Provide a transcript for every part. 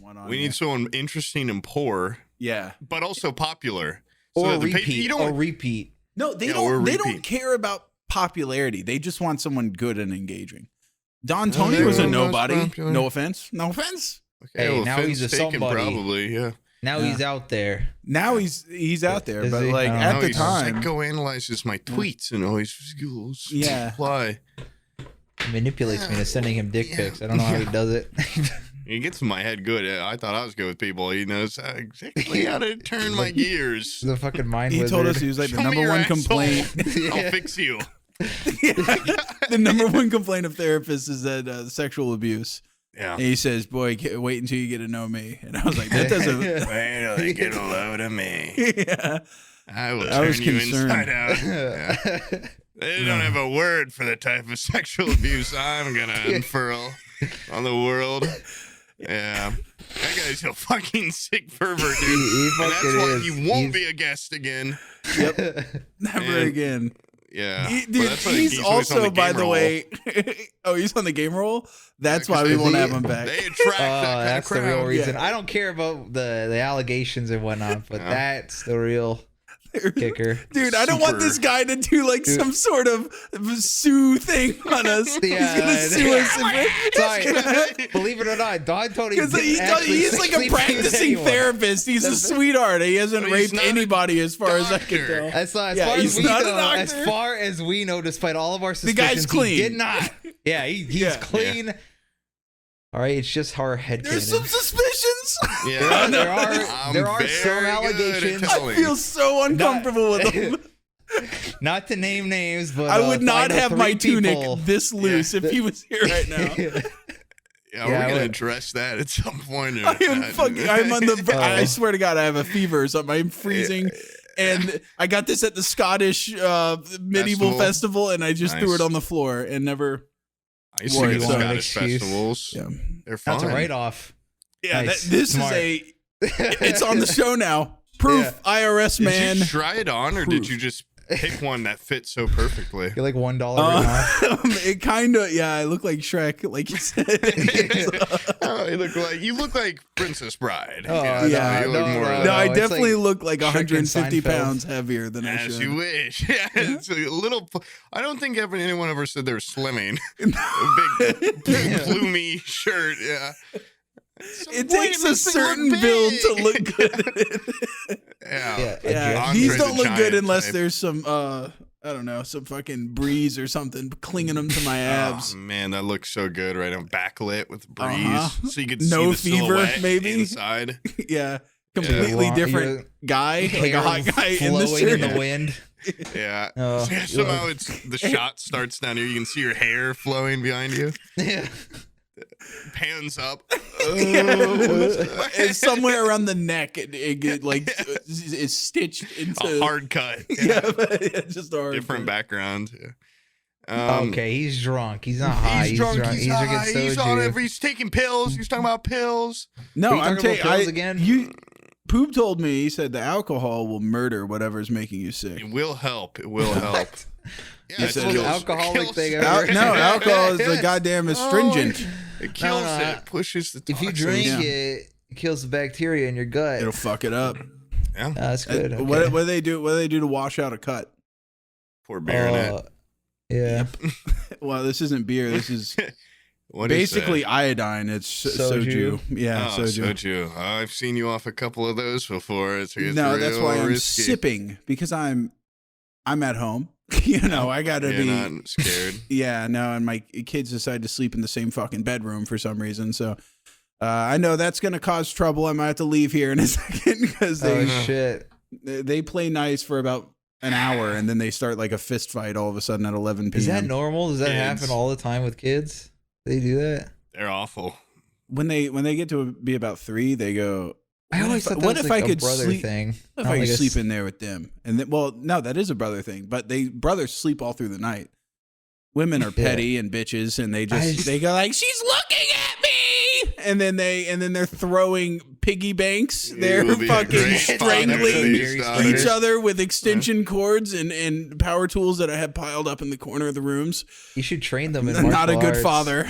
one on We need someone interesting and poor. Yeah. But also popular. Or repeat. No, they don't care about popularity. They just want someone good and engaging. Don Tony was a nobody. No offense. No offense. Okay, hey, now he's a somebody. Probably, yeah. Now he's out there. Now he's out there, but he? like at the time, psychoanalyzes my tweets and always reply. He manipulates me into sending him dick pics. I don't know how he does it. He gets in my head good. I thought I was good with people. He knows exactly how to turn my gears. The fucking mind wizard. He told us he was like the number one complaint. I'll fix you. The number one complaint of therapists is that sexual abuse. Yeah. And he says, boy, wait until you get to know me. And I was like, that doesn't. Wait till they get a load of me. Yeah. I will turn you concerned. inside out. Yeah. They don't have a word for the type of sexual abuse I'm going to unfurl on the world. Yeah. That guy's a fucking sick pervert, dude. And that's why he won't be a guest again. Yep. Never again. Yeah. Dude, he's also, by the way, he's on the game roll? That's why we won't have him back. They attract that's the real reason. Yeah. I don't care about the allegations and whatnot, but that's the real kicker. Dude, I don't want this guy to do like some sort of sue thing on us. Yeah, he's gonna sue us. Sorry, believe it or not, Don Tony. Because he's like a practicing therapist. He's a sweetheart. He hasn't raped anybody, as far as I can tell. As far as we know, as far as we know, despite all of our suspicions, the guy's clean. He did not. Yeah, he's clean. Yeah. All right, it's just our head. There's some suspicions. Yeah, there are some allegations. I feel so uncomfortable with them. Not to name names, but I would not have my Tunic people. this loose if he was here right now. Yeah, we're gonna address that at some point. I'm on the. I swear to God, I have a fever or something. I'm freezing. And I got this at the Scottish medieval festival, and I just threw it on the floor and never. I used to go to Scottish festivals. Yeah. They're fun. That's a write-off. Yeah, nice. This is it's on the show now. Proof, IRS man. Did you try it on, or did you just pick one that fits so perfectly? You're like $1 It kind of, I look like Shrek, like you said. You look like Princess Bride. Oh, I definitely look like 150 pounds heavier than I should. As you wish. Yeah, it's a little. I don't think anyone ever said they were slimming. A big plumey shirt. Yeah. It takes a certain build to look good. Yeah. These don't look good unless there's some I don't know, some fucking breeze or something clinging them to my abs. Oh man, that looks so good right now. Backlit with breeze, so you can no see the fever, maybe inside. Yeah, completely different guy, like a hot guy in the shirt. In the wind. Yeah. Somehow the shot starts down here. You can see your hair flowing behind you. Yeah. Pans up. It's somewhere around the neck. It like is stitched into a hard cut. Just a hard different background. Okay, he's drunk. He's not high. He's drunk. He's high. He's taking pills. He's talking about pills. No, I'm taking pills again. Poob told me, he said the alcohol will murder whatever's making you sick. It will help. It will help. Yeah, it's the most alcoholic thing ever. Alcohol is the goddamn astringent. It kills it. It pushes the toxins. If you drink it kills the bacteria in your gut. It'll fuck it up. Yeah, that's good. Okay. What do they do? What do they do to wash out a cut? Pour beer in it. Yeah. Well, this isn't beer. This is basically iodine. It's soju. Yeah, soju. I've seen you off a couple of those before. That's why I'm sipping, because I'm at home. I gotta be not scared. And my kids decide to sleep in the same fucking bedroom for some reason. So I know that's gonna cause trouble. I might have to leave here in a second because they play nice for about an hour and then they start like a fist fight all of a sudden at 11 p.m. Is that normal? Does that happen all the time with kids? They do that? They're awful. When they get to be about 3, they go, I always thought that was like a brother thing. What if I could sleep in there with them? And then, no, that is a brother thing. But brothers sleep all through the night. Women are petty and bitches, and they go like, she's looking at me, and then they're throwing piggy banks. They're fucking strangling each other with extension cords and power tools that I have piled up in the corner of the rooms. You should train them in martial arts. Not a good father.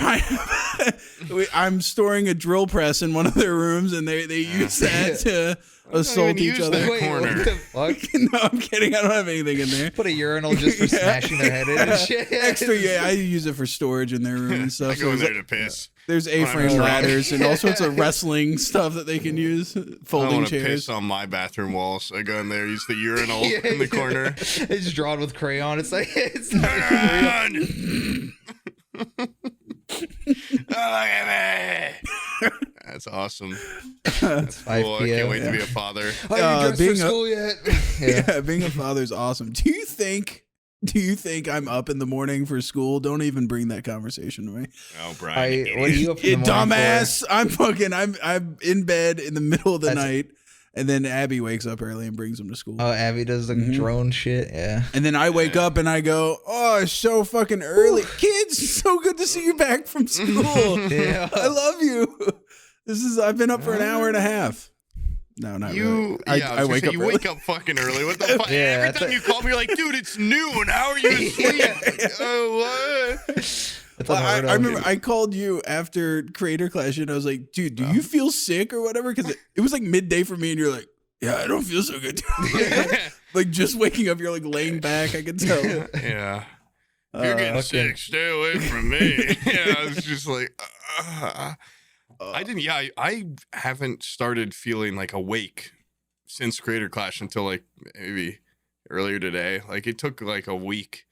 I'm storing a drill press in one of their rooms, and they use that to assault each other. Wait, what the fuck? No, I'm kidding. I don't have anything in there. Put a urinal just for smashing their head in and shit. Extra, I use it for storage in their room and stuff. I go in there to piss. There's A-frame ladders and all sorts of wrestling stuff that they can use. Folding chairs. Piss on my bathroom wall, so I go in there, use the urinal in the corner. It's drawn with crayon. It's like it's not Oh, look at me! That's awesome. That's 5 cool. I p.m. can't wait to be a father. Are you dressed for school yet? Yeah, being a father is awesome. Do you think I'm up in the morning for school? Don't even bring that conversation to me. Oh, Brian. What are you up in the morning dumbass. For? I'm in bed in the middle of the night, and then Abby wakes up early and brings him to school. Oh, Abby does the drone shit. Yeah. And then I wake up and I go, oh, it's so fucking early. Kids, so good to see you back from school. Yeah. I love you. I've been up for an hour and a half. No, not really. I wake up early. Wake up fucking early. What the fuck? Yeah, Every time you call me, you're like, dude, it's noon. How are you asleep? Oh, what? I remember I called you after Creator Clash and I was like, dude, do you feel sick or whatever? Because it was like midday for me and you're like, yeah, I don't feel so good. Like just waking up, you're like laying back. I can tell. Yeah. If you're getting sick, stay away from me. Yeah, I was just like, I haven't started feeling like awake since Creator Clash until like maybe earlier today. Like it took like a week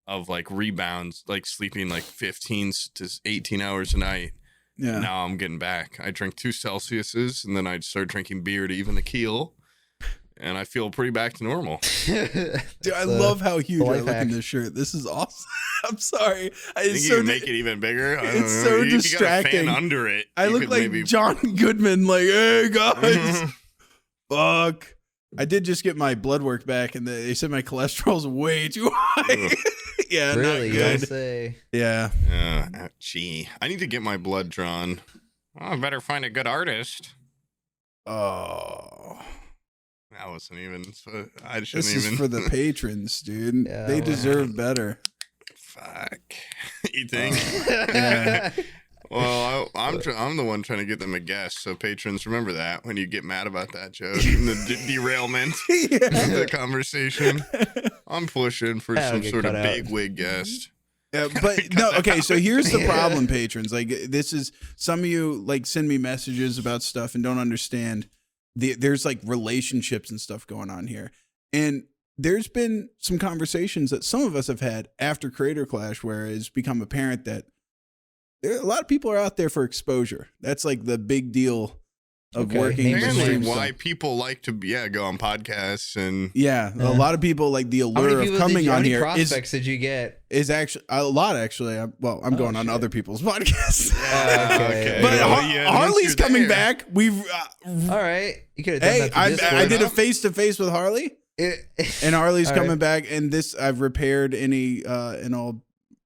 of like rebounds, like sleeping like 15 to 18 hours a night. Yeah. Now I'm getting back. I drink 2 Celsiuses and then I start drinking beer to even the keel. And I feel pretty back to normal. Dude, I love how huge I look in this shirt. This is awesome. I'm sorry. I think you can make it even bigger. It's so distracting. You got a fan under it. I look like John Goodman, like, hey, guys. Fuck. I did just get my blood work back, and they said my cholesterol's way too high. Yeah, really? Not good. Say. Yeah. Gee, I need to get my blood drawn. I better find a good artist. Oh. That wasn't even. I shouldn't this even. Is for the patrons, dude. Yeah, they deserve better. Fuck. You think? Yeah. Well, I'm the one trying to get them a guest, so patrons, remember that when you get mad about that joke and the derailment of the conversation. I'm pushing for some sort of bigwig guest. Yeah, but no, okay, so here's the problem, patrons. Like, this is, some of you, like, send me messages about stuff and don't understand. There's, like, relationships and stuff going on here. And there's been some conversations that some of us have had after Creator Clash where it's become apparent that a lot of people are out there for exposure. That's like the big deal of working. Apparently why people like to go on podcasts and a lot of people like the allure of coming on here. How many prospects did you get? Is actually a lot. Actually, I'm going on other people's podcasts. Okay. But Harley's coming back. We've all right. You could have done that. I did a face-to-face with Harley, and Harley's coming back. And this I've repaired any and all.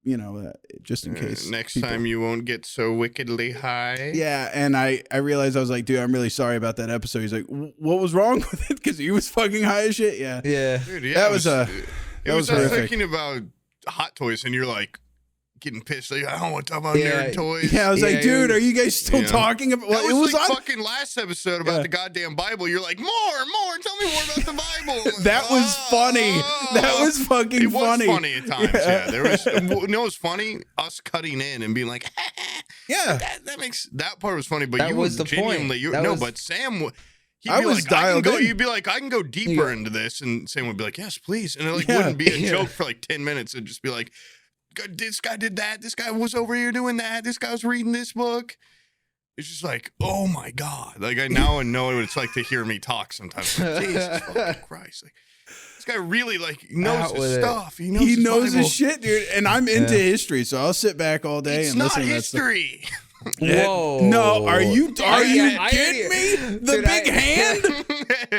You know, just in case. Next time you won't get so wickedly high. Yeah, and I realized, I was like, dude, I'm really sorry about that episode. He's like, what was wrong with it? Because he was fucking high as shit. Yeah. Yeah. Dude, that was horrific. Thinking about hot toys, and you're like, getting pissed. Like, I don't want to talk about nerd toys. Yeah, I was like, dude, are you guys still talking about? Well, it was like on fucking last episode about the goddamn Bible. You're like, more. Tell me more about the Bible. That was funny. That was fucking funny. It was funny at times. Yeah, there was. You know what's funny? Us cutting in and being like, yeah, that part was funny. But that you was the genuinely, point. but Sam. I was dialed in. You'd be like, I can go deeper into this, and Sam would be like, yes, please, and it wouldn't be a joke for like 10 minutes. It'd just be like, this guy did that. This guy was over here doing that. This guy was reading this book. It's just like, oh my God. Like, I now know what it's like to hear me talk sometimes. Like, Jesus fucking Christ. Like, this guy really knows his stuff. He knows his shit, dude. And I'm into history, so I'll sit back all day and listen to that stuff. It's not history. Whoa. No, are you kidding me? The big hand?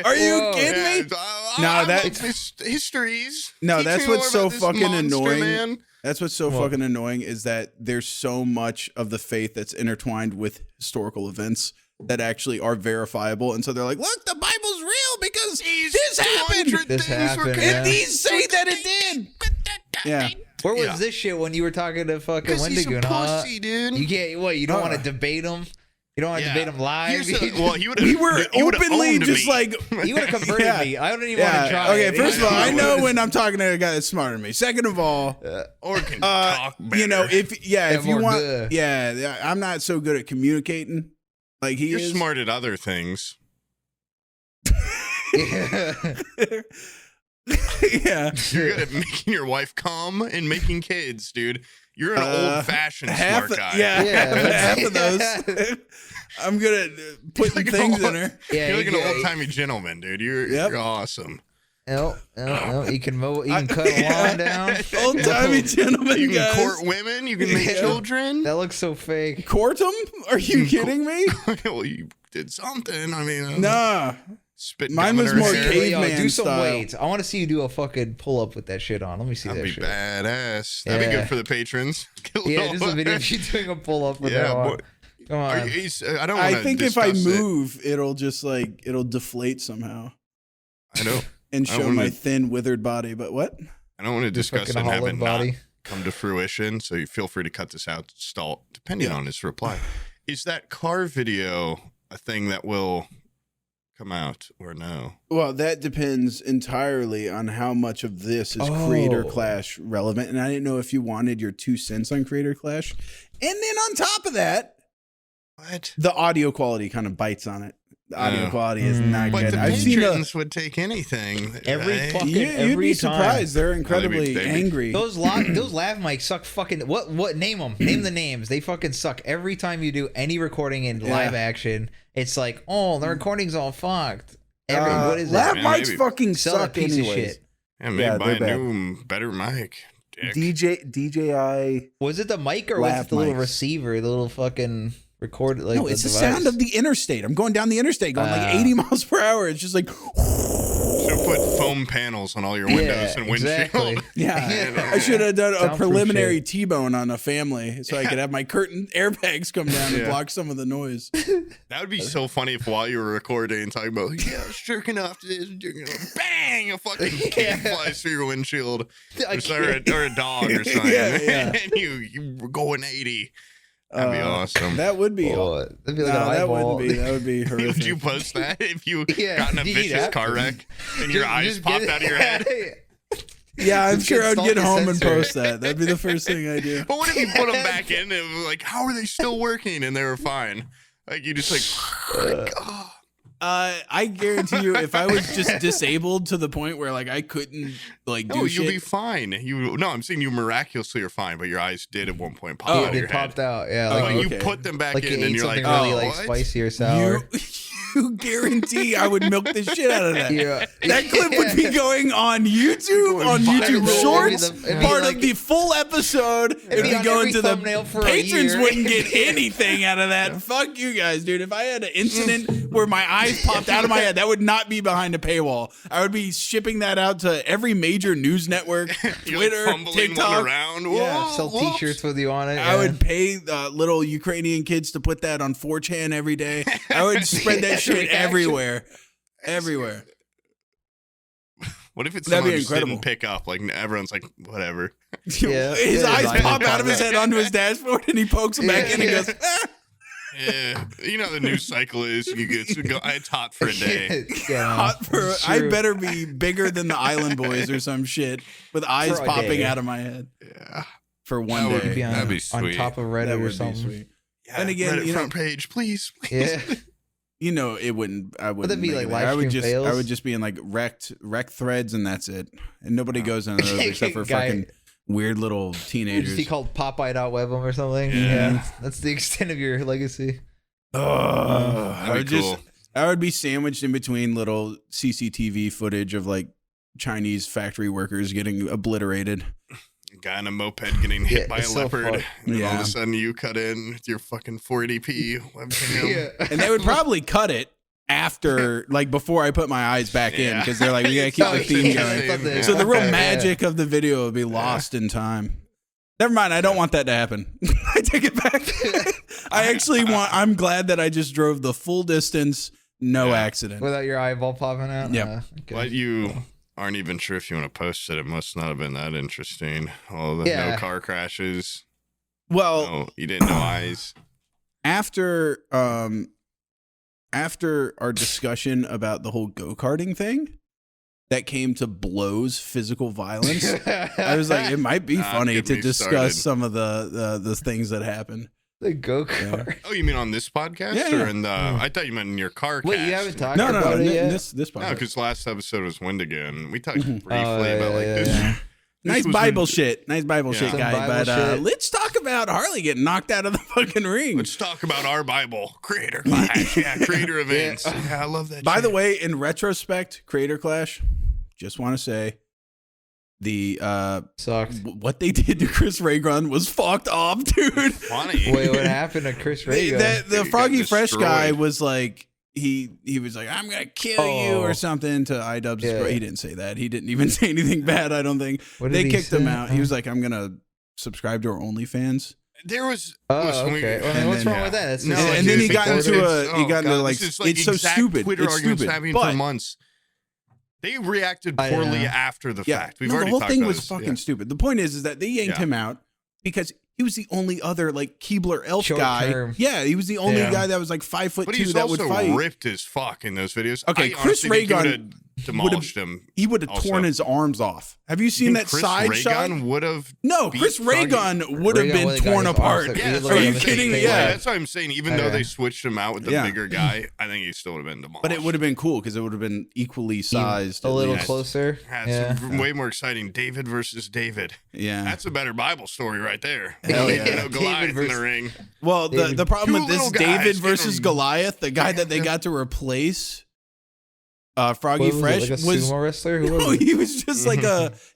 Are you kidding me? No, that's histories. No, that's what's so fucking annoying. Man. That's what's so fucking annoying is that there's so much of the faith that's intertwined with historical events that actually are verifiable. And so they're like, look, the Bible's real because this happened. This happened. And these say that it did. Yeah. Where was this shit when you were talking to fucking Wendigoon, huh? Pussy, dude. You can't. What? You don't want to debate him? You don't want to debate him live? We were openly just like... You would have converted me. I don't even want to try. Okay, first of all, I know when I'm talking to a guy that's smarter than me. Second of all... or can talk better. You know, if you want... Good. Yeah, I'm not so good at communicating like he is. You're smart at other things. Yeah. Yeah. You're good at making your wife calm and making kids, dude. You're an old-fashioned smart guy. Yeah, half of those. I'm good at putting things in her. Yeah, you're like an old-timey gentleman, dude. You're awesome. No, you can mow, you can cut a lawn down. Old-timey gentleman, you can court women. You can make children. That looks so fake. Court them? Are you kidding me? Well, you did something. I mean, nah. Mine was more caveman do some style. weights. I want to see you do a fucking pull-up with that shit on. Let me see that shit. That'd be badass. That'd be good for the patrons. Yeah, just a video of you doing a pull-up with that on. Come on. I think if I move, it'll just like, it'll deflate somehow. I know. And show my thin, withered body. But what? I don't want to discuss it and have it not come to fruition. So you feel free to cut this out, stall, depending on his reply. Is that car video a thing that will come out or no? Well, that depends entirely on how much of this is Creator Clash relevant. And I didn't know if you wanted your 2 cents on Creator Clash. And then on top of that, the audio quality kind of bites on it. The audio quality is not but good. The patrons would take anything. You'd be surprised. They're incredibly angry. Those lav mics suck fucking. What? Name them. Name the names. They fucking suck. Every time you do any recording in live action, it's like, oh, the recording's all fucked. What is lav it? mics fucking suck anyways. Shit. Yeah, maybe buy a new, better mic. DJI. Was it the mic or was it the little receiver? The little fucking. Record like no, it's the sound of the interstate. I'm going down the interstate going like 80 miles per hour. It's just like so put foam panels on all your windows and windshield. Exactly. Yeah. I should have done a preliminary T-bone on a family so I could have my curtain airbags come down and block some of the noise. That would be so funny if while you were recording and talking about I was jerking off to this, bang, a fucking kid flies through your windshield or a dog or something. And you were going 80. That'd be awesome. That would be. That'd be like that would be horrific. Would you post that if you got in a vicious car wreck and your eyes popped out of your head? Yeah, I'm sure I'd get home and post that. That'd be the first thing I do. But what if you put them back in and was like, how are they still working? And they were fine. Like you just like, I guarantee you, if I was just disabled to the point where like I couldn't like do shit, you'd be fine. I'm saying you miraculously are fine, but your eyes did at one point pop out of your popped head. Out. Yeah, like you put them back in, and you're like, really like spicy or sour. You guarantee I would milk the shit out of that. Yeah. That clip would be going on YouTube, on YouTube Shorts. Part of the full episode. It'd be going to the patrons. Wouldn't get anything out of that. Fuck you guys, dude. If I had an incident where my eyes popped out of my head, that would not be behind a paywall. I would be shipping that out to every major news network, Twitter, TikTok. Around. Yeah, sell T-shirts with you on it. I would pay little Ukrainian kids to put that on 4chan every day. I would spread that shit everywhere. What if it's someone who just didn't pick up? Like everyone's like, whatever. Yeah, his eyes pop out of his head onto his dashboard, and he pokes them back in and goes, ah. Yeah, you know the news cycle is you get to go. It's hot for a day. I better be bigger than the Island Boys or some shit with eyes popping out of my head. Yeah, for one day. That'd be sweet. On top of Reddit or something. Yeah, and again, Reddit front page, please. Yeah. You know, it wouldn't. I wouldn't. Would that be like live stream fails? I would just be in like wrecked threads, and that's it. And nobody goes into those except for fucking weird little teenagers. Is he called Popeye.web or something? Yeah, that's the extent of your legacy. I would be sandwiched in between little CCTV footage of like Chinese factory workers getting obliterated. A guy on a moped getting hit by a leopard. And all of a sudden you cut in with your fucking 480p webcam. And they would probably cut it after, like before I put my eyes back in, because they're like, we gotta keep the theme going. So the real magic of the video would be lost in time. Never mind, I don't want that to happen. I take it back. I'm glad that I just drove the full distance, no accident. Without your eyeball popping out? Yeah. But you aren't even sure if you want to post it. It must not have been that interesting. All the no car crashes. Well, you didn't know eyes. After our discussion about the whole go-karting thing that came to blows, physical violence, I was like, it might be funny to discuss some of the things that happened. The go-kart. Yeah. Oh, you mean on this podcast? Yeah. Or in the? I thought you meant in your car. Wait, cast. you haven't talked about it yet? This podcast. No, because last episode was Wendigo, and we talked briefly about this. Yeah. Nice Bible shit. Nice Bible shit, Some guy. Bible But shit. Let's talk about Harley getting knocked out of the fucking ring. Let's talk about our Bible. Creator Clash. Yeah, Creator Events. Yeah, I love that. By the way, in retrospect, Creator Clash, just want to say, the sucked. What they did to Chris Ray Gun was fucked up, dude. Funny. Wait, what happened to Chris Ray Gun? The Froggy Fresh destroyed. guy was like, he was like, I'm gonna kill you or something to iDubbbz. Yeah. He didn't say that. He didn't even say anything bad, I don't think. What did They he kicked him say? out. He was like, I'm gonna subscribe to our OnlyFans. There was. Oh, listen, okay. Well, and what's then- wrong with that? That's No, just- and then he dude, got because into it's- like, this is like it's so exact stupid. Twitter It's arguments stupid. having But for months. They reacted I poorly know. after the yeah, fact. We've no, already the whole talked thing about was this. fucking stupid. The point is that they yanked Yeah. him out because he was the only other like Keebler elf Short guy. term. Yeah, he was the only Yeah. guy that was like 5'2" But he's that would also fight. ripped as fuck in those videos. Okay, I Chris honestly think he Ray Gun would've demolished him. He would have Also. torn his arms off. Have you seen that Chris side Ray shot? Gun would have. No, beat Chris Froggy. Raygun would have Ray Gun been would've got torn his apart. arms Yeah, that's Are what you I'm kidding saying. me? Yeah, Yeah. that's what I'm saying. Even though they switched him out with the Yeah. bigger guy, I think he still would have been demolished. But it would have been cool because it would have been equally sized. a at little least. closer. That's way more exciting. David versus David. Yeah. That's a better Bible story right there. Hell yeah. You know, Goliath David in the versus- ring. Well, the problem Two with this little guys David getting versus them- Goliath, the guy that they got to replace Froggy What was it, Fresh like a was sumo wrestler? Who no, was it? he was just like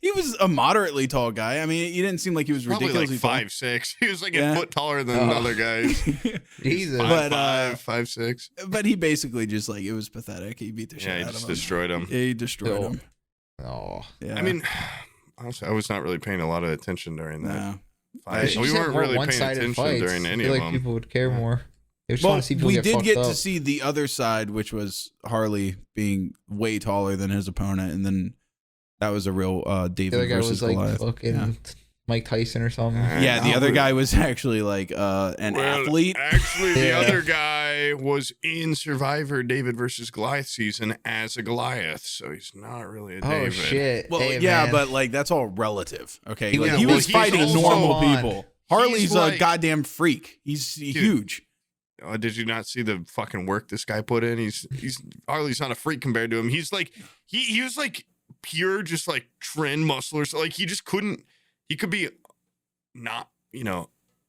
he was a moderately tall guy. I mean, he didn't seem like he was Probably like ridiculously 5'6". He was like Yeah. a foot taller than the other guys. tall. Jesus. But, 5'6". But he basically just like it was pathetic. He beat the shit Yeah, he out of just him. destroyed him. Yeah, he destroyed Oh. him. Oh. Yeah. I mean, honestly, I was not really paying a lot of attention during that. no. fight. They should We just have weren't more really paying one-sided attention fights. during I any feel of like them. people would care more. They just Well, want to see people we get did fucked get up. to see the other side, which was Harley being way taller than his opponent, and then that was a real The David other guy versus was like Goliath. fucking Yeah. Mike Tyson or something. Yeah, the other guy was actually like an athlete. Actually, the Yeah. other guy was in Survivor David versus Goliath season as a Goliath, so he's not really a David. Oh shit. Well, Hey, yeah, man. but like that's all relative. Okay, He like, was- he well, was he's fighting also normal on. people. Harley's He's a like- goddamn freak. He's huge. Did you not see the fucking work this guy put in? He's Harley's not a freak compared to him. He's like he was like pure, just like trend muscle or so. Like he just couldn't. He could be not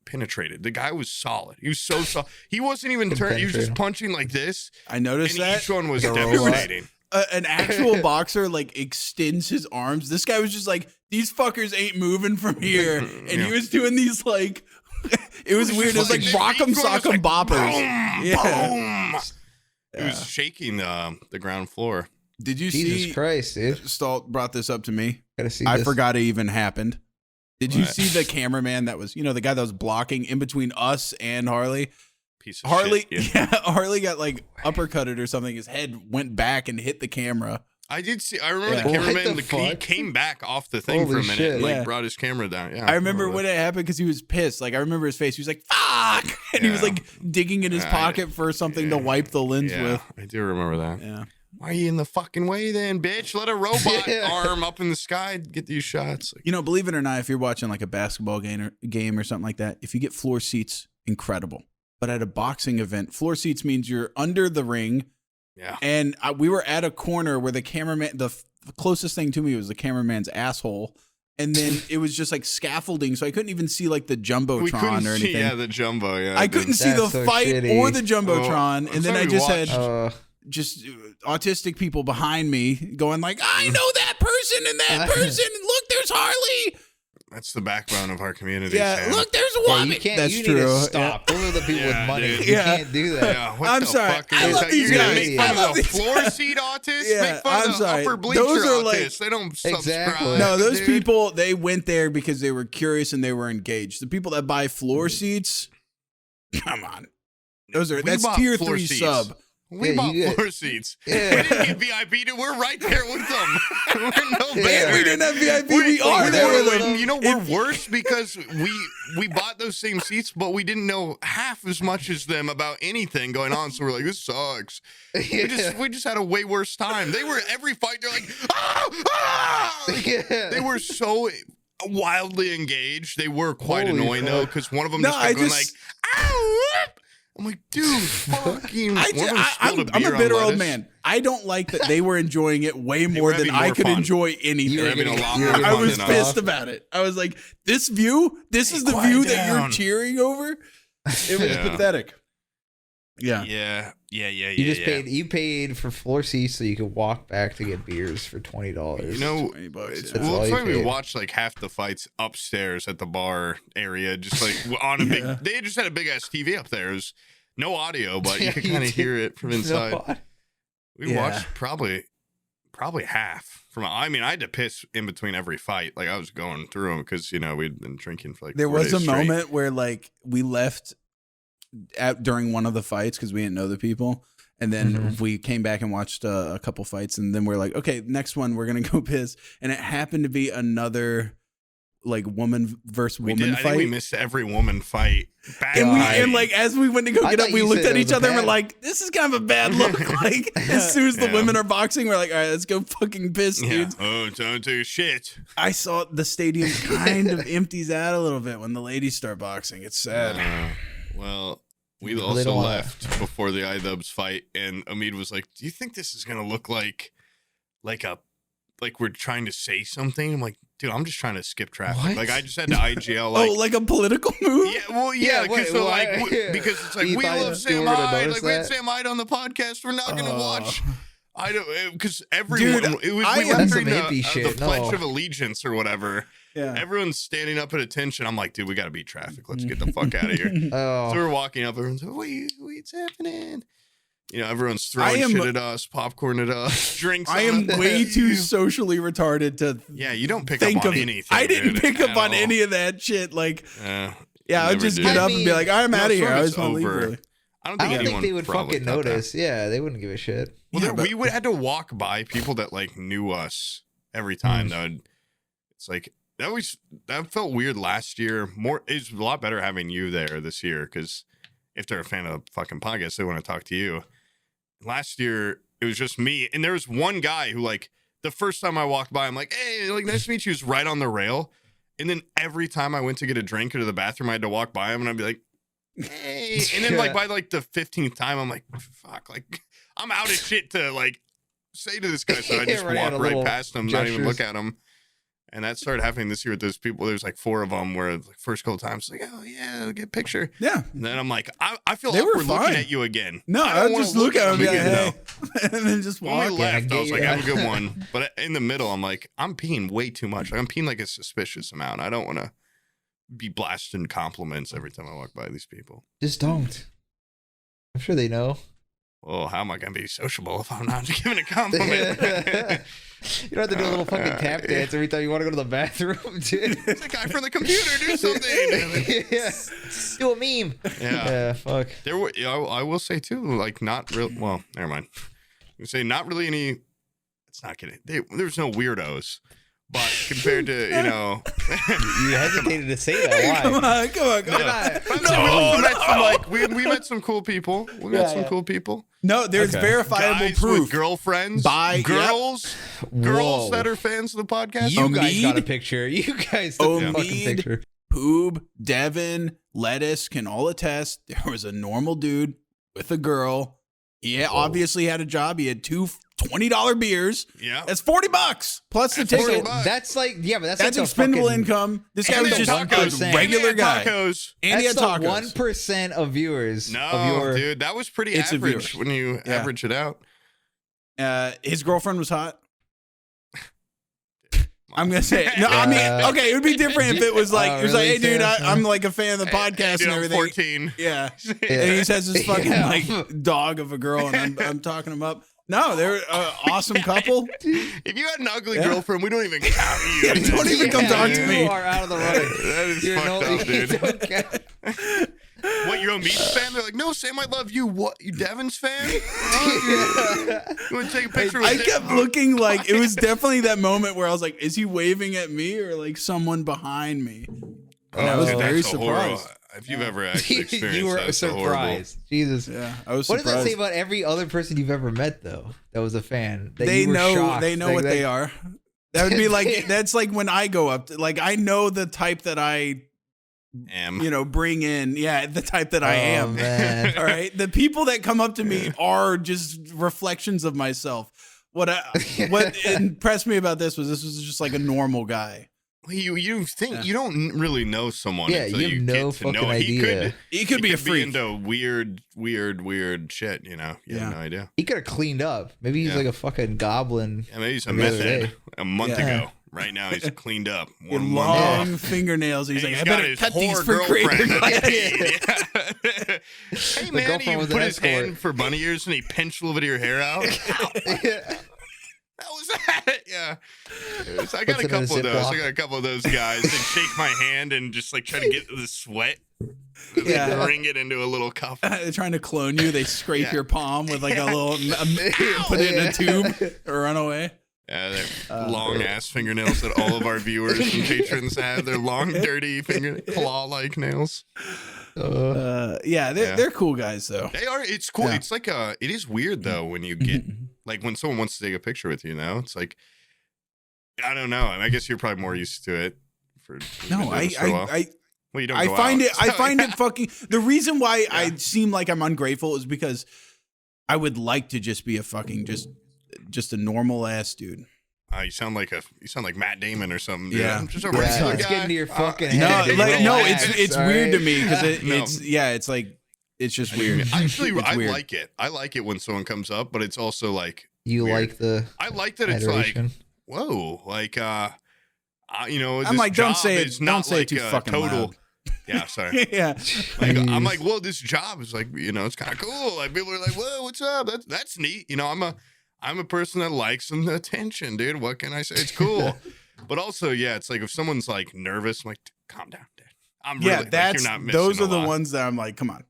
penetrated. The guy was solid. He was so solid. He wasn't even turning. He was just punching like this. I noticed And that. each one was Like a robot. devastating. An actual boxer like extends his arms. This guy was just like, these fuckers ain't moving from here, and Yeah. he was doing these like. It was weird. It was like rock'em each one was sock'em like, boppers. Boom, Yeah. boom. He was shaking the ground floor. Did you Jesus see? Christ, dude. Stalt brought this up to me. Gotta see I this. forgot it even happened. Did you What? see the cameraman that was, the guy that was blocking in between us and Harley? Piece of Harley, shit. Yeah. Harley got like uppercutted or something. His head went back and hit the camera. I did see. I remember Yeah. the What cameraman. the He fuck? came back off the thing for Holy a minute shit. and like Yeah. brought his camera down. Yeah, I remember when it happened because he was pissed. Like I remember his face. He was like, "Fuck!" And he was Yeah. like digging in his Yeah, pocket for something to wipe the lens Yeah, with. I do remember that. Yeah. Why are you in the fucking way then, bitch? Let a robot Yeah. arm up in the sky get these shots. Like, Believe it or not, if you're watching like a basketball game or something like that, if you get floor seats, incredible. But at a boxing event, floor seats means you're under the ring. yeah. And we were at a corner where the cameraman, the closest thing to me was the cameraman's asshole. And then it was just like scaffolding. So I couldn't even see like the We Jumbotron couldn't or see, anything. yeah, the jumbo. Yeah, I couldn't see the That's so fight shitty. or the Jumbotron. Oh, and then so I we just watched- had just autistic people behind me going like, I know that person and that person. Look, there's Harley. That's the backbone of our community. Yeah, Sam. look, there's a Yeah, woman. you can't. That's you true. need to stop. Those are the people Yeah, with money. dude. You Yeah. can't do that. Yeah, what I'm the sorry. fuck are I you love talking- these You're gonna guys. make I fun love of the these floor seat autists? Yeah, Make fun I'm of the sorry. upper bleacher Those are like- autists. They don't Exactly. subscribe. No, those dude. people, they went there because they were curious and they were engaged. The people that buy floor seats, come on. We That's bought tier floor 3 seats. sub. We bought floor seats. Yeah. We didn't get VIP. Dude. We're right there with them. We're no better. And we didn't have VIP. We are there with them. You know, we're worse because we bought those same seats, but we didn't know half as much as them about anything going on. So we're like, this sucks. We just had a way worse time. They were every fight. They're like, They were so wildly engaged. They were quite annoying though, because one of them just kept going like, ow! I'm like, dude, fucking. I'm a bitter old man. I don't like that they were enjoying it way more than I could enjoy anything. I was pissed about it. I was like, this view, this is the view that you're cheering over. It was pathetic. Yeah. You paid for floor seats so you could walk back to get beers for $20. You know, $20, well, it's like we watched like half the fights upstairs at the bar area, just like on a big. They just had a big ass TV up there. It was no audio, but you could kind of hear it from inside. We watched probably half from. I mean, I had to piss in between every fight. Like I was going through them because we'd been drinking for like. There was a moment where like we left during one of the fights because we didn't know the people, and then we came back and watched a couple fights, and then we're like, okay, next one we're gonna go piss, and it happened to be another like woman versus woman fight. I think we missed every woman fight. And like as we went to go get up, we looked at each other and we're like, this is kind of a bad look. Like as soon as the women are boxing, we're like, all right, let's go fucking piss, dude. Oh, don't do shit. I saw the stadium kind of empties out a little bit when the ladies start boxing. It's sad. Well, we also left before the iDubbbz fight, and Omid was like, do you think this is gonna look like we're trying to say something? I'm like, dude, I'm just trying to skip traffic. What? Like I just had to IGL like a political move? Because it's like we love Sam Hyde. Like we had Sam Hyde on the podcast. We're not gonna watch. I don't, because everyone, Dude, we went through the No. Pledge of Allegiance or whatever. Yeah. Everyone's standing up at attention. I'm like, dude, we got to beat traffic. Let's get the fuck out of here. So we're walking up. Everyone's like, what's happening? Everyone's throwing shit at us, popcorn at us, drinks. I am way too socially retarded to. Yeah, you don't pick up on anything. I didn't pick up on any of that shit. Like, I'd just get up and be like, I'm out of here. I was going to leave early. I don't think they would fucking notice. Yeah, they wouldn't give a shit. Well, we would had to walk by people that like knew us every time. It's like that felt weird last year. It's a lot better having you there this year because if they're a fan of the fucking podcast, they want to talk to you. Last year it was just me, and there was one guy who like the first time I walked by, I'm like, hey, like nice to meet you. He was right on the rail, and then every time I went to get a drink or to the bathroom, I had to walk by him, and I'd be like, hey, and then like by like the 15th time, I'm like, fuck, like I'm out of shit to like say to this guy, so I just walk right past him, not even look at him. And that started happening this year with those people. There's like 4 of them where the first couple times like, oh yeah, get a picture. Yeah. And then I'm like, I feel like we're looking at you again. No, I would just look at him again, and then just walk. When we left, I was like, have a good one. But in the middle, I'm like, I'm peeing way too much. Like, I'm peeing like a suspicious amount. I don't want to be blasting compliments every time I walk by these people. Just don't. I'm sure they know. Well, how am I going to be sociable if I'm not giving a compliment? You don't have to do a little fucking tap dance every time you want to go to the bathroom, dude. It's a guy from the computer. Do something. Yeah. Do a meme. Yeah. Fuck. I will say too, like not real. Well, never mind. You say not really any. It's not kidding. There's no weirdos. But compared to, you hesitated to say that. Why? Come on. We met some cool people. We met some cool people. No, there's verifiable guys proof. With girlfriends, girls that are fans of the podcast. You guys got a picture. You guys took a fucking picture. Poob, Devin, Lettuce can all attest. There was a normal dude with a girl. He obviously had a job. He had 2 $20 beers. Yeah. That's $40 plus the ticket. That's like, but that's like expendable income. This guy was just a regular guy. And he had tacos. 1% of viewers. No, dude, that was pretty average when you average it out. His girlfriend was hot. I'm gonna say it. No, I mean, okay, it would be different if it was like, it was like, hey, dude, I'm like a fan of the podcast and everything. 14. Yeah. And he just has this fucking like dog of a girl, and I'm talking him up. No, they're an awesome couple. If you had an ugly girlfriend, we don't even count you. Don't even come talk to me. You are out of the running. That is fucked up, dude. What you're a Meats fan? They're like, no, Sam, I love you. What? You Devon's fan? You want to take a picture with I kept looking like it was definitely that moment where I was like, is he waving at me or like someone behind me? And I was Dude, very that's a horror. surprised. If you've ever actually experienced You were that, it's a horrible. surprised. Jesus. Yeah, I was What surprised. does that say about every other person you've ever met, though, that was a fan? That They you were know shocked? what they are. That would be like that's like when I go up. Like I know the type that I, bring in. Yeah, the type that I am. Man. All right, the people that come up to me are just reflections of myself. What impressed me about this was just like a normal guy. Well, you think you don't really know someone. Yeah, until you have you no get to know. fucking idea. He could be a be freak. into weird shit. You know, you have no idea. He could have cleaned up. Maybe he's like a fucking goblin. Yeah, maybe he's a the other meth day. head a month ago. Right now, he's cleaned up. Long fingernails. He's And like, I got better his cut these whore for girlfriend creative. that paid. Yeah. Hey man, girlfriend you was put an his escort. hand for bunny ears and he pinched a little bit of your hair out. That was that. Yeah. I got Puts a it in a couple of those. Ziploc. I got a couple of those guys that shake my hand and just like try to get the sweat. Yeah. Bring it into a little cup. They're trying to clone you. They scrape Yeah. your palm with like a little, put it in a tube or run away. Yeah, they're long ass fingernails that all of our viewers and patrons have. They're long, dirty claw-like nails. They're cool guys though. They are. It's cool. Yeah. It's like it is weird though when you get like when someone wants to take a picture with you. It's like I don't know. I guess you're probably more used to it. Well, you don't. I go find out, it. I so, find yeah. it fucking. The reason why I seem like I'm ungrateful is because I would like to just be a fucking just a normal ass dude. You sound like Matt Damon or something. Dude. Yeah. I'm just a regular Let's guy. get into your fucking No, head. dude. Relax, it's all weird to right? me because No. it's like it's just weird. Actually, It's I weird. like it. I like it when someone comes up, but it's also like You weird. like the I like that it's like adoration? whoa, like I'm this like, don't job say it. is Don't not say like it too a fucking total. loud. Yeah, sorry. Yeah. Like, I'm like, well, this job is like, it's kind of cool. Like people are like, whoa, what's up? That's neat. I'm a person that likes some attention, dude. What can I say? It's cool. But also, yeah, it's like if someone's like nervous, I'm like, calm down, dude. I'm really like, that's you're not missing those a are the lot. ones that I'm like, come on.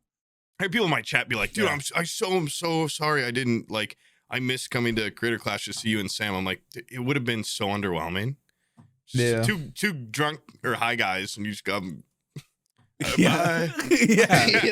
Hey, people in my chat be like, dude, Yeah. I'm so sorry. I didn't like. I missed coming to Creator Clash to see you and Sam. I'm like, it would have been so underwhelming. Yeah. Two drunk or high guys, and you just go. Yeah. Bye. Yeah.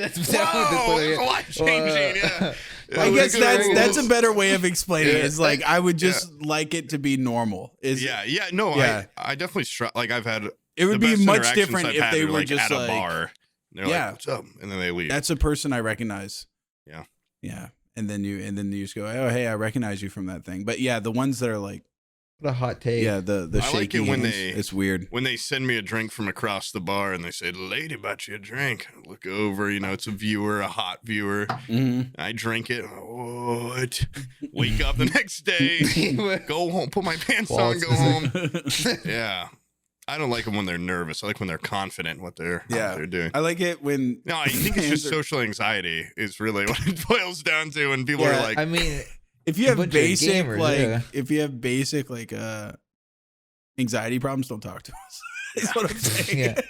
That's Whoa, it's life changing. Yeah. I guess that's a bit. better way of explaining it. Yeah. Is like I would just like it to be normal. No, Yeah. I definitely like I've had It would the be best much interactions different I've if had they are, were like, just at like a bar. And they're like, what's up? And then they leave. That's a person I recognize. Yeah. Yeah. And then you just go, oh hey, I recognize you from that thing. But yeah, the ones that are like, What a hot take. yeah, the I like shaky it when hands, they- it's weird. when they send me a drink from across the bar and they say, lady, bought you a drink. I look over, it's a viewer, a hot viewer. Mhm. I drink it. What? Wake up the next day. Go home. Put my pants Well, on. Go home. Yeah. I don't like them when they're nervous. I like when they're confident in what they're doing. I like it when No, I think it's just social anxiety is really what it boils down to when people are like, I mean, if you a have bunch of basic gamers, if you have basic anxiety problems, don't talk to us. That's what I'm saying. Yeah.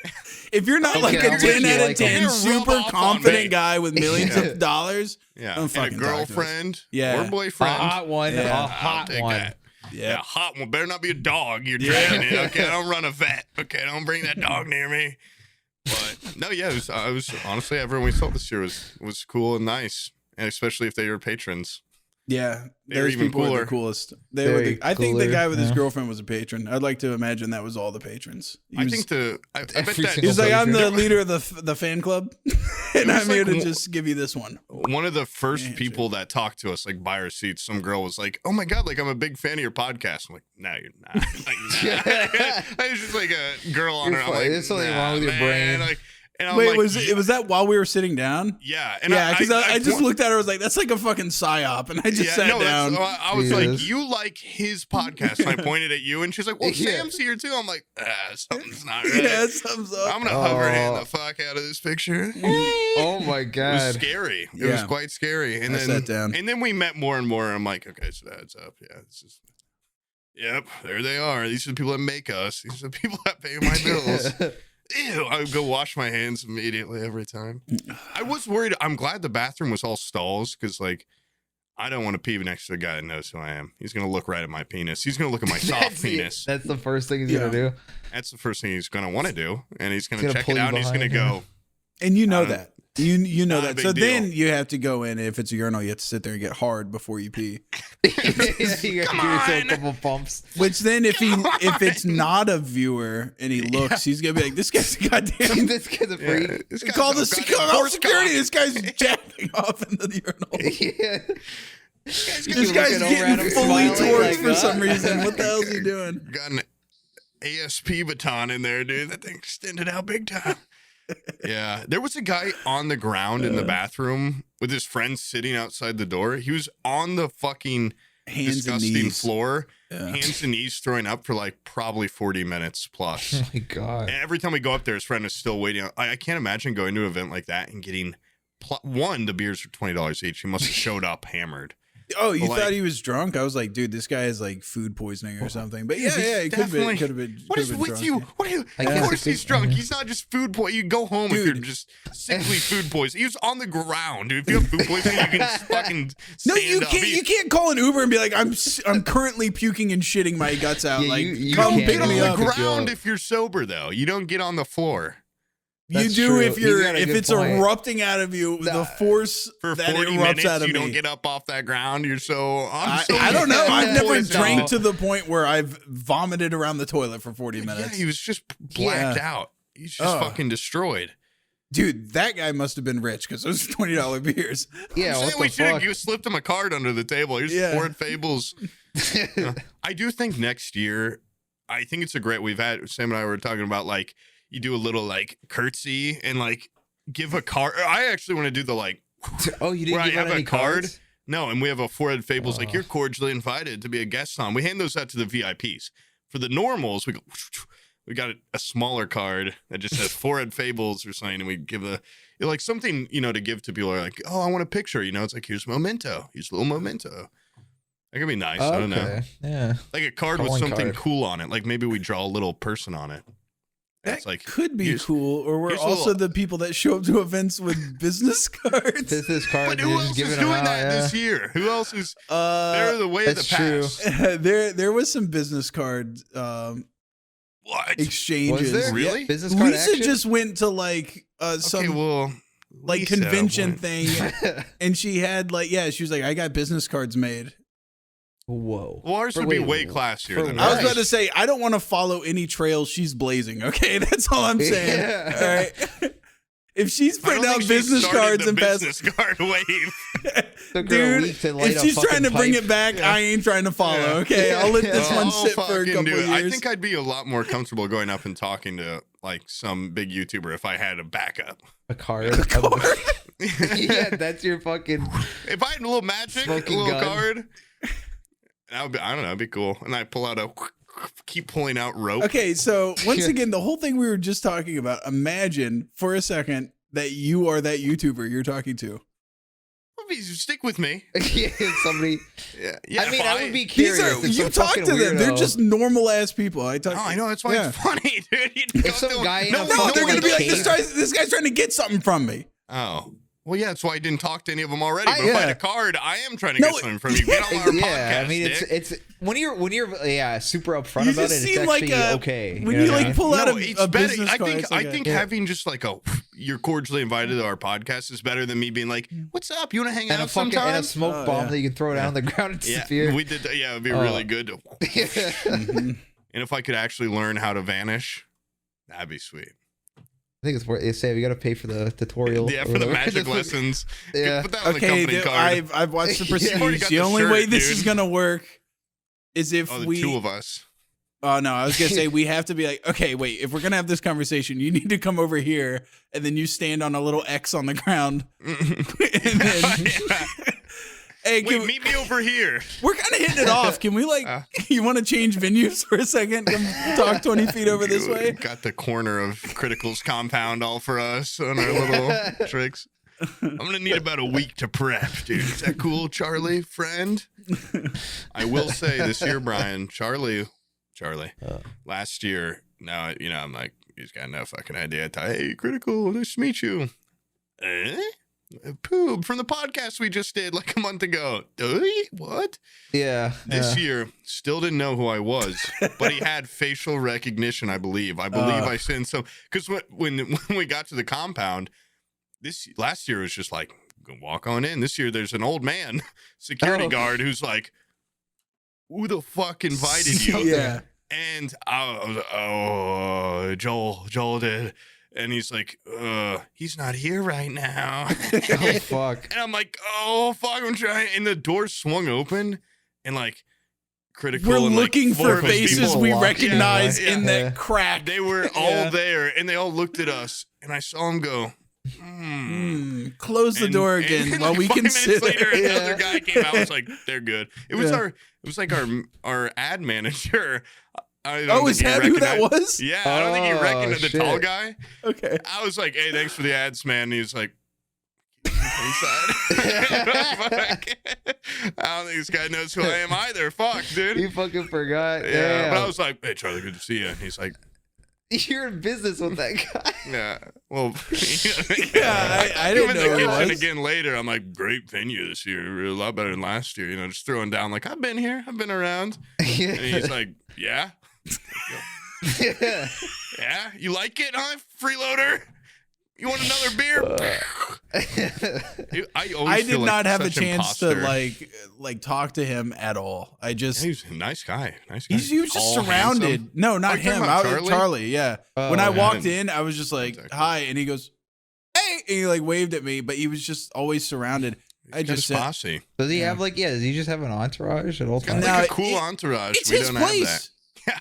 If you're not Okay, like I'll a make 10 you out of like 10 them. Rub super off on me. confident guy with millions Yeah. of dollars, yeah, don't and a fucking talk to us. girlfriend Yeah. or boyfriend. a hot one. Yeah. A I'll hot take one. that. Yeah, yeah. hot one. Better not be a dog. You're dragging it. Okay, I don't run a vet. Okay, don't bring that dog near me. But no, yeah, I was honestly everyone we saw this year was cool and nice, and especially if they were patrons. Yeah, They're those even people were cooler. the coolest. They were. Very I think the cooler, guy with his yeah. girlfriend was a patron. I'd like to imagine that was all the patrons. I bet every that he single was like, "I'm the patron. leader of the fan club, and was I'm here like to just give you this one." one of the first Yeah, people that talked to us, like buy our seats, some girl was like, "Oh my god, like I'm a big fan of your podcast." I'm like, "No, you're not." Like, nah. I was just like a girl on You're her. I'm fine. like, There's something nah, wrong with your man. brain. Like, and I'm Wait, like, was that while we were sitting down? Yeah, and Yeah, because I just looked at her. I was like, "That's like a fucking psyop," and I just sat down. I was like, Jesus. "You like his podcast?" And I pointed at you, and she's like, "Well, Yeah. Sam's here too." I'm like, "Something's not right." Yeah, thumbs up. I'm gonna hover hand the fuck out of this picture. Oh my It was god. scary. It was Yeah. quite scary. And I then sat down. And then we met more and more. I'm like, okay, so that's up. Yeah, this is. Yep, there they are. These are the people that make us. These are the people that pay my bills. Ew, I would go wash my hands immediately every time. I was worried. I'm glad the bathroom was all stalls because, like, I don't want to pee next to a guy that knows who I am. He's going to look right at my penis. He's going to look at my soft penis. That's the first thing he's going to do. That's the first thing he's going to want to do. And he's going to check pull it you out and he's going to behind go. And you know that. You know Not a that. So big then deal. you have to go in. If it's a urinal, you have to sit there and get hard before you pee. You gotta give yourself a couple pumps. Which then if it's not a viewer and he looks, he's gonna be like, this guy's a goddamn This kid's a freak. This guy's call a the goddamn call horse security. cock. This guy's jacking off in the urinal. Yeah. This guy's looking over at getting him, fully smiling torqued like, for some reason. What the hell is he doing? Got an ASP baton in there, dude. That thing extended out big time. Yeah, there was a guy on the ground in the bathroom with his friend sitting outside the door. He was on the fucking Hands and disgusting knees. floor, Yeah. hands and knees throwing up for like probably 40 minutes plus. Oh my god. And every time we go up there, his friend is still waiting. I can't imagine going to an event like that and getting the beers are $20 each. He must have showed up hammered. Oh, you Like- thought he was drunk? I was like, dude, this guy has like food poisoning or something. But yeah, he could have definitely- been. What is with drunk. you? What are you? Like, Of yeah. course he's drunk. He's not just food poison. You go home if you're Dude. just sickly food poison. He was on the ground, dude. If you have food poisoning, you can fucking No, stand you up. can't. You can't call an Uber and be like, I'm currently puking and shitting my guts out. Yeah, like, you come can't pick Get on me the up. Pick you ground up. if you're sober, though. You don't get on the floor. You That's do true. if you're You got a if good it's point. erupting out of you, the force For that 40 erupts minutes, out of you me. don't get up off that ground. You're so. I I'm so don't know. I've never poisoned. drank to the point where I've vomited around the toilet for 40 Yeah, minutes. he was just blacked out. He's just Oh. fucking destroyed. Dude, that guy must have been rich because those $20 beers. Yeah, I'm saying what we the should fuck? have slipped him a card under the table. Here's Yeah. Ford Fables. I do think next year, I think it's a great. Sam and I were talking about like you do a little like curtsy and like give a card. I actually want to do the like. Oh, you Where didn't I give out have a any card. cards? No, and we have a Ford Fables like Oh. you're cordially invited to be a guest on. We hand those out to the VIPs. For the normals, we go. We got a smaller card that just says Ford Fables or something, and we give like something to give to people. Are like, oh, I want a picture. It's like here's memento. Here's a little memento. That could be nice. I don't know. Okay. Yeah. Like a card with Calling something card. cool on it. Like maybe we draw a little person on it. That It's like could be here's- cool. Or we're here's a also little- the people that show up to events with business cards. Business card. But who you're else just giving is them doing out, that yeah. this year? Who else is? They're the way of the that's true. past. there was some business card What? exchanges. Was there? Really? Yeah, business card Lisa action? just went to like some Okay, well, like Lisa convention went- thing, and she had like she was like, I got business cards made. Whoa. Well, ours For- would be wait, way classier for than what? I was ours. about to say I don't want to follow any trail she's blazing. Okay, that's all I'm saying. Yeah. All right. If she's I putting don't out think she business started cards the and business card wave. Took her a dude, week to light if a she's fucking trying to bring pipe. it back, I ain't trying to follow. Yeah. Okay, I'll let this Yeah. one I'll sit for a fucking couple do it. years. I think I'd be a lot more comfortable going up and talking to like some big YouTuber if I had a backup. A card. Yeah, that's your fucking. If I had a little magic, Smoking a little gun. card, that would be, I don't know, it'd be cool. And I pull out keep pulling out rope. Okay, so once Yeah. again, the whole thing we were just talking about. Imagine for a second that you are that YouTuber you're talking to. Stick with me. Yeah, somebody. Yeah, I mean, if I would be These curious. are if you some talk fucking to them. They're weirdo- just normal ass people. I talk. Oh, I know. That's why Yeah. it's funny, dude. You If go some to- guy in no, a no, No, fucking they're gonna be like, cave. this guy's trying to get something from me. Oh. Well, yeah, that's why I didn't talk to any of them already. But if I yeah. had a card, I am trying to No, get something from you. Get on our Yeah, podcast, I mean, Dick. it's when you're super upfront You about just it. It's seem actually like okay. when know you what I like mean? pull out No, a it's better. business I card. think it's like I think having just like you're cordially invited to our podcast is better than me being like, "What's up? You want to hang and a out fucking sometime?" and a smoke Oh, bomb yeah. that you can throw down on the ground and Yeah, disappear. we did. Yeah, it'd be Oh. really good. Mhm. And if I could actually learn how to vanish, that'd be sweet. I think it's worth. They say we got to pay for the tutorial. Yeah, or for the whatever. magic lessons. Yeah. Put that on the Okay, company dude, card. I've watched the Yeah. You've already procedures. got The the only shirt, way this dude. is gonna work is if Oh, the we. two of us. Oh no, I was gonna say we have to be like, okay, wait. If we're gonna have this conversation, you need to come over here, and then you stand on a little X on the ground, and then. Hey, Wait, meet me over here. we're kind of hitting it off. Can we you want to change venues for a second? Come talk 20 feet over this way. Got the corner of Critical's compound all for us on our little tricks. I'm gonna need about a week to prep, dude. Is that cool, Charlie, friend? I will say this year, Brian, Charlie, last year. Now I'm like, He's got no fucking idea. Hey, Critikal, nice to meet you. Poob from the podcast we just did like a month ago. What? Yeah. This year, still didn't know who I was, but he had facial recognition, I believe. I sent some, because when we got to the compound, last year was just like, walk on in. This year, there's an old man, security guard, who's like, who the fuck invited you? Yeah. And I was, Joel did. And he's like, he's not here right now. Oh, fuck. And I'm like, oh, fuck, I'm trying. And the door swung open, and like, Critikal. We're and, looking like, for people faces we walking. recognize Yeah. in that crack. They were all there, and they all looked at us, and I saw them go, Close the door again and while like we 5 minutes consider. later, another guy came out. I was like, they're good. It was like our ad manager. I don't Is think he that who that recognized- was? Yeah, I don't think he recognized the shit. tall guy. Okay. I was like, hey, thanks for the ads, man. And he's like, I don't think this guy knows who I am either. Fuck, dude. You fucking forgot. Yeah, Damn. but I was like, hey, Charlie, good to see you. And he's like, You're in business with that guy. yeah, well, Yeah, I didn't I'm in know the who it kitchen was. again later. I'm like, great venue this year. A lot better than last year. You know, just throwing down like, I've been here. I've been around. And he's like, yeah. Yeah. Yeah, you like it, huh, freeloader? You want another beer? I did not have a chance to like talk to him at all. I just He's a nice guy. Nice guy. he was just Tall, surrounded. handsome. No, not you talking him. about Charlie? Charlie? Yeah. Oh, when I yeah. walked in, I was just like, Exactly. "Hi," and he goes, "Hey," and he like waved at me, but he was just always surrounded. I He's just got a said, posse. Does he have does he just have an entourage at all He's got times? No, like a cool it- entourage. it's We his don't have that. place.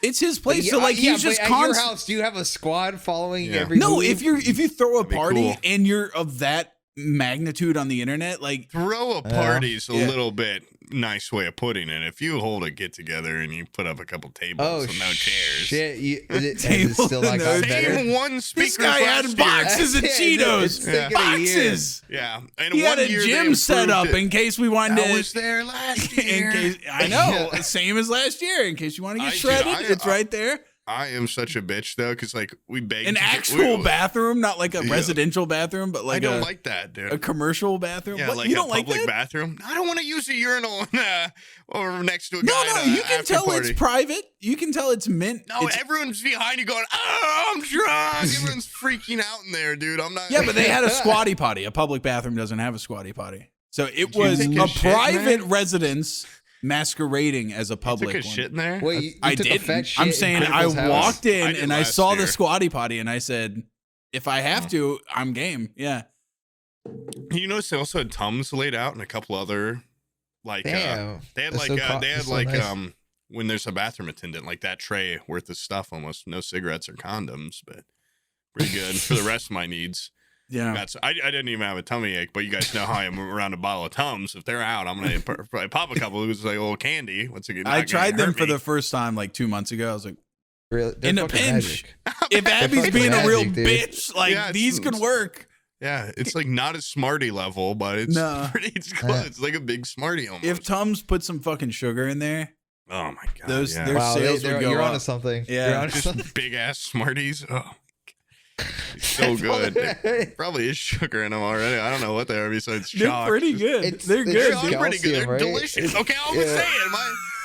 It's his place. So like yeah, he's just but at your constant. house, do you have a squad following Yeah. every No, move? if you throw a That'd be party cool. and you're of that magnitude on the internet, like Throw a party's a Yeah. little bit nice way of putting it. If you hold a get together and you put up a couple tables with no chairs. Shit, is it Table still not with no gotten chairs. better? Same one speaker. this guy had boxes of Yeah, it's Cheetos, taken a year. boxes. Yeah, and He had one a year gym they set up improved it. in case we wanted I to. was there last year. In case I know, same as last year. In case you want to get Dude, shredded, it's right there. I am such a bitch though, because like we begged An to get- actual we- bathroom, not like a residential bathroom, but I like don't a like that, dude. a commercial bathroom. Yeah, What? like You a don't like public that? bathroom. I don't want to use a urinal or next to a guy. No, at a you can after tell party. it's private. You can tell it's mint. No, It's- everyone's behind you going, "Oh, I'm drunk." Everyone's freaking out in there, dude. I'm not. yeah, but they had a squatty potty. A public bathroom doesn't have a squatty potty, so it Did you was take a a shit in private there? residence masquerading as a public took a one. shit in there. Wait, you I took a didn't. fat shit I'm in saying I Critikal's house? walked I in did and I last saw year. the squatty potty and I said, if I have to, I'm game. Yeah. You notice they also had Tums laid out and a couple other like Damn. they had That's like so they had that's so like nice. when there's a bathroom attendant, like that tray worth of stuff, almost no cigarettes or condoms, but pretty good for the rest of my needs. Yeah. That's I didn't even have a tummy ache, but you guys know how I am around a bottle of Tums. If they're out, I'm gonna probably pop a couple. It was like a little candy. Once again, I tried them for the first time like 2 months ago. I was like, Really? They're in a fucking pinch. magic. if Abby's fucking being a real magic, dude. bitch, like Yeah, these could work. Yeah, it's like not a Smartie level, but it's No. pretty. It's close. It's like a big Smartie almost. If Tums put some fucking sugar in there, oh my god, those- yeah. their Wow, sales would go you're up. onto something. Yeah. You're onto something. just big ass Smarties. Oh, it's so good. Probably is sugar in them already. I don't know what they are besides they're chalk. pretty good. It's- They're it's good. They're pretty good. They're calcium, right? delicious. Okay, I was Yeah. saying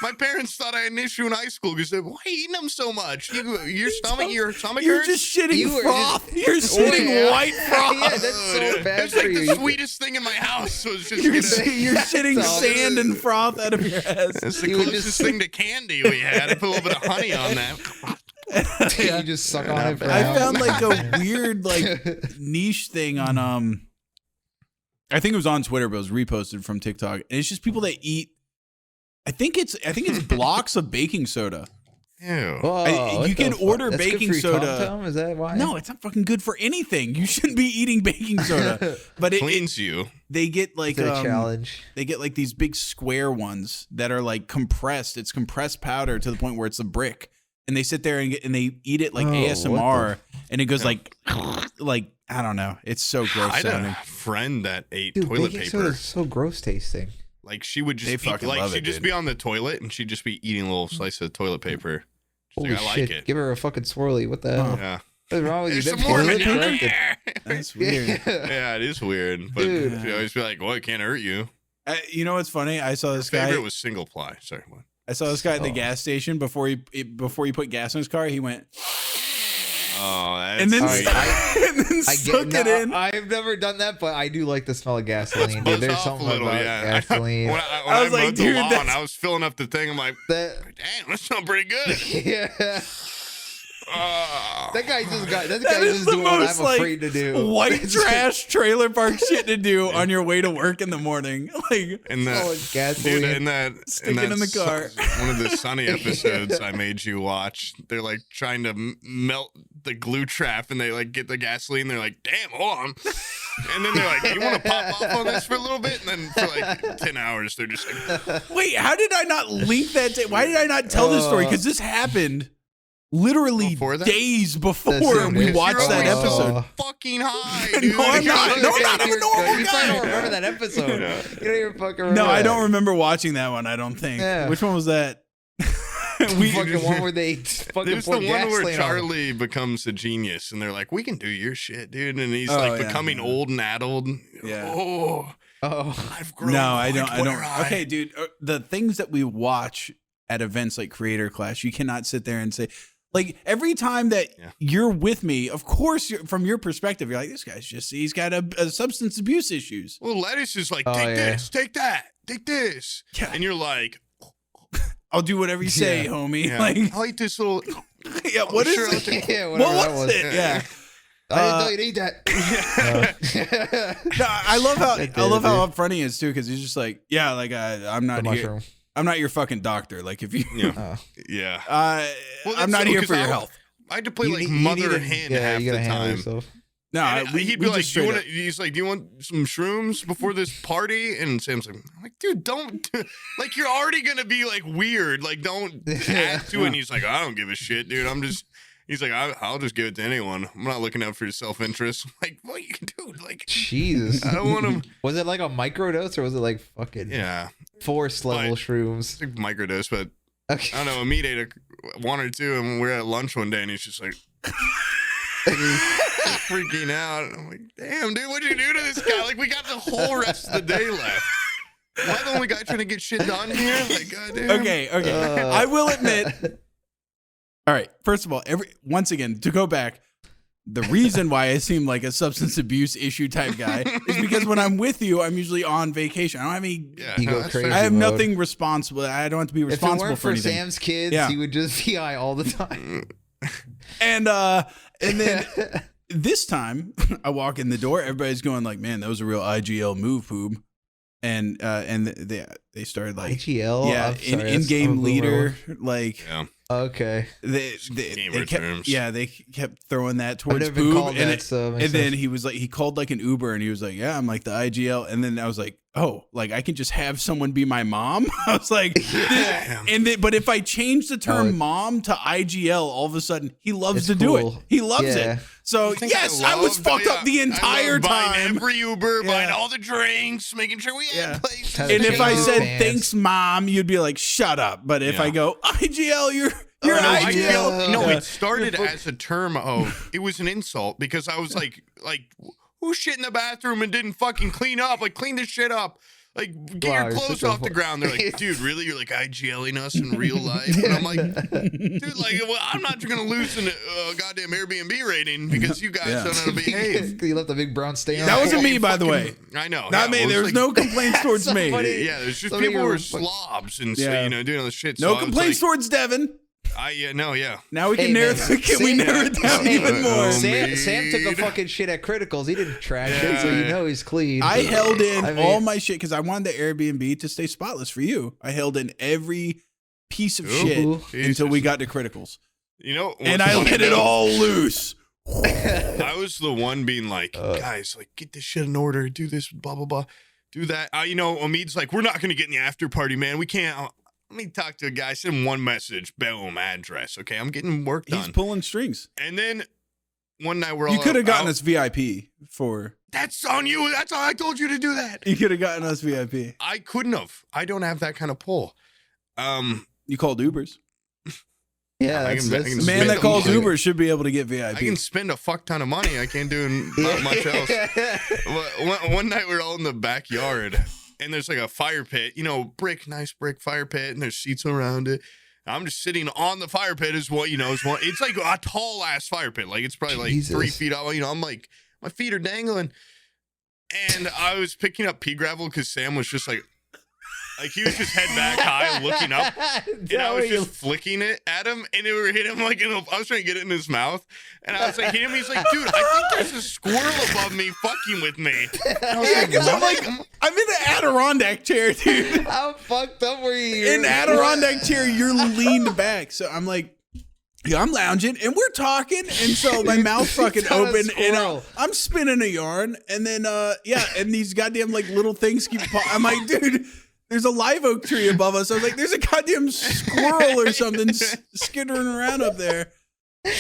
my parents thought I had an issue in high school because they why are you eating them so much? Your stomach You're hurts. just shitting You were froth. You're shitting yeah. white froth. Yeah, that's so Dude, bad it's like for the you. sweetest thing in my house. Was just You're, gonna- you're shitting That's all. sand and froth out of your ass. It's the You would closest just- thing to candy we had. I put a little bit of honey on that. Yeah. You just suck on it for I hours. found like a weird like niche thing on I think it was on Twitter, but it was reposted from TikTok. And it's just people that eat I think it's blocks of baking soda. Ew. Whoa, you what can the fuck? order That's good baking for your soda. Tom-Tom? Is that why? No, it's not fucking good for anything. You shouldn't be eating baking soda. But Cleans you. they get like It's a challenge. they get like these big square ones that are like compressed. It's compressed powder to the point where it's a brick. And they sit there and they eat it like Oh, ASMR, and it goes like I don't know. It's so gross I had sounding. a friend that ate Dude, toilet baking paper. soda's so gross tasting. Like she would They just eat, fucking like love she'd it, just dude. be on the toilet and she'd just be eating a little slice of toilet paper. She's Holy like, I shit! like it. Give her a fucking swirly. What the hell? Yeah. What's wrong with you? There's Them some more toilet down corrected. there. That's weird. Yeah, it is weird. But Dude. you always be like, well, it can't hurt you. You know what's funny? I saw this guy. Favorite was single ply. Sorry, what? I saw this guy at the gas station before he put gas in his car. He went, Oh, that's and then, sweet. and then sucked it in. I've never done that, but I do like the smell of gasoline. Buzz Dude. There's off something a little, about yeah. gasoline. When I was I like, mowed the dude, lawn, that's- I was filling up the thing. I'm like, that, damn, that smells pretty good. yeah. Oh. That guy That is just the doing what most, I'm afraid to do. white trash trailer park shit to do on your way to work in the morning. Like, And Oh, that, it's gasoline. dude, in that, Stick it in the car. One of the Sunny episodes I made you watch, they're like trying to melt the glue trap, and they like get the gasoline. They're like, "Damn, hold on," and then they're like, "You want to pop off on this for a little bit?" And then for like 10 hours, they're just like, wait, how did I not link that? Why did I not tell this story? Because this happened literally Before that? days before Listen, we you're watched that always so episode. fucking high, dude. No, I'm not. No, I'm not. I'm a normal You guy. probably don't remember that episode. You don't even fucking remember. No, I that. don't remember watching that one. I don't think. Yeah. Which one was that? The fucking one where they fucking There's the pour one gasoline where on him. Charlie becomes a genius, and they're like, "We can do your shit, dude," and he's Oh, like yeah. becoming old and addled. Yeah. Oh, Oh, I've grown. No, I don't. quite where Okay, dude. The things that we watch at events like Creator Clash, you cannot sit there and say, like, every time that you're with me, of course, from your perspective, you're like, this guy's he's got a substance abuse issues. Well, Lettuce is like, Oh, take yeah. this, take that, take this, Yeah. and you're like, I'll do whatever you say, Yeah. homie. yeah, Like, I like this little. yeah, what is sure, I'll it? take- yeah, What whatever was that it? Yeah. I didn't know you need that. No, I love how It I love did, how upfront he is too, because he's just like, yeah, like I'm The not here. mushroom. I'm not your fucking doctor. Like if you, Yeah, Oh. yeah. Well, I'm that's not so- here 'cause for your I- health. I had to play You like need- you mother need to- hen yeah, half you the gotta handle time. yourself. No, And we he'd be like, just "Do you straight want?" He's like, "Do you want some shrooms before this party?" And Sam's like, "I'm like, dude, don't. Like, you're already gonna be like weird. Like, don't add to it." And he's like, "I don't give a shit, dude. I'm just." He's like, I'll just give it to anyone. I'm not looking out for your self-interest." I'm like, what you can do? Like, Jesus. I don't want them. Was it like a microdose or was it like fucking Yeah, force level Like- shrooms? it's like microdose, but Okay. I don't know. Amit ate one or two, and we're at lunch one day, and he's just like freaking out. And I'm like, damn, dude, what'd you do to this guy? Like, we got the whole rest of the day left. Am I the only guy trying to get shit done here? Like, goddamn. Okay. I will admit. All right. First of all, once again, to go back, the reason why I seem like a substance abuse issue type guy is because when I'm with you, I'm usually on vacation. I don't have any. Yeah, You go that's crazy. fair. I have mode. nothing responsible. I don't have to be If it responsible weren't for for anything. Sam's kids, Yeah. he would just be high all the time. And then this time I walk in the door, everybody's going like, "Man, that was a real IGL move, Poob." And they started like, IGL? yeah, I'm sorry, that's in-game a boomer. leader, like Yeah. Okay. they Gamer kept, terms. yeah, they kept throwing that I've towards never been Poob, called and, that, so it makes and then sense. he was like, he called like an Uber, and he was like, "Yeah, I'm like the IGL," and then I was like, "Oh, like I can just have someone be my mom." I was like, Yeah. and then, but if I change the term Oh, "mom" to IGL, all of a sudden he loves It's to do cool. it. He loves Yeah. it. So I think yes, I was loved- fucked yeah, up the I entire loved buying time. every Uber, buying Yeah. all the drinks, making sure we had Yeah. places. Had And if I changes said pants. "thanks, mom," you'd be like, "Shut up." But if Yeah. I go IGL, you're No, IGL. no, Yeah. it started as a term of, it was an insult because I was like, who shit in the bathroom and didn't fucking clean up? Like, clean this shit up. Like, get Wow, your you're clothes such a off the ground. They're like, dude, really? You're like IGLing us in real life? And I'm like, dude, like, well, I'm not going to lose a goddamn Airbnb rating because you guys Yeah. don't know how to behave. You left a big brown stain on That it. wasn't me, by the way. I know. Not yeah, me. well, There's it's no like- complaints towards so me. funny. Yeah, there's just Some people of who you are were slobs and Yeah. doing all this shit. No so I was complaints like, towards Devin. yeah. Now we can Hey, narrow. man, Can we Sam- narrow it down Sam- even more? Sam took a Mead. fucking shit at Critikals. He didn't trash it, so you Yeah. know he's clean. I held in I mean- all my shit because I wanted the Airbnb to stay spotless for you. I held in every piece of Ooh, shit until we Jesus. got to criticals, You know, and what's I funny let it though? all loose. I was the one being like, guys, like, get this shit in order, do this, blah, blah, blah, do that. You know, Omid's like, we're not going to get in the after party, man. We can't. Let me talk to a guy, send him one message, boom, address. Okay, I'm getting work He's done. pulling strings. And then one night we're all You could have gotten out. us VIP for. That's on you. That's all I told you to do that. You could have gotten us VIP. I couldn't have. I don't have that kind of pull. You called Ubers. Yeah, I that's, can- I that's can The man spend that calls money. Uber should be able to get VIP. I can spend a fuck ton of money. I can't do not much else. One night we were all in the backyard, and there's like a fire pit, nice brick fire pit, and there's seats around it. I'm just sitting on the fire pit it's like a tall ass fire pit. Like it's probably like Jesus. 3 feet out. I'm like, my feet are dangling. And I was picking up pea gravel because Sam was just like he was just head back high looking up. And I was just flicking it at him, and it would hit him I was trying to get it in his mouth. And I was like, hitting him. He's like, dude, I think there's a squirrel above me fucking with me. And I was Yeah, like, because I'm what? like, I'm in an Adirondack chair, dude. How fucked up were you? In Adirondack chair, you're leaned back. So I'm like, yeah, I'm lounging and we're talking. And so my mouth fucking Got a open and squirrel. I'm spinning a yarn. And then, and these goddamn like little things keep I'm like, dude, there's a live oak tree above us. I was like, there's a goddamn squirrel or something skittering around up there.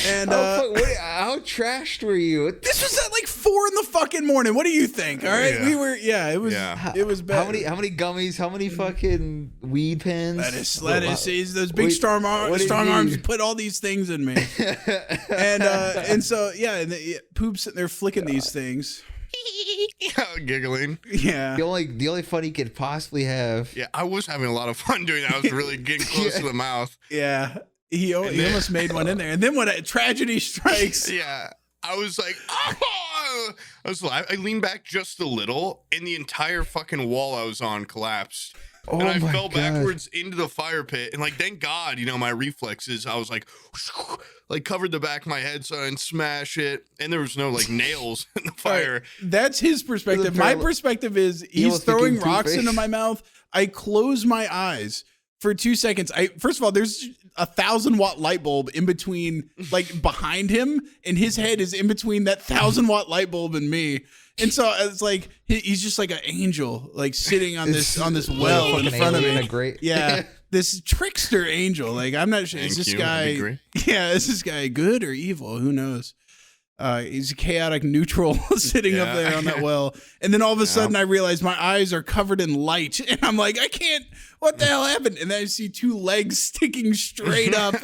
And how trashed were you? this was at like 4 in the fucking morning. What do you think? All right. Yeah. We were, it was, Yeah. it was bad. How many gummies? How many fucking weed pens? Lettuce, those big strong what do you arms mean? put all these things in me. and so Poob's sitting there flicking these things. Giggling. Yeah. The only fun he could possibly have. Yeah, I was having a lot of fun doing that. I was really getting close to the mouth. Yeah. He almost made one in there. And then when a tragedy strikes, Yeah, I was like, oh! I leaned back just a little, and the entire fucking wall I was on collapsed. Oh And I my fell God. backwards into the fire pit. And like, thank God, my reflexes, I was like covered the back of my head so I didn't smash it. And there was no like nails in the fire. that's his perspective. My perspective is he's almost throwing became rocks Two-Face. into my mouth. I close my eyes for 2 seconds. First of all, there's a 1,000-watt light bulb in between, like behind him, and his head is in between that 1,000-watt light bulb and me. And so it's like he's just like an angel, like sitting on this well in Fucking front of alien, me. a great. Yeah, this trickster angel. Like I'm not sure. Thank Is this you. That'd be guy? great. Yeah, is this guy good or evil? Who knows? He's a chaotic neutral sitting up Yeah. there on that well. And then all of a sudden I realize my eyes are covered in light. And I'm like, I can't, what the hell happened? And then I see 2 legs sticking straight up.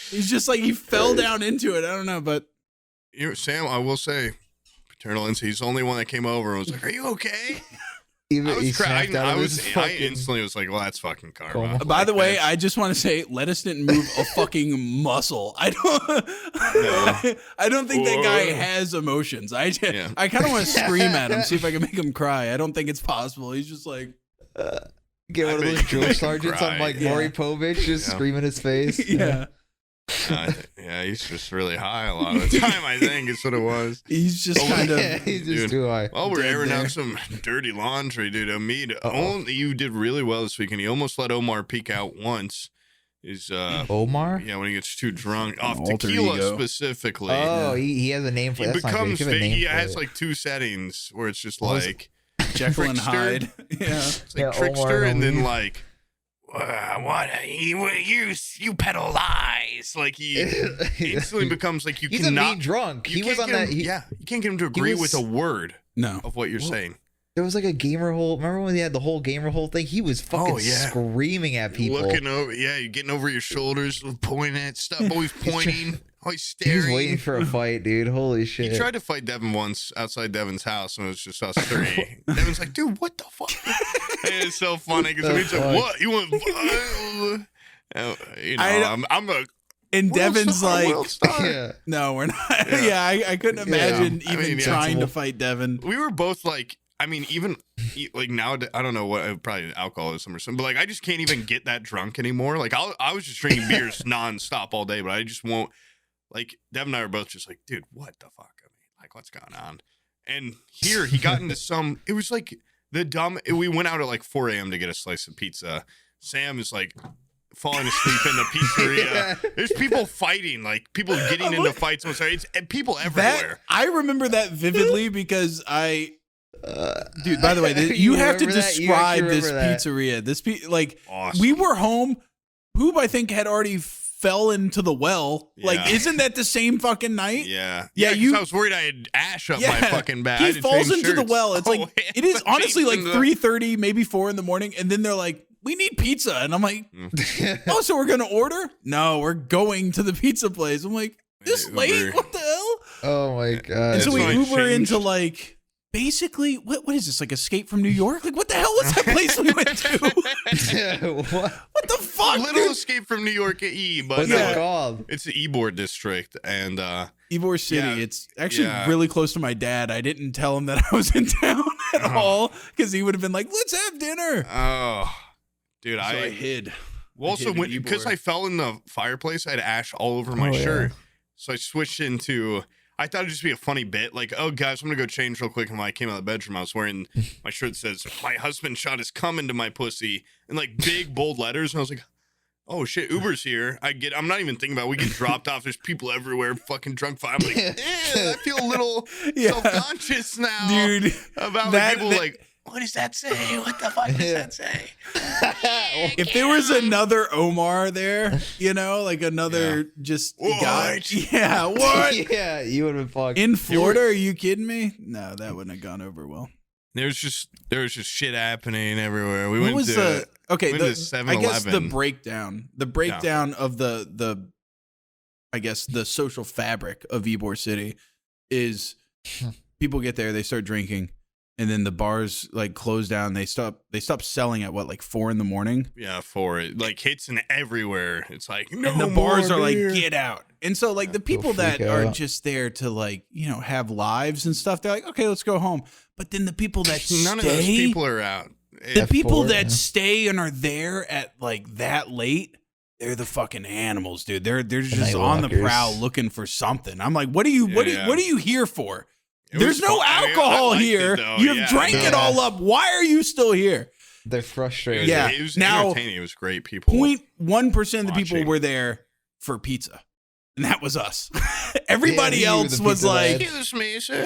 He's just like, he fell down into it. I don't know, but Sam, I will say, paternal instinct, he's the only one that came over and was like, are you okay? Even I he was snapped out of his I fucking instantly was like, well, that's fucking karma. Coma. by the way, bitch. I just want to say, Lettuce didn't move a fucking muscle. I don't think that guy has emotions. I kind of want to scream at him, see if I can make him cry. I don't think it's possible. He's just like, get one of bet those you drill make him sergeants on cry. like Yeah. Maury Povich, just Yeah. screaming his face. yeah. Yeah, he's just really high a lot of the time, I think is what it was. He's just kind of, He's just Dude. too high. Well, we're Dead airing there. out some dirty laundry, dude. You did really well this weekend. You almost let Omar peek out once. Omar? Yeah, when he gets too drunk off alter tequila ego. specifically. Oh, he has a name for He that's not good. becomes Give him a name he for has it. like 2 settings where it's just What was like Jekyll and Trickster. Hyde. Yeah. it's like Yeah, trickster Omar and then Lee. like what you peddle lies. Like he instantly becomes like you He's cannot a mean drunk. you He was can't on get that. him, you can't get him to agree was- with a word No. of what you're saying. There was like a gamer hole. Remember when they had the whole gamer hole thing? He was fucking screaming at people. Looking over, you're getting over your shoulders, pointing at stuff, always pointing, always He was staring. waiting for a fight, dude. Holy shit. He tried to fight Devin once outside Devin's house, and it was just us 3. Devin's like, dude, what the fuck? And it's so funny because he's like, what? You want? I'm a. And Devin's world like, world star. Yeah. no, we're not. Yeah. Yeah, I couldn't imagine I even mean, yeah, trying to it's- fight Devin. We were both like, I mean, even like now, I don't know what, probably alcoholism or something, but like I just can't even get that drunk anymore. Like I was just drinking beers nonstop all day, but I just won't. Like Devin and I were both just like, dude, what the fuck? I mean, like what's going on? And here he got into some. It was like we went out at like 4 a.m. to get a slice of pizza. Sam is like falling asleep in the pizzeria. Yeah. There's people fighting, like people getting into fights. It's and people That everywhere. I remember that vividly because dude. By the way, you have to remember that? You describe actually this remember that. pizzeria. This like Awesome. we were home. Poob, I think, had already fell into the well. Like, Yeah. isn't that the same fucking night? Yeah. Yeah, 'cause you- I was worried I had ash up Yeah. my fucking back. I He had to falls change into the shirts. well. It's Oh, like yeah. it is honestly like Changing the- 3:30, maybe 4 in the morning, and then they're like, we need pizza. And I'm like, oh, so we're going to order? No, we're going to the pizza place. I'm like, this late? What the hell? Oh my God. And so we why I Uber into changed. like, basically, what is this? Like Escape from New York? Like, what the hell was that place we went to? What the fuck? Little dude? Escape from New York E, but What's Yeah. it called? it's the Ybor district, and Ybor City. Yeah, It's actually yeah. really close to my dad. I didn't tell him that I was in town at all because he would have been like, let's have dinner. oh, dude, So I I hid. also hid went in because Ybor. I fell in the fireplace. I had ash all over my shirt, so I switched into. I thought it'd just be a funny bit, like, oh guys, I'm gonna go change real quick. And when I came out of the bedroom, I was wearing my shirt that says "My husband shot his cum into my pussy" in like big bold letters, and I was like, oh shit, Uber's here. I'm not even thinking about it. We get dropped off. There's people everywhere, fucking drunk fire. I'm like, I feel a little Yeah. self-conscious now, Dude, about that- people that- like, what does that say? What the fuck does that say? if there was another Omar there, you know, like another just guy. What? Yeah, what? Yeah, you would have been fucked. In Florida, are you kidding me? No, that wouldn't have gone over well. There was just shit happening everywhere. We What went was to the okay? went to I guess the 7-Eleven. breakdown of the I guess the social fabric of Ybor City is people get there, they start drinking, and then the bars like close down. They stop selling at what, like 4 a.m. Yeah, for it. Like hits and everywhere. It's like, no And the bars more are like, beer. get out. And so like the people freak that are out. just there to like, you know, have lives and stuff, they're like, okay, let's go home. But then the people that None stay, of those people are out. the people F4, that yeah. stay and are there at like that late, they're the fucking animals, dude. They're just night on the walkers. prowl looking for something. I'm like, what are you Yeah. what are you here for? It There's was no fun. I alcohol liked it, here. though. You've Yeah, drank no. it all up. Why are you still here? They're It was, frustrated. Yeah. it was Now, entertaining. It was great. People. 0.1% of the people Watching. were there for pizza. And that was us. Everybody Yeah, you were else the was pizza like, man. Excuse me, sir.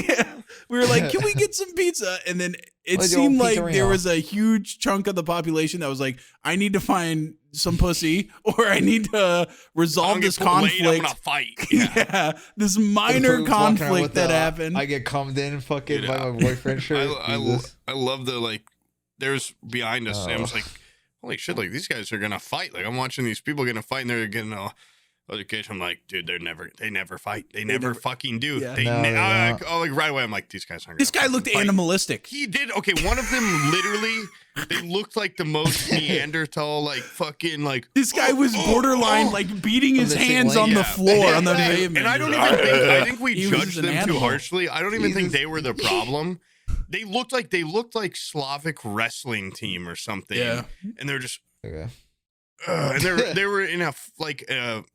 yeah. We were like, can we get some pizza? And then it Like the seemed old like pizzeria. there was a huge chunk of the population that was like, I need to find some pussy or I need to resolve I'm this gonna get put late, I'm conflict. gonna fight. Yeah. Yeah, this The minor Poob's walking around conflict with that the, happened. I get cummed in fucking Dude, by my boyfriend shirt. I love the like. There's behind us. Sam's like, holy shit! Like these guys are gonna fight. Like I'm watching these people gonna fight, and they're getting education. I'm like, dude, they never fight. They never fucking do. Yeah. They No, they're not. like right away. I'm like, these guys aren't. This gonna guy looked fucking fight. animalistic. He did. Okay, one of them literally, they looked like the most Neanderthal, like fucking like. This guy was borderline like beating his missing hands leg. on the Yeah. floor on the And- pavement. And I don't even think I think we He was judged an them too animal. harshly. I don't even think Jesus. they were the problem. They looked like Slavic wrestling team or something. Yeah. And they're just Okay. and they were in a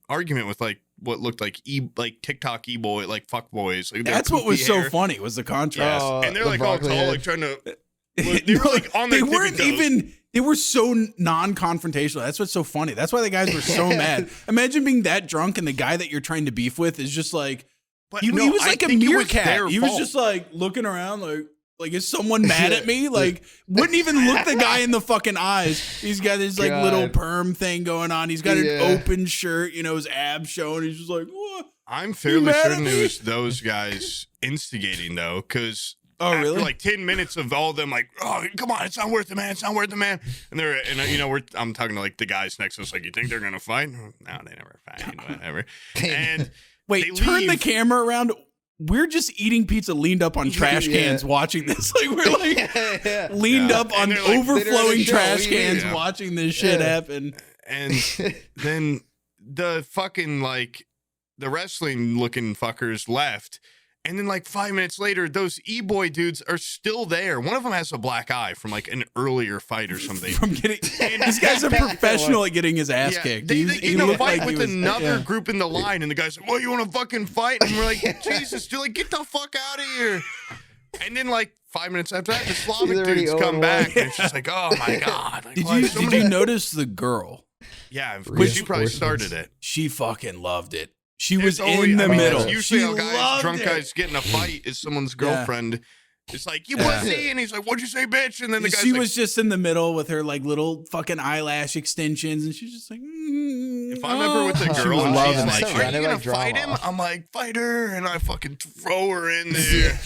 argument with like what looked like TikTok e-boy, like fuck boys. Like, their That's what was poofy so hair. funny was the Yes. contrast. Oh, And they're the like all broccoli tall, head. like trying to. They were like on their They tippy weren't toes. even. They were so non-confrontational. That's what's so funny. That's why the guys were so mad. Imagine being that drunk and the guy that you're trying to beef with is just like But he no, was I like a think it was meerkat. their He was fault. just like looking around like is someone mad at me? Like wouldn't even look the guy in the fucking eyes. He's got this like little God. perm thing going on. He's got Yeah. an open shirt, you know, his abs showing. He's just like, what? I'm fairly mad at certain me? it was those guys instigating though, because Oh after really? like 10 minutes of all of them like, oh come on, it's not worth it, man, it's not worth it, man. And you know, I'm talking to like the guys next to us, like, you think they're gonna fight? No, they never fight, whatever. And Wait, they turn the leave. camera around. We're just eating pizza leaned up on trash Yeah. cans watching this. Like we're like yeah. leaned Yeah. up on And they're like, overflowing "They don't trash show, what do you cans mean?" watching this shit Yeah. happen. And then the fucking like the wrestling looking fuckers left. And then like 5 minutes later, those e-boy dudes are still there. One of them has a black eye from like an earlier fight or something. From getting this guy's a professional at getting his ass kicked. They He's- get he in a looked fight like he with was- another yeah. group in the line, and the guy's like, "Well, you want to fucking fight?" And we're like, "Jesus, dude, like, get the fuck out of here!" And then like 5 minutes after that, the Slavic He's already dudes come 0-1. back, and it's just like, "Oh my god!" Like, Did why you so did many- you notice the girl? Yeah, because you probably Reinforcements. started it. She fucking loved it. She was It's always- in the I mean, middle. it's usually She how guys, loved drunk it. guys get in a fight is someone's Yeah. girlfriend. It's like, "You pussy," and he's like, "What'd you say, bitch?" And then the guy's She like, was just in the middle with her like little fucking eyelash extensions, and she's just like, if I'm ever with a She girl was and loving she's it. like, "Are Surrounded you by gonna fight drama. him?" I'm like, "Fight her," and I fucking throw her in there.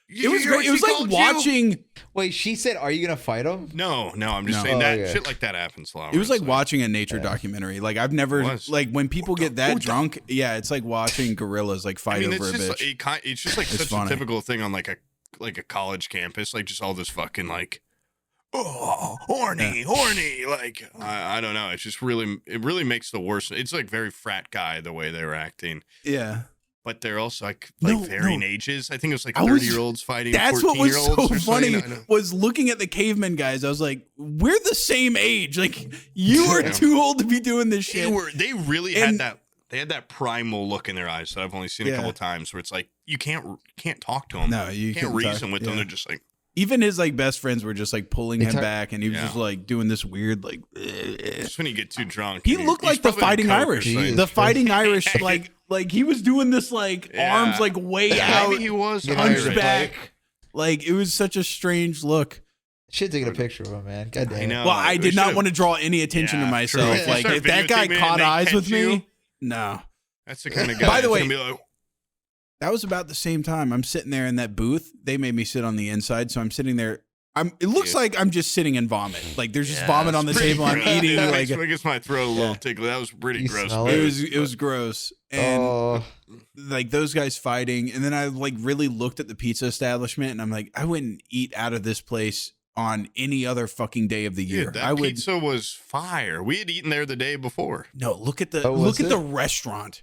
It was great. It was like watching. Wait, she said, "Are you gonna fight him?" No, I'm just No. saying that okay. shit like that happens a lot. It was where like it's watching a nature documentary. Like I've never like when people get that drunk. Yeah, it's like watching gorillas like fight over a bitch. It's just like such funny. a typical thing on like a college campus, like just all this fucking like, oh, horny, like I don't know. It's just it really makes the worst. It's like very frat guy the way they were acting. Yeah. But they're also like varying ages. I think it was like 30-year-olds fighting. That's what was so funny no. was looking at the caveman guys. I was like, we're the same age. Like you are too old to be doing this shit. They really had that. They had that primal look in their eyes that I've only seen a couple of times. Where it's like you can't talk to them. No, you can't reason with them. They're just like. Even his like best friends were just like pulling him back, and he was just like doing this weird like. Just when you get too drunk, he looked like the Fighting Irish. The Fighting Irish, like he was doing this like arms like way out. Maybe he was hunchback. Like it was such a strange look. Should take a picture of him, man. God damn. I know. Well, I did not want to draw any attention to myself. True. Like if that guy caught eyes with me, no. That's the kind of guy. By the way, gonna be like, that was about the same time. I'm sitting there in that booth. They made me sit on the inside, so I'm sitting there. It looks like I'm just sitting in vomit. Like there's just vomit on the table. I'm eating. That like makes my throat a little tickly. That was pretty gross. It was gross. And like those guys fighting, and then I like really looked at the pizza establishment, and I'm like, I wouldn't eat out of this place on any other fucking day of the year. Dude, that pizza was fire. We had eaten there the day before. No, look at the restaurant.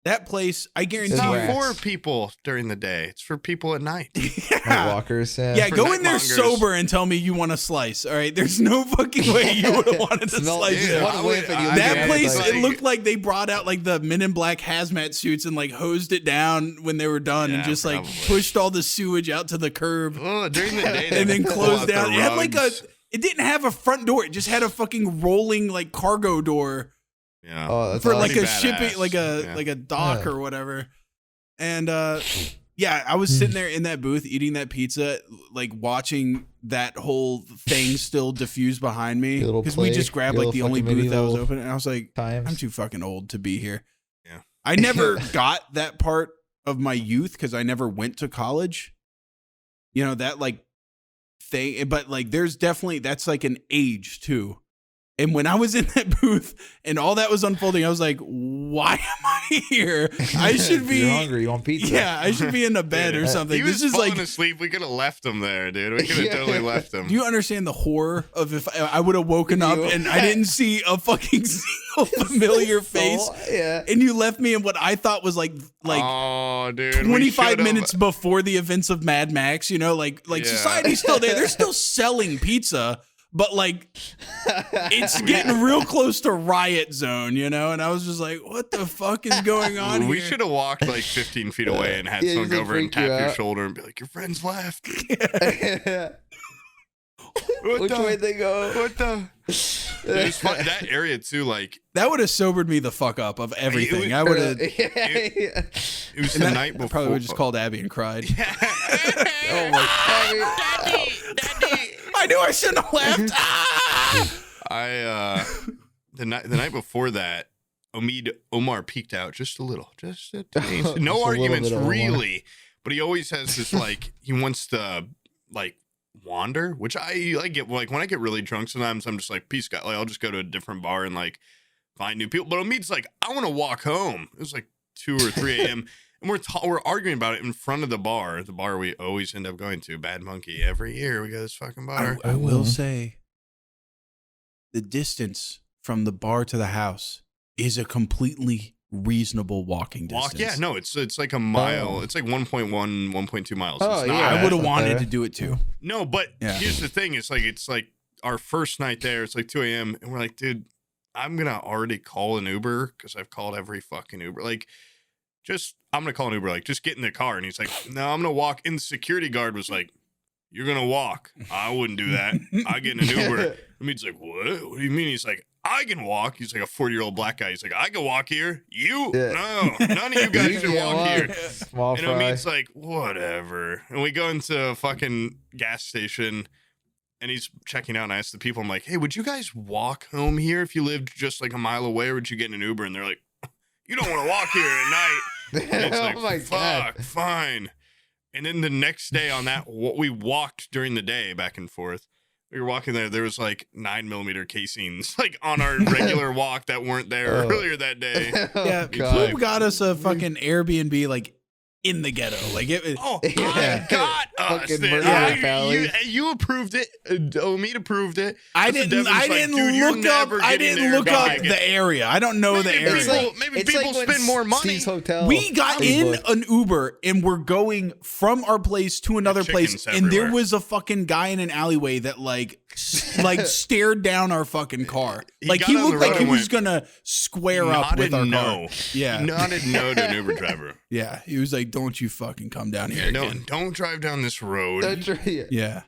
That place, I guarantee it's not for people during the day. It's for people at night. Walkers. Yeah, go in there sober and tell me you want a slice. All right, there's no fucking way you would have wanted a slice. That place, it looked like they brought out like the Men in Black hazmat suits and like hosed it down when they were done and just like pushed all the sewage out to the curb. Oh, during the day, and then closed down. It had like it didn't have a front door. It just had a fucking rolling like cargo door. Yeah. For like a shipping, like a dock or whatever. And yeah, I was sitting there in that booth eating that pizza, like watching that whole thing still diffuse behind me because we just grabbed like the only booth that was open, and I was like, I'm too fucking old to be here. Yeah, I never got that part of my youth because I never went to college. You know that like thing, but like there's definitely that's like an age too. And when I was in that booth and all that was unfolding, I was like, why am I here? I should be You're hungry. You want pizza? Yeah, I should be in a bed or something. He was this is falling like asleep. We could have left him there, dude. We could have totally left him. Do you understand the horror of if I would have woken up and I didn't see a fucking single familiar face? Yeah. And you left me in what I thought was like oh, dude, 25 minutes before the events of Mad Max, you know, like society's still there. They're still selling pizza. But like, it's getting real close to riot zone, you know? And I was just like, what the fuck is going on here? We should have walked like 15 feet away and had someone go over and tap your shoulder and be like, your friends left. Which way they go? What the? It was fun. That area too, like. That would have sobered me the fuck up of everything. I would have. It was the night before. I probably would have just called Abby and cried. Oh my God. Daddy. I knew I shouldn't have left. The night before that, Omar peeked out just a little, no arguments really, but he always has this like he wants to like wander, which I get. Like when I get really drunk, sometimes I'm just like peace guy. Like I'll just go to a different bar and like find new people. But Omid's like, I want to walk home. It was like 2 or 3 a.m. And we're arguing about it in front of the bar we always end up going to, Bad Monkey. Every year we go to this fucking bar. I will say, the distance from the bar to the house is a completely reasonable walking distance. Yeah, no, it's like a mile. It's like 1.1, 1.2 miles. Oh, it's not, yeah. I would have wanted to do it too. No, but here's the thing. It's like our first night there. It's like 2 a.m. And we're like, dude, I'm going to already call an Uber because I've called every fucking Uber. Like, I'm going to call an Uber, like, just get in the car. And he's like, no, I'm going to walk. And the security guard was like, you're going to walk. I wouldn't do that. I get in an Uber. And he's like, what? What do you mean? He's like, I can walk. He's like a 40-year-old black guy. He's like, I can walk here. You? No, none of you guys can walk here. Small and I mean, it's like, whatever. And we go into a fucking gas station and he's checking out. And I ask the people, I'm like, hey, would you guys walk home here if you lived just like a mile away, or would you get in an Uber? And they're like, you don't want to walk here at night. And it's like, oh my fuck, God. fine. And then the next day on that, we walked during the day back and forth. We were walking there was like 9mm casings like on our regular walk that weren't there earlier that day. Yeah, Poob got us a fucking Airbnb like in the ghetto. Like it. I got us there. You approved it. Omid approved it. I didn't look up the area. I don't know the area. Maybe people spend more money. We got in an Uber and we're going from our place to another place, and there was a fucking guy in an alleyway that like stared down our fucking car. Like he looked like he was gonna square up with our car. Yeah, he nodded no to an Uber driver. Yeah, he was like, "Don't you fucking come down here again. Don't drive down this road." Yeah.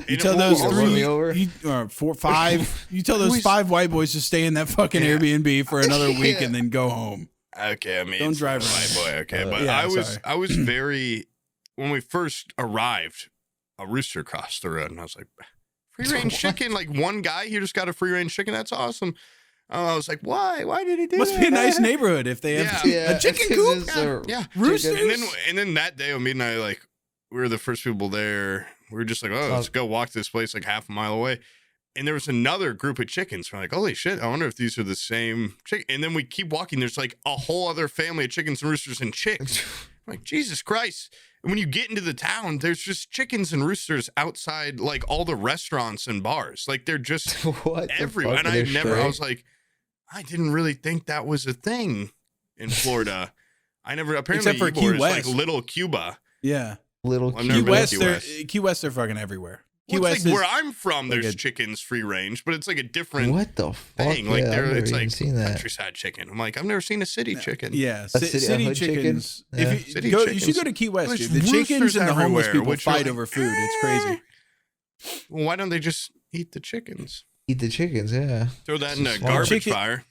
You tell those 5. You tell those 5 white boys to stay in that fucking Airbnb for another week and then go home. Okay, I mean, don't drive around. White boy. Okay, but I was very when we first arrived, a rooster crossed the road, and I was like, free range chicken. Like one guy, he just got a free range chicken. That's awesome. I was like, why? Why did he do that? Must be a nice neighborhood if they have a chicken coop. Yeah. Roosters. And then that day, Omid and I, like, we were the first people there. We were just like, let's go walk this place like half a mile away. And there was another group of chickens. We're like, holy shit, I wonder if these are the same chicken. And then we keep walking. There's like a whole other family of chickens and roosters and chicks. I'm like, Jesus Christ. And when you get into the town, there's just chickens and roosters outside like all the restaurants and bars. Like they're just everywhere. And I was like, I didn't really think that was a thing in Florida. Apparently except for Key West. Like little Cuba. Yeah. Key West, Key West, they're fucking everywhere. Key West like where I'm from, there's chickens free range, but it's like a different thing. Like it's like countryside chicken. I'm like, I've never seen a city chicken. Yeah, city chickens. Yeah. You should go to Key West, dude. The chickens and the homeless people fight over food. It's crazy. Well, why don't they just eat the chickens? Eat the chickens, yeah. Throw that in a garbage fire.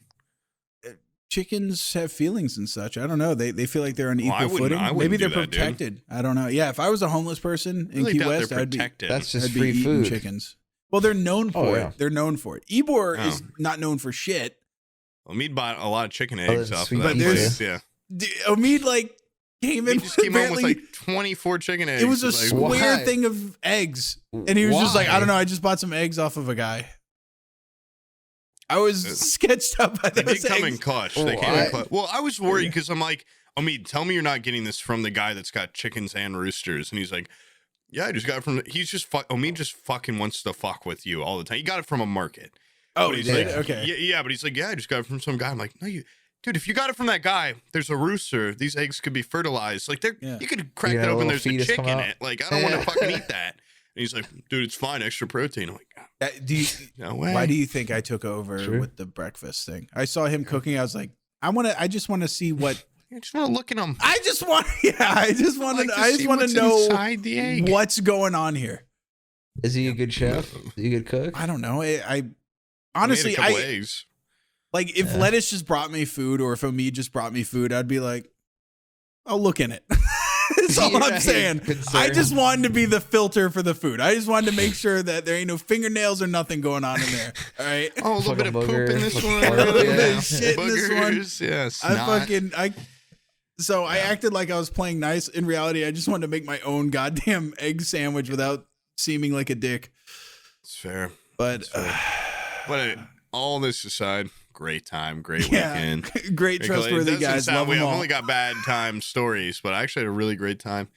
Chickens have feelings and such. I don't know. They feel like they're on equal footing. Maybe they're protected. I don't know. Yeah, if I was a homeless person in Key West, I'd be. That's just free food. Chickens. Well, they're known for it. They're known for it. Ybor is not known for shit. Omid bought a lot of chicken eggs off of that but place. Omid like came in. He just came home with like 24 chicken eggs. It was a square thing of eggs, and he was just like, I don't know. I just bought some eggs off of a guy. I was sketched up by those eggs. They come in clutch. Well, I was worried because I'm like, Omid, tell me you're not getting this from the guy that's got chickens and roosters. And he's like, yeah, I just got it from, Omid just fucking wants to fuck with you all the time. He got it from a market. Oh, he did? Like, okay. Yeah, but he's like, yeah, I just got it from some guy. I'm like, no, dude, if you got it from that guy, there's a rooster. These eggs could be fertilized. Like, you could crack that open. There's a chick in it. Like, I don't want to fucking eat that. And he's like, dude, it's fine. Extra protein. I'm like, no way. Why do you think I took over with the breakfast thing? I saw him cooking. I was like, I just want to see what. I just want to look at him. I just want to know inside the egg. What's going on here. Is he a good chef? Is he a good cook? I don't know. I honestly, eggs. Like if Lettuce just brought me food, or if Omid just brought me food, I'd be like, I'll look in it. That's all I'm saying. I just wanted to be the filter for the food. I just wanted to make sure that there ain't no fingernails or nothing going on in there. All right. Oh, a little bit of poop in this one. A little bit of shit in this one. Yes. So I acted like I was playing nice. In reality, I just wanted to make my own goddamn egg sandwich without seeming like a dick. It's fair. But all this aside, great time, great weekend. Great trustworthy guys. Love them all. I've only got bad time stories, but I actually had a really great time.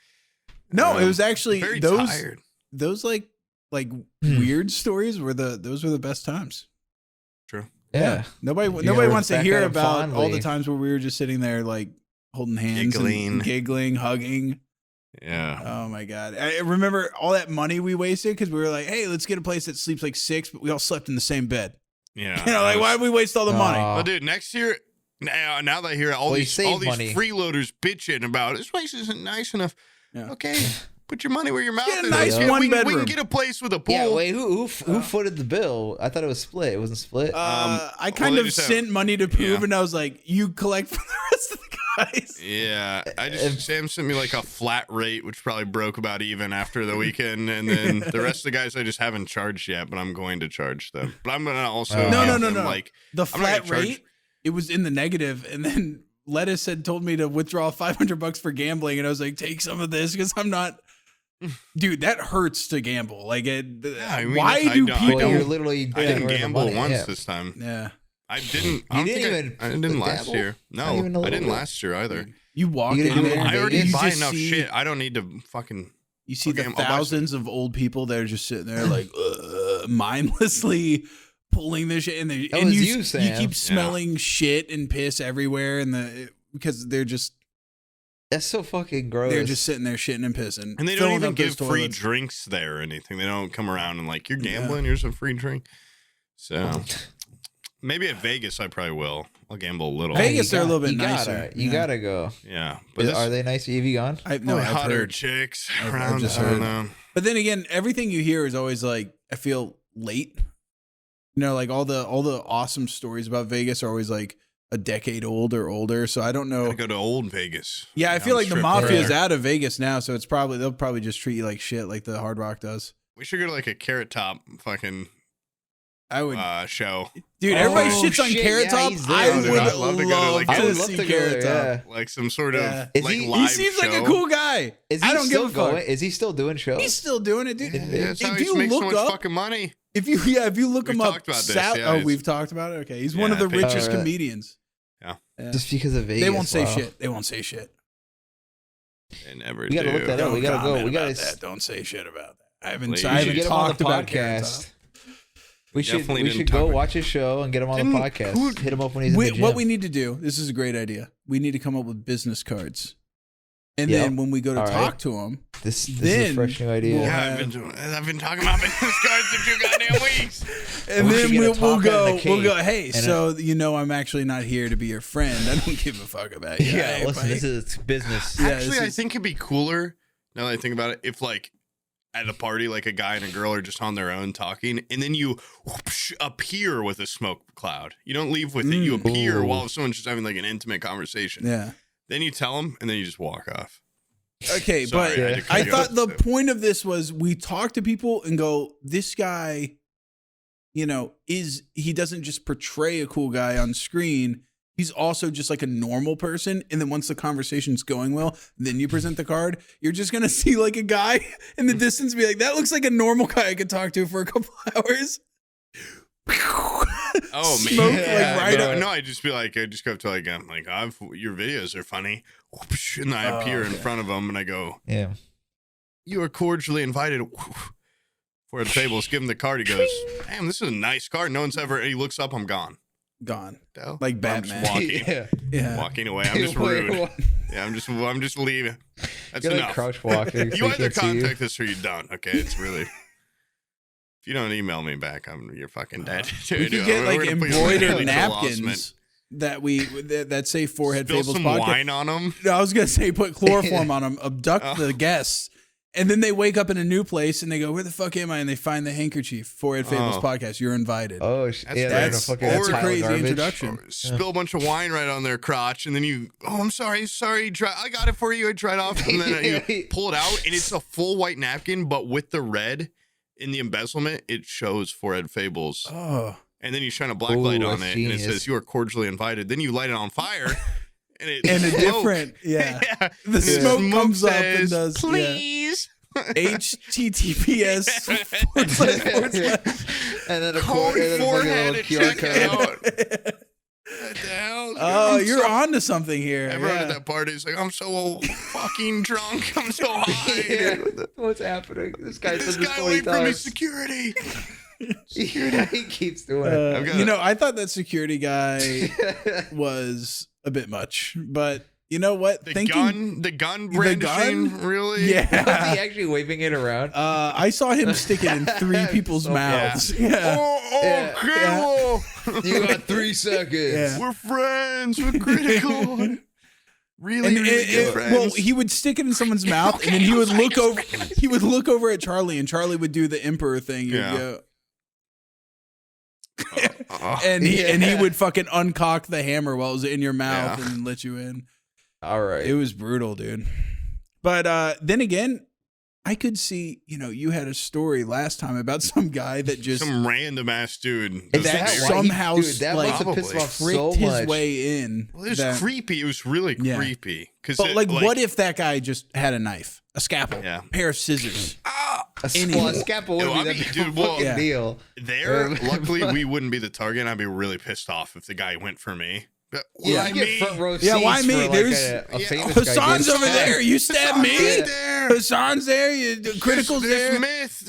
No, it was actually very tired. Those like weird stories were the best times. True. Yeah. Nobody wants to hear about all the times where we were just sitting there like holding hands, giggling, hugging. Yeah. Oh my God. I remember all that money we wasted because we were like, hey, let's get a place that sleeps like 6, but we all slept in the same bed. Yeah. You know, like why did we waste all the money? Well, dude, next year, now that I hear all these freeloaders bitching about this place isn't nice enough. Yeah. Okay, put your money where your mouth is. Nice one bedroom. We can get a place with a pool. Yeah, wait, who footed the bill? I thought it was split. It wasn't split. I kind of sent money to Poob, and I was like, you collect from the rest of the guys. Yeah, Sam sent me like a flat rate, which probably broke about even after the weekend, and then the rest of the guys I just haven't charged yet, but I'm going to charge them. But I'm gonna also no. Like the flat rate, it was in the negative, and then Lettuce had told me to withdraw $500 for gambling, and I was like, take some of this because I'm not. Dude, that hurts to gamble. Like, why do people? You're literally. I didn't gamble once this time. Yeah, I didn't. I didn't last year. No, I didn't last year either. You walk in there. I already buy enough shit. I don't need to fucking. You see the thousands of old people that are just sitting there like mindlessly pulling this shit, and you keep smelling shit and piss everywhere, and because they're just. That's so fucking gross. They're just sitting there shitting and pissing. And they don't even give free drinks there or anything. They don't come around and like, you're gambling, here's a free drink. So maybe at Vegas, I probably will. I'll gamble a little. Vegas, they're a little bit nicer. You gotta go. Yeah. But are they nice? Have you gone? No, I've hotter heard. chicks I've around. just heard. But then again, everything you hear is always like, I feel late. You know, like all the awesome stories about Vegas are always like, a decade old or older, so I don't know. I go to old Vegas. Yeah, I feel like the mafia's out of Vegas now, so they'll probably just treat you like shit, like the Hard Rock does. We should go to like a Carrot Top fucking show. Dude, everybody shits on Carrot Top. I would love to see Carrot Top. Like some sort of like he seems show. like a cool guy. I don't give a fuck. Is he still doing shows? He's still doing it, dude. That's how he makes so much fucking money. If you look him up, we've talked about it. Okay, he's one of the richest comedians. Yeah. Just because of Vegas. They won't say shit. They won't say shit. They never do. We gotta look that up. We gotta go. We gotta. Don't say shit about that. I haven't talked about podcast. We should go watch his show and get him on the podcast. Hit him up when he's in the gym. What we need to do, this is a great idea. We need to come up with business cards. And then when we go to talk to him, this is a fresh new idea. I've been talking about business cards for 2 goddamn weeks. And then we'll go, hey, so I'm actually not here to be your friend. I don't give a fuck about you. Yeah, listen, this is business. Actually, I think it'd be cooler, now that I think about it, if like at a party, like a guy and a girl are just on their own talking, and then you appear with a smoke cloud. You don't leave with it. You appear while someone's just having like an intimate conversation. Yeah. Then you tell them, and then you just walk off. Okay, but I thought the point of this was we talk to people and go, this guy, he doesn't just portray a cool guy on screen. He's also just like a normal person. And then once the conversation's going well, then you present the card. You're just going to see like a guy in the distance be like, that looks like a normal guy I could talk to for a couple hours. Oh, smoke, man. like right up. No, I just go up to like, your videos are funny. And I appear in front of them and I go, yeah, you are cordially invited for the Fables. Give him the card. He goes, damn, this is a nice card. No one's ever, he looks up, I'm gone. Like Batman. I'm just walking away. I'm just rude. Yeah, I'm just leaving. That's you're enough. Like crouch walking. You either contact us or you don't. Okay, it's really. If you don't email me back, you're fucking dead. We could get like embroidered napkins that say Forehead Spill Fables some podcast. Wine on them. No, I was gonna say put chloroform on them, abduct the guests, and then they wake up in a new place and they go, "Where the fuck am I?" And they find the handkerchief. Forehead Fables podcast. You're invited. Oh, that's a crazy introduction. Spill a bunch of wine right on their crotch, and then you, I'm sorry, I got it for you. I dried off, and then you pull it out, and it's a full white napkin, but with the red. In the embezzlement, it shows Forehead Fables. Oh. And then you shine a black light on it, and it says, you are cordially invited. Then you light it on fire, and it and a different, the smoke comes up and does, please. HTTPS / and then a forehead QR code. What the hell? Oh, you're onto something here. Everyone at that party is like, I'm so fucking drunk. I'm so high. What's happening? This guy says this wait for me, security. He keeps doing it. I thought that security guy was a bit much, but you know what? The gun brandishing, really? Yeah. Was he actually waving it around? I saw him stick it in 3 people's mouths. Yeah. Oh, you got 3 seconds. Yeah. We're friends. We're critical. Really friends. Well, he would stick it in someone's mouth, and then he would look over. He would look over at Charlie, and Charlie would do the emperor thing. He'd go, and he would fucking uncock the hammer while it was in your mouth and let you in. All right. It was brutal, dude. But then again, I could see, you had a story last time about some guy that just some random ass dude that somehow that must have pissed him off so his much. way in. Well, it was creepy. It was really creepy. But what if that guy just had a knife, a scalpel, pair of scissors? A scalpel would be the fucking deal. Luckily, we wouldn't be the target. And I'd be really pissed off if the guy went for me. But why me? Front row seats why me? for There's a famous Hassan's guy over there. You stabbed me. There. Hassan's there. Critical's there.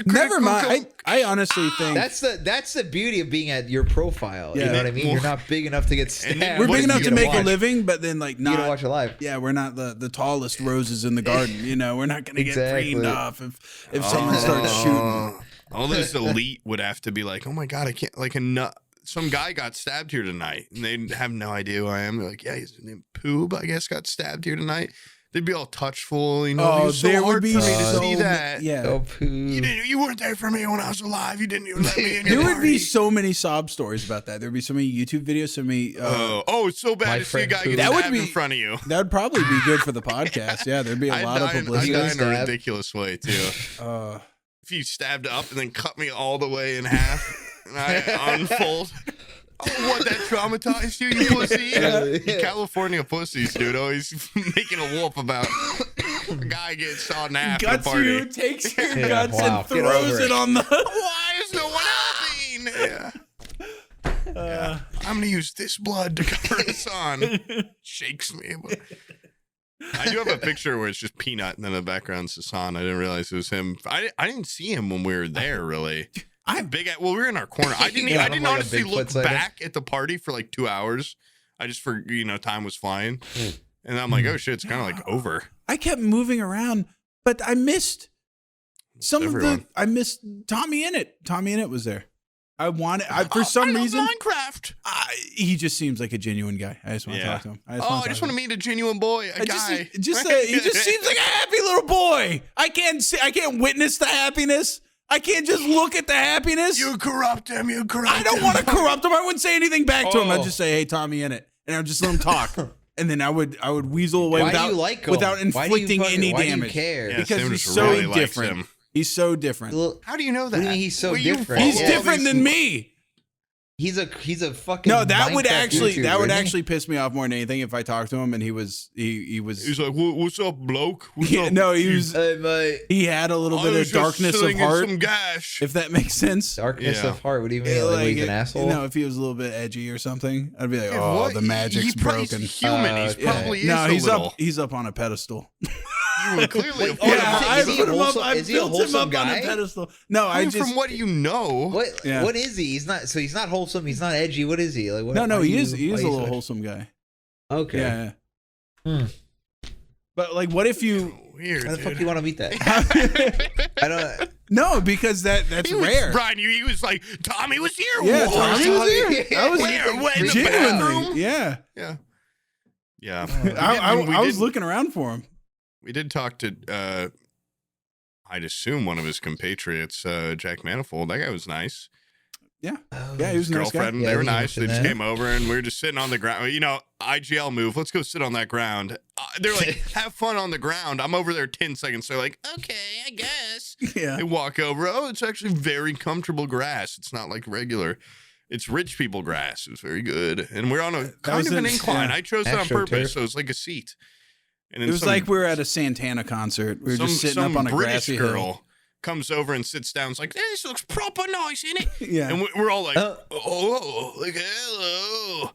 Never mind. I honestly think that's the beauty of being at your profile. Yeah. You know what I mean? You're not big enough to get stabbed. We're big enough to make a living, but then not. You gotta watch it live. Yeah, we're not the tallest roses in the garden. We're not gonna get preened off if someone starts shooting. All this elite would have to be like, oh my god, I can't some guy got stabbed here tonight, and they have no idea who I am. They're like, yeah, his name Poob, I guess, got stabbed here tonight. They'd be all touchful, it was so hard for me to see that. Yeah, Poob. You weren't there for me when I was alive. You didn't even let me in. There would be so many sob stories about that. There'd be so many YouTube videos, so many. It's so bad to see a guy get stabbed in front of you. That would probably be good for the podcast. Yeah, there'd be a lot of publicity. I'd die in a ridiculous way too. If you stabbed up and then cut me all the way in half. And I unfold. Oh, what, that traumatized you pussy? You California pussies, dude. Always making a whoop about a guy getting sawed in half at a party. You, takes your guts and throws it on the... Why is no one helping? Yeah. I'm going to use this blood to cover Hassan. Shakes me. I do have a picture where it's just Peanut and then the background's Hassan. I didn't realize it was him. I didn't see him when we were there, really. We were in our corner. I didn't honestly look back at the party for like 2 hours. I just time was flying. And I'm like, oh shit, it's kind of like over. I kept moving around, but I missed I missed Tommy Innit. Tommy Innit was there. For some reason, Minecraft. He just seems like a genuine guy. I just want to talk to him. I just want to meet a genuine boy, guy. He just seems like a happy little boy. I can't witness the happiness. I can't just look at the happiness. You corrupt him. I don't want to corrupt him. I wouldn't say anything back to him. I'd just say, "Hey, Tommy, in it," and I'd just let him talk. And then I would weasel away without inflicting any damage. Why do you care? Because he's so really different. He's so different. Well, how do you know that? What do you mean he's so different? He's different than me. He's a fucking that would YouTuber, actually piss me off more than anything if I talked to him and he's like, what's up, bloke? What's up? No, he had a little bit of darkness of heart, some gash. if that makes sense. Darkness of heart. What do you mean? Like he's an asshole? No, if he was a little bit edgy or something, I'd be like, the magic's broken. He's human. He's probably he's up on a pedestal. Clearly, I put him up. I built him up on a pedestal. No, from what do you know? What is he? He's not. So he's not wholesome. He's not edgy. What is he? Like, no. He is a little wholesome guy. Okay. Yeah. But like, what if you? Weird. How the fuck do you want to meet that? I don't. No, because that's rare. Brian, he was like, Tommy was here. Yeah, Tommy was here. That was genuinely. Yeah. I was looking around for him. We did talk to, I'd assume one of his compatriots, Jack Manifold. That guy was nice. Yeah. Yeah, he was a nice guy. They were nice. They just came over and we were just sitting on the ground. IGL move. Let's go sit on that ground. They're like, have fun on the ground. I'm over there 10 seconds. They're like, okay, I guess. Yeah. They walk over. Oh, it's actually very comfortable grass. It's not like regular. It's rich people grass. It's very good. And we're on a kind of an incline. I chose that on purpose, so it's like a seat. And it was like we were at a Santana concert. We were just sitting up on a grassy hill. Girl comes over and sits down. It's like, this looks proper nice, isn't it? Yeah. And we're all like, like, hello.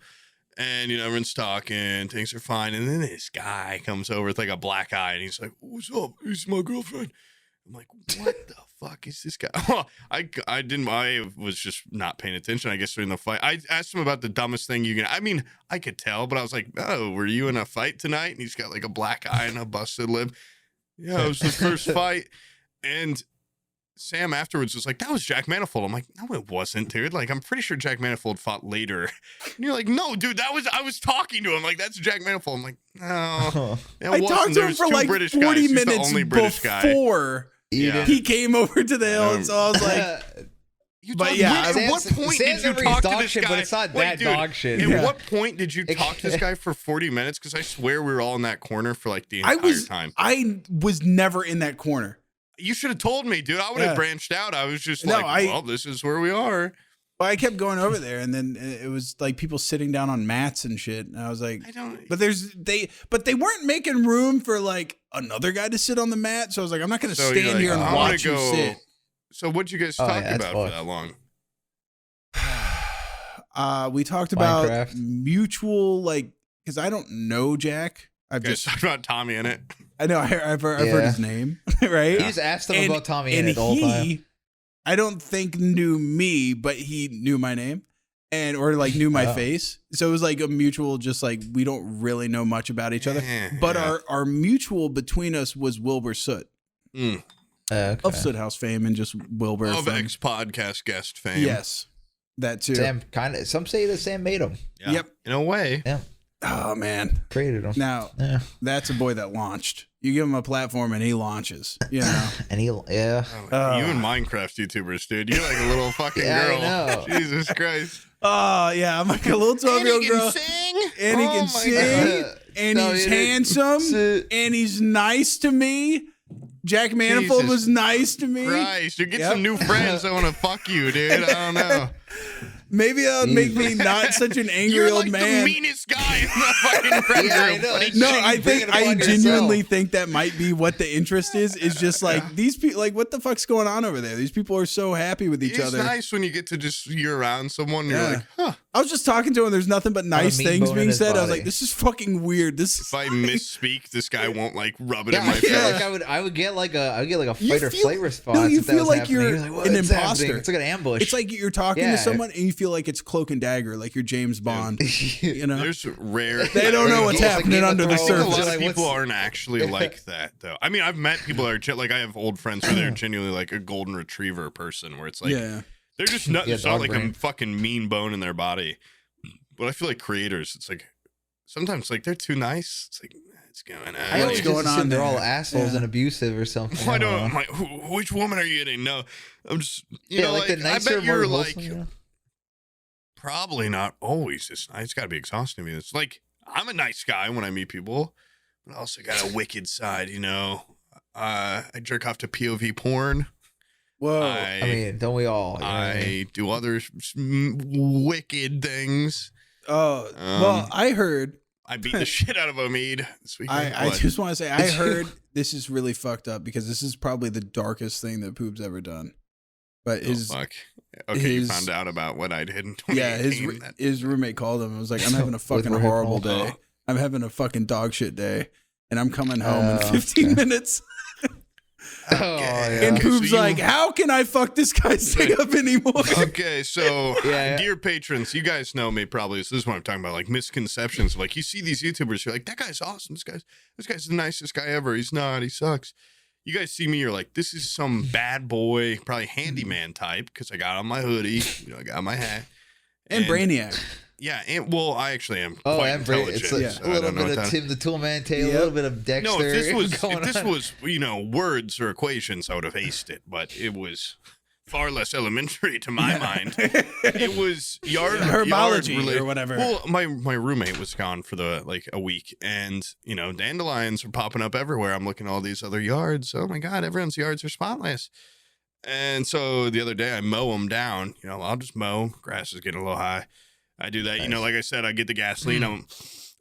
And, everyone's talking. Things are fine. And then this guy comes over with like a black eye. And he's like, what's up? This is my girlfriend. I'm like, what the fuck is this guy? I was just not paying attention, I guess, during the fight. I asked him about the dumbest thing I could tell, but I was like, oh, were you in a fight tonight? And he's got like a black eye and a busted lip. Yeah, it was the first fight. And Sam afterwards was like, that was Jack Manifold. I'm like, no, it wasn't, dude. Like, I'm pretty sure Jack Manifold fought later. And you're like, no, dude, I was talking to him. Like, that's Jack Manifold. I'm like, no. I talked to him for like 40 minutes before he came over to the hill. And so I was like, at what point did you talk to this guy? But it's not that dog shit. At what point did you talk to this guy for 40 minutes? Because I swear we were all in that corner for like the entire time. I was never in that corner. You should have told me, dude. I would have branched out. I was just well, this is where we are. Well, I kept going over there, and then it was like people sitting down on mats and shit. And I was like, but they weren't making room for like another guy to sit on the mat. So I was like, I'm not going to stand here and watch you sit. So what'd you guys talk about for that long? We talked about mutual, like, because I don't know Jack. I've just talked about Tommy in it. I know. I've heard his name, right? He just asked him about Tommy in it the whole time. I don't think knew me, but he knew my name or like knew my face. So it was like a mutual, just like we don't really know much about each other. But our mutual between us was Wilbur Soot. Of Soot House fame and just Wilbur. Of ex-podcast guest fame. Yes. That too. Sam some say that Sam made him. Yeah. Yep. In a way. Yeah. Oh man. Created him. Now that's a boy that launched. You give him a platform and he launches. You know. And you and Minecraft YouTubers, dude. You're like a little fucking girl. I know. Jesus Christ. Oh yeah, I'm like a little 12-year-old girl. And he can sing. And he's handsome. And he's nice to me. Jack Manifold was nice to me. Christ, you get some new friends that want to fuck you, dude. I don't know. Maybe that'll make me not such an angry old man. You're like the meanest guy in the fucking friend group. No, I genuinely think that might be what the interest is just like these people, like what the fuck's going on over there? These people are so happy with each other. It's nice when you get to you're around someone and you're like, huh. I was just talking to him. There's nothing but nice things being said. I was like, this is fucking weird. If I misspeak, this guy won't like rub it in my face. Like I would get like a fight or flight response. No, you feel like you're an imposter. It's like an ambush. It's like you're talking to someone and you feel like it's cloak and dagger, like you're James Bond. You know, there's rare. They don't know what's happening under the surface. A lot of people aren't actually like that, though. I mean, I've met people that are like, I have old friends where they're genuinely like a golden retriever person, where it's like, they're just not. It's not like a fucking mean bone in their body. But I feel like creators, it's like sometimes like they're too nice. It's like what's going on? What's going on? They're all assholes and abusive or something. I don't. I'm like, which woman are you getting? No, I'm just you know, like the nicer, I bet you're like. Wholesome, Probably not always this nice. It's got to be exhausting to me. It's like I'm a nice guy when I meet people, but I also got a wicked side, you know. I jerk off to POV porn. Whoa. I mean, don't we all? I do other wicked things. Oh, well, I heard. I beat the shit out of Omid this weekend. I just want to say, I heard this is really fucked up because this is probably the darkest thing that Poob's ever done. But you found out about what I did in 2018. Yeah, his roommate called him and was like, I'm having a fucking horrible day. I'm having a fucking dog shit day. And I'm coming home in 15 minutes. And Poob's like, how can I fuck this guy's thing up anymore? Okay, so dear patrons, you guys know me probably. This is what I'm talking about, like misconceptions. Like you see these YouTubers, you're like, that guy's awesome. This guy's the nicest guy ever. He's not. He sucks. You guys see me, you're like, this is some bad boy, probably handyman type, because I got on my hoodie, I got on my hat. And Brainiac. Yeah, and well, I actually am quite intelligent. It's like a little bit of Tim the Toolman Tail, a little bit of Dexter. No, if this was words or equations, I would have aced it, but it was far less elementary to my mind. It was herbology or whatever. Well, my roommate was gone for a week, and dandelions are popping up everywhere. I'm looking at all these other yards. Oh my god, everyone's yards are spotless. And so the other day I mow them down. I'll just mow. Grass is getting a little high. I do that. Nice. Like I said, I get the gasoline.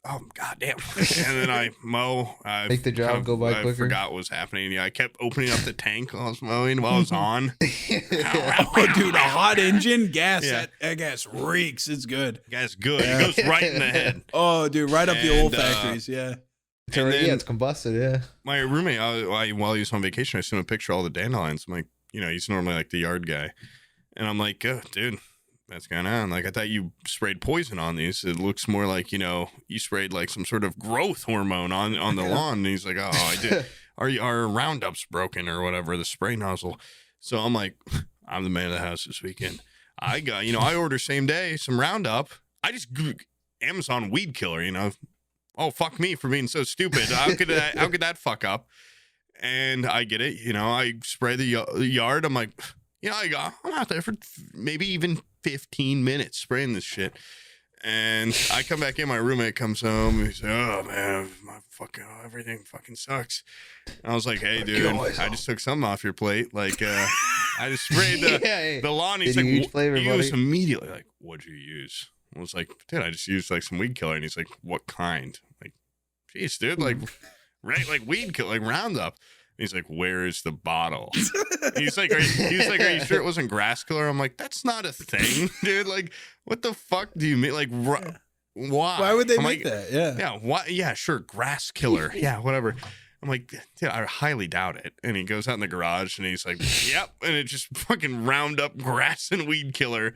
Oh goddamn! And then I mow. Make the job go by quicker. I forgot what was happening. Yeah, I kept opening up the tank while I was mowing, while I was on. Oh, dude, a hot engine gas. Yeah. That gas reeks. It's good. Gas good. It goes right in the head. Oh, dude, right up the old factories. Yeah. It's combusted. Yeah. My roommate, while he was on vacation, I sent him a picture of all the dandelions. I'm like, he's normally like the yard guy, and I'm like, oh, dude. What's going on? Like, I thought you sprayed poison on these. It looks more like, you sprayed like some sort of growth hormone on the lawn. And he's like, oh, I did. Our Roundup's broken or whatever, the spray nozzle. So I'm like, I'm the man of the house this weekend. I got, I order same day some Roundup. I just Amazon weed killer, Oh, fuck me for being so stupid. How could that fuck up? And I get it. I spray the yard. I'm like, I'm out there for maybe even 15 minutes spraying this shit. And I come back in, my roommate comes home, and he's like, oh, man, everything fucking sucks. And I was like, hey, dude, I just took something off your plate. Like, I just sprayed the lawn. He's like, he was immediately like, what'd you use? I was like, dude, I just used like some weed killer. And he's like, what kind? Like, jeez, dude, like, right, like weed killer, like Roundup. And he's like, where's the bottle? He's like, are you sure it wasn't grass killer? I'm like, that's not a thing, dude. Like, what the fuck do you mean? Like, why? Why would they make that? Yeah. Yeah. Why? Yeah, sure. Grass killer. Yeah, whatever. I'm like, dude, I highly doubt it. And he goes out in the garage and he's like, yep. And it just fucking Roundup grass and weed killer.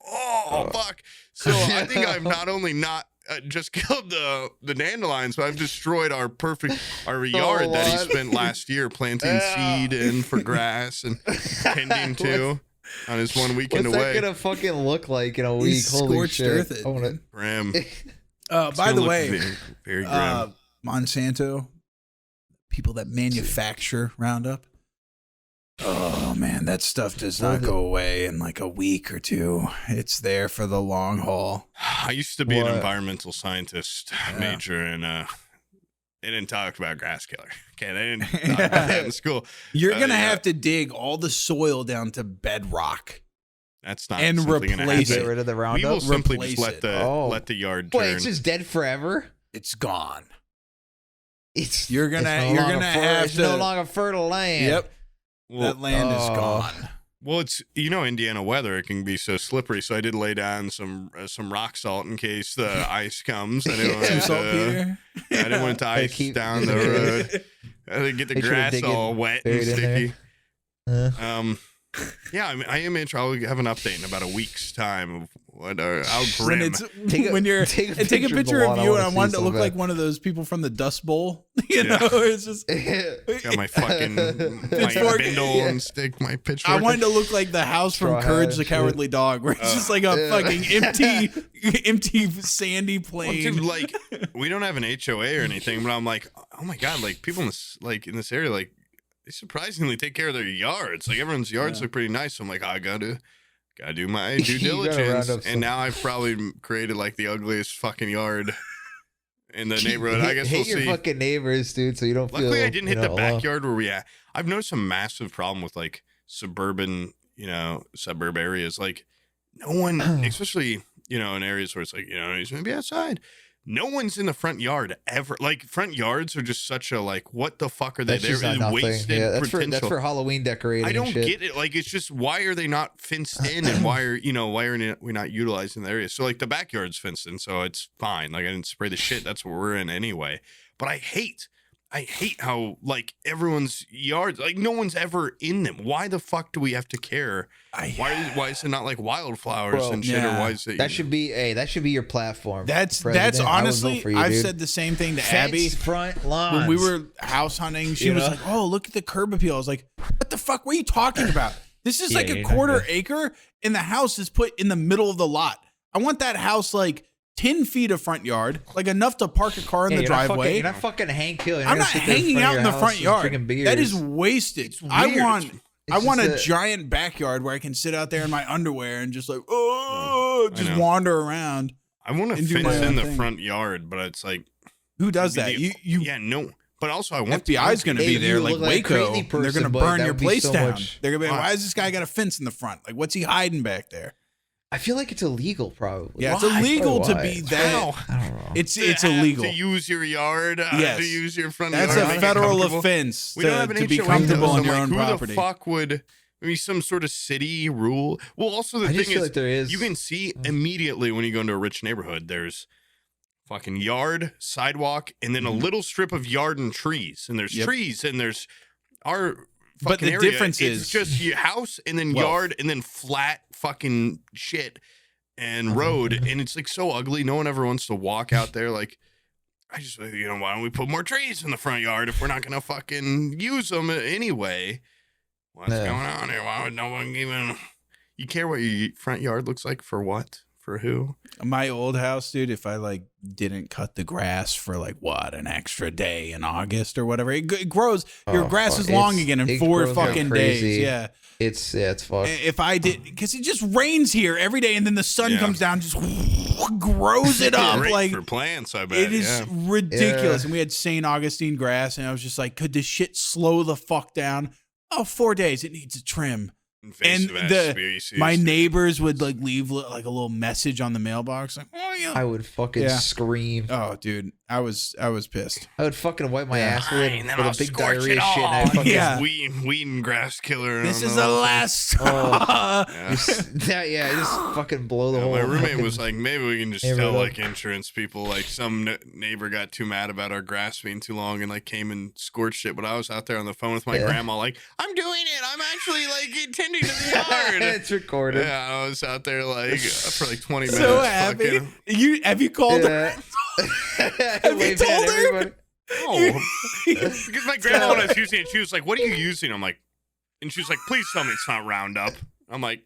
Oh, fuck. So I think I've not only not just killed the dandelions, but I've destroyed our yard that he spent last year planting seed in for grass and tending to on his 1 weekend away. What's that gonna fucking look like in a week? Holy shit! Grim. By the way, very grim. Monsanto, people that manufacture Roundup. Oh man, that stuff does not go away in like a week or two. It's there for the long haul. I used to be an environmental scientist major, and they didn't talk about grass killer. Okay, they didn't talk about that in school. You're gonna have to dig all the soil down to bedrock. That's not and replace it. Get rid of the Roundup. We will simply just let the yard turn. Wait, it's just dead forever. It's gone. You're gonna have to. No longer fertile land. Yep. Well, that land is gone. Well, it's Indiana weather. It can be so slippery. So I did lay down some rock salt in case the ice comes. I didn't want to ice down the road. I didn't get the grass all wet and sticky. Yeah, I mean, I am interested. I'll have an update in about a week's time of what how grim. Take a picture of you, and I wanted to look like one of those people from the Dust Bowl. You know, it's just got my fucking my bindle and stick my pitchfork. I wanted to look like the house from Courage the Cowardly Dog, where it's just like a fucking empty sandy plain. Well, dude, like we don't have an HOA or anything, but I'm like, oh my god, like people in this area, like. They surprisingly take care of their yards. Like everyone's yards look pretty nice. So I'm like, I gotta do my due diligence. And now I've probably created like the ugliest fucking yard in the neighborhood. I guess we'll see. Hate your fucking neighbors, dude. So you don't. Luckily, I didn't hit the backyard where we at. I've noticed a massive problem with like suburb areas. Like no one, especially in areas where it's like he's gonna be outside. No one's in the front yard ever. Like front yards are just such a like, what the fuck are they? They're wasted potential. That's for Halloween decorating. I don't get it. Like it's just why are they not fenced in, and why are we not utilizing the area? So like the backyard's fenced in, so it's fine. Like I didn't spray the shit. That's what we're in anyway. But I hate how like everyone's yards, like no one's ever in them. Why the fuck do we have to care? Why is it not like wildflowers and shit? Or why is it? That should be your platform. That's honestly, I've said the same thing to Abby. Front lawns. When we were house hunting, she was like, "Oh, look at the curb appeal." I was like, "What the fuck? What are you talking about? This is like a quarter acre, and the house is put in the middle of the lot. I want that house like 10 feet of front yard, like enough to park a car in the driveway. You're not fucking Hank Hill. I'm not hanging out in the front yard. That is wasted. I want a giant backyard where I can sit out there in my underwear and just like, wander around. I want to fence in the front yard, but it's like, who does that? No. But also, I want FBI's going to be there like Waco. And they're going to burn your place down. They're going to be like, why is this guy got a fence in the front? Like, what's he hiding back there? I feel like it's illegal, probably. Yeah, it's illegal to be that. I don't know. It's illegal to use your yard. Yes. To use your front yard. That's a federal offense. We don't have an to be comfortable on your own property. Who the fuck would? Maybe some sort of city rule. Well, also the thing is, there is, you can see immediately when you go into a rich neighborhood, there's fucking yard, sidewalk, and then a little strip of yard and trees, and there's trees, and there's our. But the difference is it's just your house and then yard and then flat fucking shit and road, and it's like so ugly. No one ever wants to walk out there. Like, I just why don't we put more trees in the front yard if we're not gonna fucking use them anyway? What's going on here? Why would no one even? You care what your front yard looks like for what? for who. My old house, dude, if I like didn't cut the grass for like an extra day in August or whatever, it grows. Your grass is long again in 4 fucking days. Yeah. It's fucked. If I did, because it just rains here every day, and then the sun comes down, just grows it up. Great like for plants, I bet. It is ridiculous. And we had St. Augustine grass, and I was just like, could this shit slow the fuck down? Oh, 4 days, it needs a trim. And my neighbors would like leave like a little message on the mailbox, like, "Oh yeah." I would fucking scream. Oh, dude, I was pissed. I would fucking wipe my ass with I'll a big scorch diarrhea it all. shit. And I'd fucking, weed and grass killer. This is the last straw. just fucking blow the whole. My roommate fucking was like, maybe we can just tell like insurance people, like some neighbor got too mad about our grass being too long and like came and scorched it. But I was out there on the phone with my grandma, like, I'm doing it. I'm actually like tending to the yard. It's recorded. Yeah, I was out there like for like 20 minutes. So happy. Have you called her? Have you told her? Oh, because my grandma, when I was using it, she was like, "What are you using?" I'm like, and she was like, "Please tell me it's not Roundup." I'm like,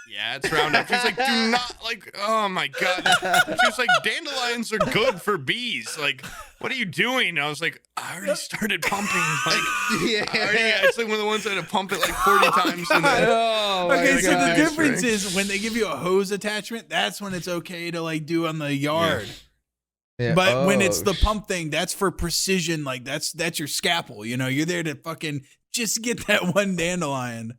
"Yeah, it's Roundup." She's like, "Do not like." Oh my god. She was like, "Dandelions are good for bees." Like, what are you doing? I was like, I already started pumping. Like, it's like one of the ones that had to pump it like 40 times. Okay, so the difference is when they give you a hose attachment, that's when it's okay to like do on the yard. Yeah. But when it's the pump thing, that's for precision. Like that's your scalpel. You know, you're there to fucking just get that one dandelion,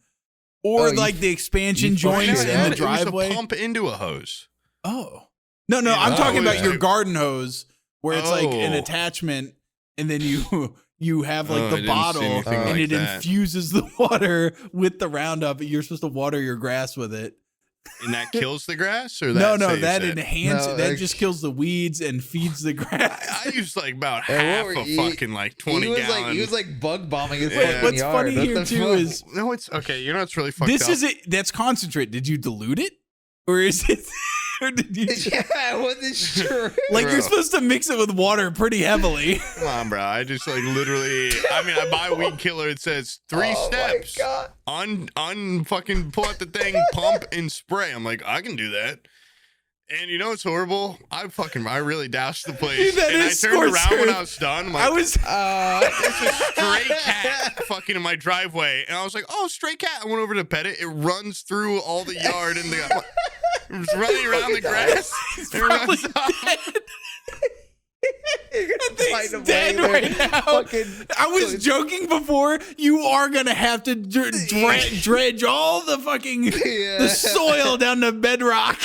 or like the expansion joints in the driveway. It was a pump into a hose. Oh no, I'm talking about your garden hose, where it's like an attachment, and then you have like the bottle, and it infuses the water with the Roundup. You're supposed to water your grass with it. And that kills the grass, or that that enhances. That just kills the weeds and feeds the grass. I used like about half a fucking like 20 gallon. He was like bug bombing his What's yard. funny here too is it's okay. You know what's really fucked up. This is it. That's concentrate. Did you dilute it, or is it? Or did you? I wasn't sure. Like you're supposed to mix it with water pretty heavily. Come on, bro. I just like literally. I mean, I buy weed killer. It says 3 steps. On fucking pull out the thing, pump and spray. I'm like, I can do that. And you know what's horrible? I really doused the place. Dude, and I turned around when I was done. I'm like, there's a stray cat fucking in my driveway. And I was like, oh, stray cat. I went over to pet it. It runs through all the yard and it was running around the grass. He's probably dead. That thing's dead right now. I was joking before. You are gonna have to dredge all the fucking the soil down to bedrock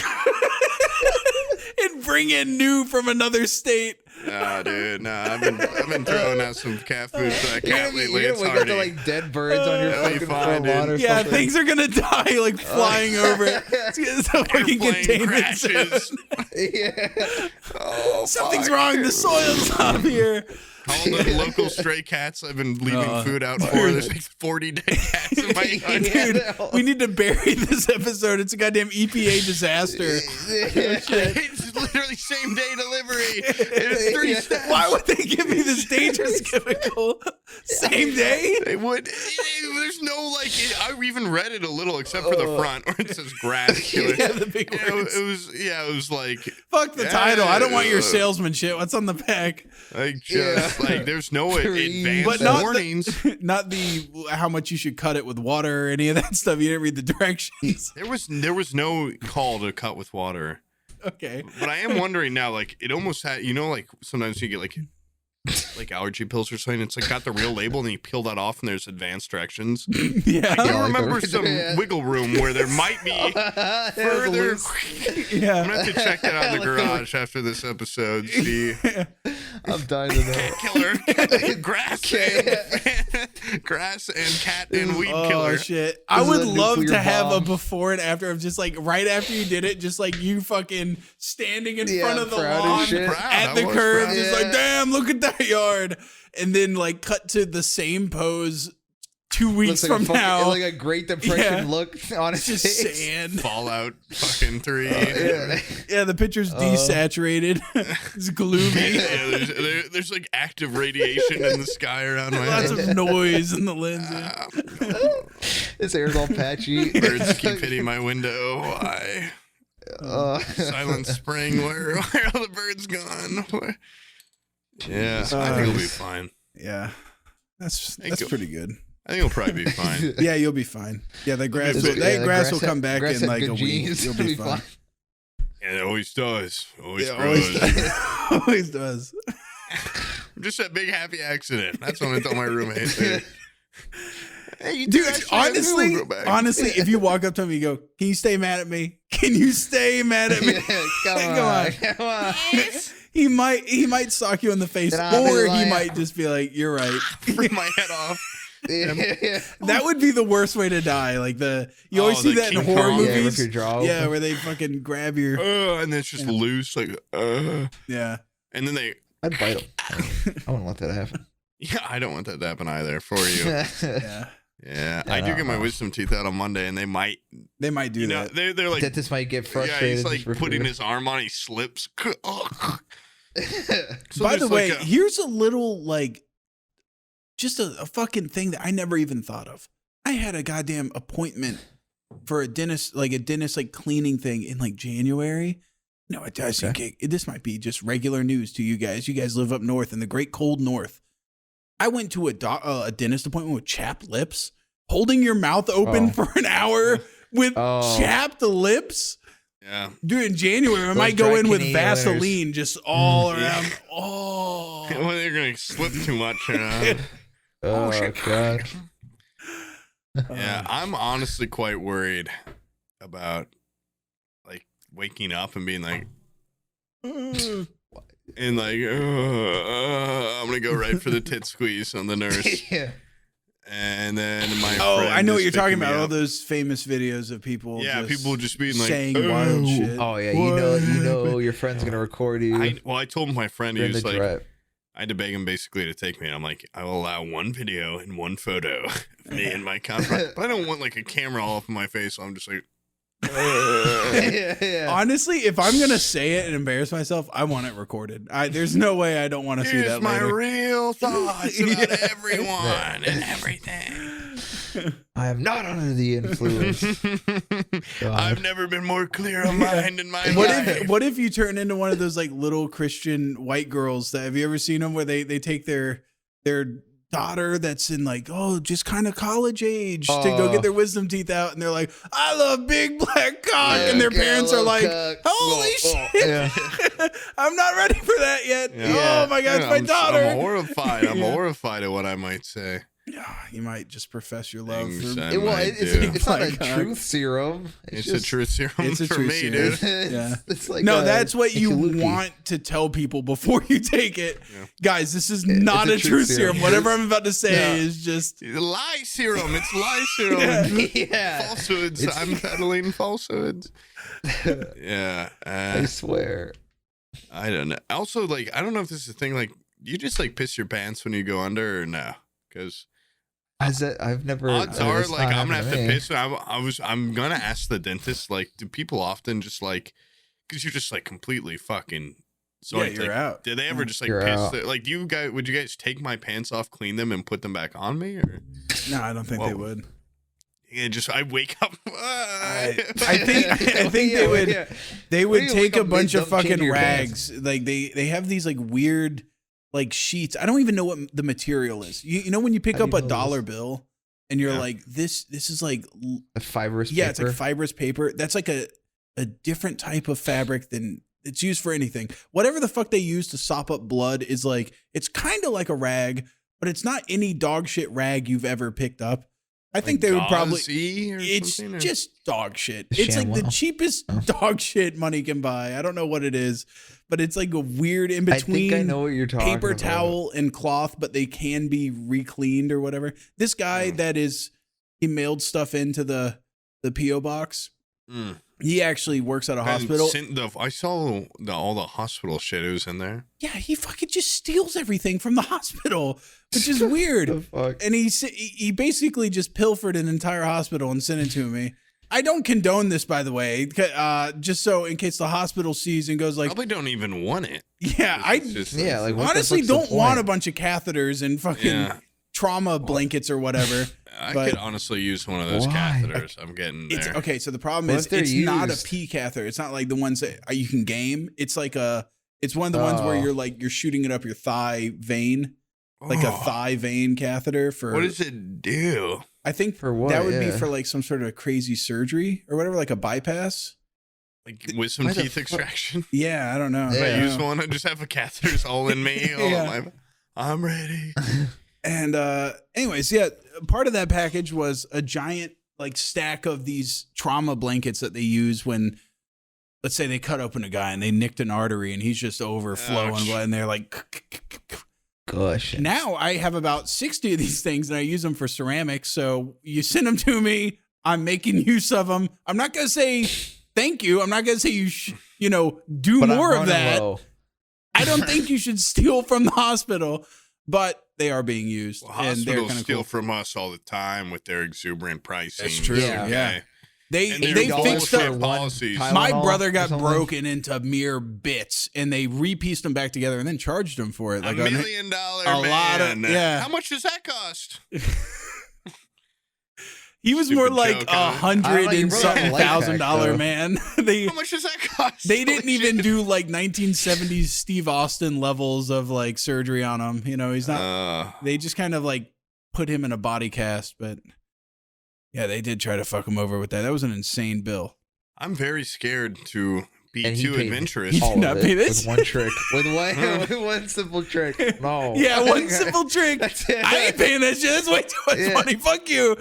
and bring in new from another state. Nah, dude. Nah, I've been throwing out some cat food for that cat lately. It's hardy. You got like dead birds on your fucking front lawn or yeah, something. things are gonna die like flying over it. It's a fucking containment zone. Yeah. Oh, something's wrong. The soil's up here. All the local stray cats I've been leaving food out for. There's like 40 dead cats in my yard. Dude, we need to bury this episode. It's a goddamn EPA disaster. It's literally same day delivery. It's 3 steps. Why would they give me this dangerous chemical same day? They would. There's no like. I even read it a little, except for the front where it says grass killer. Yeah, the big words. It was like. Fuck the title. I don't want your salesman shit. What's on the pack? Like like there's no advanced warnings. Not the how much you should cut it with water or any of that stuff. You didn't read the directions. There was no call to cut with water. Okay. But I am wondering now, like it almost had, like sometimes you get like allergy pills or something. It's like got the real label and you peel that off and there's advanced directions. Yeah. I do remember some wiggle room where there might be further. Yeah. I'm gonna have to check that out in the garage after this episode. See. I'm dying to know. Cat killer, grass and cat and weed killer. Oh shit! I would love to have a before and after of just like right after you did it, just like you fucking standing in front of the lawn at the curb, just like damn, look at that yard, and then like cut to the same pose 2 weeks from now, like a Great Depression look on his just face. sand. Fallout fucking 3. Yeah, the picture's desaturated. It's gloomy. Yeah, there's like active radiation in the sky around my Lots house. of noise in the lens. His hair's all patchy. Birds keep hitting my window. Why? Silent Spring, where are all the birds gone? Yeah, I think it'll be fine. Yeah, that's pretty good. I think it'll probably be fine. Yeah, you'll be fine. Yeah, the grass will come back in like a week. You'll be fine. Yeah, it always does. Always grows. Always does. Just a big happy accident. That's what I told my roommate. Hey, dude, honestly, if you walk up to him and you go, "Can you stay mad at me? Can you stay mad at me?" Come on. He might sock you in the face, or he might just be like, "You're right." Rip my head off. That would be the worst way to die. Like you always see that in horror movies. Yeah, where they fucking grab your and then it's just loose, like yeah. And then I'd bite him. I wouldn't let that happen. Yeah, I don't want that to happen either for you. Yeah. I do get my wisdom teeth out on Monday, and they might do that. They're like dentist might get frustrated. Yeah, he's like putting his arm on, he slips. So by the way, here's a little just a fucking thing that I never even thought of. I had a goddamn appointment for a dentist cleaning thing in January. No, it does. Okay. This might be just regular news to you guys. You guys live up north in the great cold north. I went to a dentist appointment with chapped lips, holding your mouth open for an hour with chapped lips. Yeah. Dude, in January, I might go in with Vaseline just all around. Oh. Well, they're going to slip too much. Oh, shit. God. Yeah, I'm honestly quite worried about waking up and being like, and I'm gonna go right for the tit squeeze on the nurse. Yeah. And then my I know what you're talking about. All those famous videos of people. Yeah, people just being like saying wild shit. Oh yeah, you know your friend's gonna record you. I told my friend, he was like, I had to beg him basically to take me, and I'm like, I will allow one video and one photo of me and my conference, but I don't want a camera all up in my face. So I'm just like. Honestly, if I'm gonna say it and embarrass myself, I want it recorded. There's no way I don't want to see that. My real thoughts about everyone and everything. I am not under the influence. I've never been more clear of mind in my life. What if you turn into one of those little Christian white girls that have you ever seen them where they take their daughter that's in just kind of college age to go get their wisdom teeth out, and they're like, I love big black cock, and their parents are like, holy shit, I'm not ready for that yet. Oh my god, it's my daughter. I'm horrified. I'm horrified at what I might say. You might just profess your love for it's not a truth serum. It's a truth serum. It's a for truth me, serum. dude. Yeah. It's that's what you want to tell people before you take it. Yeah. Guys, this is not a truth serum. Whatever I'm about to say is just lie serum. It's lie serum. Falsehoods. I'm peddling falsehoods. Yeah. I swear. I don't know. Also, I don't know if this is a thing. You just piss your pants when you go under, or no? Because I've never. Odds are, I'm gonna have to piss. I'm gonna ask the dentist. Do people often just because you're just completely fucking. So you're out. Did they ever just piss? Would you guys take my pants off, clean them, and put them back on me? Or no, I don't think they would. Yeah, I wake up. I think they would. Yeah. They would take a bunch of fucking rags. They have these weird. Sheets. I don't even know what the material is. You know when you pick up a dollar bill and you're like, this is a fibrous paper? Yeah, it's fibrous paper. That's a different type of fabric than it's used for anything. Whatever the fuck they use to sop up blood is it's kind of like a rag, but it's not any dog shit rag you've ever picked up. I think they would probably. It's just dog shit. It's the cheapest dog shit money can buy. I don't know what it is, but it's a weird in between. I think I know what you're talking paper about. towel and cloth, but they can be re-cleaned or whatever. This guy he mailed stuff into the PO box. He actually works at a hospital. I saw all the hospital shit who's in there. Yeah, he fucking just steals everything from the hospital, which is weird. And he basically just pilfered an entire hospital and sent it to me. I don't condone this, by the way, just so in case the hospital sees and goes probably don't even want it. Yeah, honestly don't want a bunch of catheters and fucking trauma blankets or whatever. I but could honestly use one of those catheters. I'm getting it's there. okay. So the problem is it's not a pee catheter. It's not like the ones that you can game. It's like it's one of the ones where you're shooting it up your thigh vein, like a thigh vein catheter for. What does it do? I think for what? That would be for like some sort of crazy surgery or whatever, like a bypass. Like with some teeth extraction? Yeah, I don't know. I use one. I just have a catheters all in me. I'm ready. And anyways, yeah, part of that package was a giant like stack of these trauma blankets that they use when, let's say, they cut open a guy and they nicked an artery and he's just overflowing blood, and they're like, gosh. Now I have about 60 of these things and I use them for ceramics. So you send them to me. I'm making use of them. I'm not gonna say thank you. I'm not gonna say do but more of that. Low. I don't think you should steal from the hospital, but they are being used. Well, and hospitals steal from us all the time with their exuberant pricing. That's true. Yeah. They fixed up policies. My brother got broken into mere bits, and they repieced them back together and then charged him for it. Like $1 million man. Lot of, yeah. How much does that cost? He was more like $100,000 man. How much does that cost? They didn't even do like 1970s Steve Austin levels of like surgery on him. He's not. They just kind of like put him in a body cast, but yeah, they did try to fuck him over with that. That was an insane bill. I'm very scared to be too adventurous. He did not pay this with one trick. With one simple trick. No. Yeah, one simple trick. That's it. I ain't paying that shit. That's way too much money. Fuck you.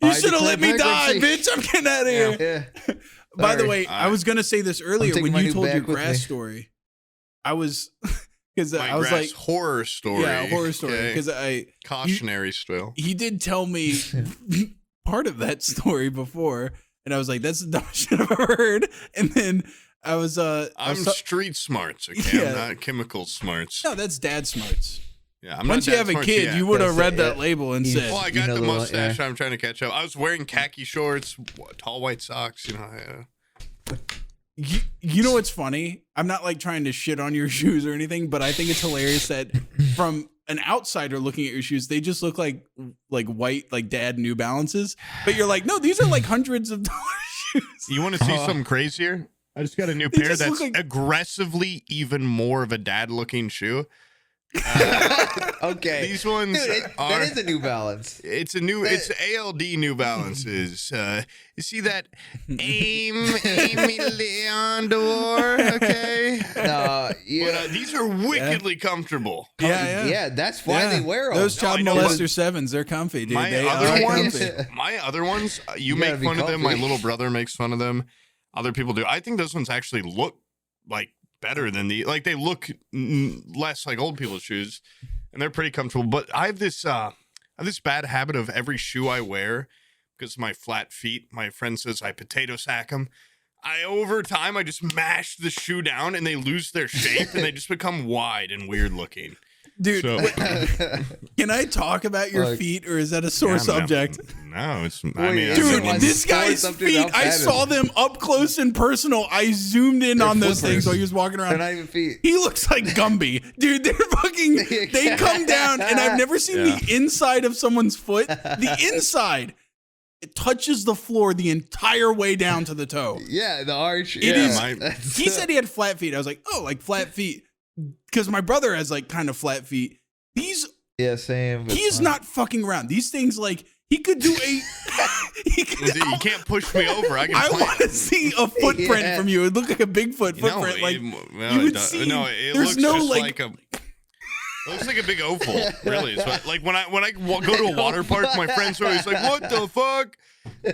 You should have let me die, bitch. I'm getting out of here. Yeah. By the way, I was gonna say this earlier when you told your grass story. I was because I was like horror story. Yeah, horror story. Because cautionary still. He did tell me part of that story before, and I was like, "That's the dumbest shit I've ever heard." And then I was I'm street smarts, okay? I'm not chemical smarts. No, that's dad smarts. Yeah, once you have a kid, you would have read that label and said, "Well, I got the mustache. I'm trying to catch up." I was wearing khaki shorts, tall white socks. You know what's funny? I'm not like trying to shit on your shoes or anything, but I think it's hilarious that from an outsider looking at your shoes, they just look like white, like dad New Balances. But you're like, no, these are like hundreds of dollars shoes. You want to see something crazier? I just got a new pair that's aggressively even more of a dad looking shoe. Okay. These ones that is a New Balance. It's ALD New Balances. You see that Amy Leon okay? No, yeah. But these are wickedly comfortable. Yeah, that's why they wear them. Those child molester 7s, they're comfy, dude. My other ones, you make fun of them. My little brother makes fun of them. Other people do. I think those ones actually look like better than they look less like old people's shoes, and they're pretty comfortable. But I have this bad habit of every shoe I wear, because of my flat feet, my friend says I potato sack them. Over time I just mash the shoe down and they lose their shape and they just become wide and weird looking. Dude, can I talk about your feet, or is that a sore subject? No, it's. Dude, this guy's feet, I saw them up close and personal. I zoomed in on those things while he was walking around. They're not even feet. He looks like Gumby. Dude, they're fucking, they come down, and I've never seen the inside of someone's foot. The inside, it touches the floor the entire way down to the toe. Yeah, the arch. It is. He said he had flat feet. I was like, oh, like flat feet. Because my brother has like kind of flat feet. Same. He is not fucking around. These things, like, he could do a. You can't push me over. I want to see a footprint from you. It looked like a Bigfoot footprint. You would see. No, it looks just like a. It looks like a big oval, really. So, like when I go to a water park, my friends are always like, "What the fuck?"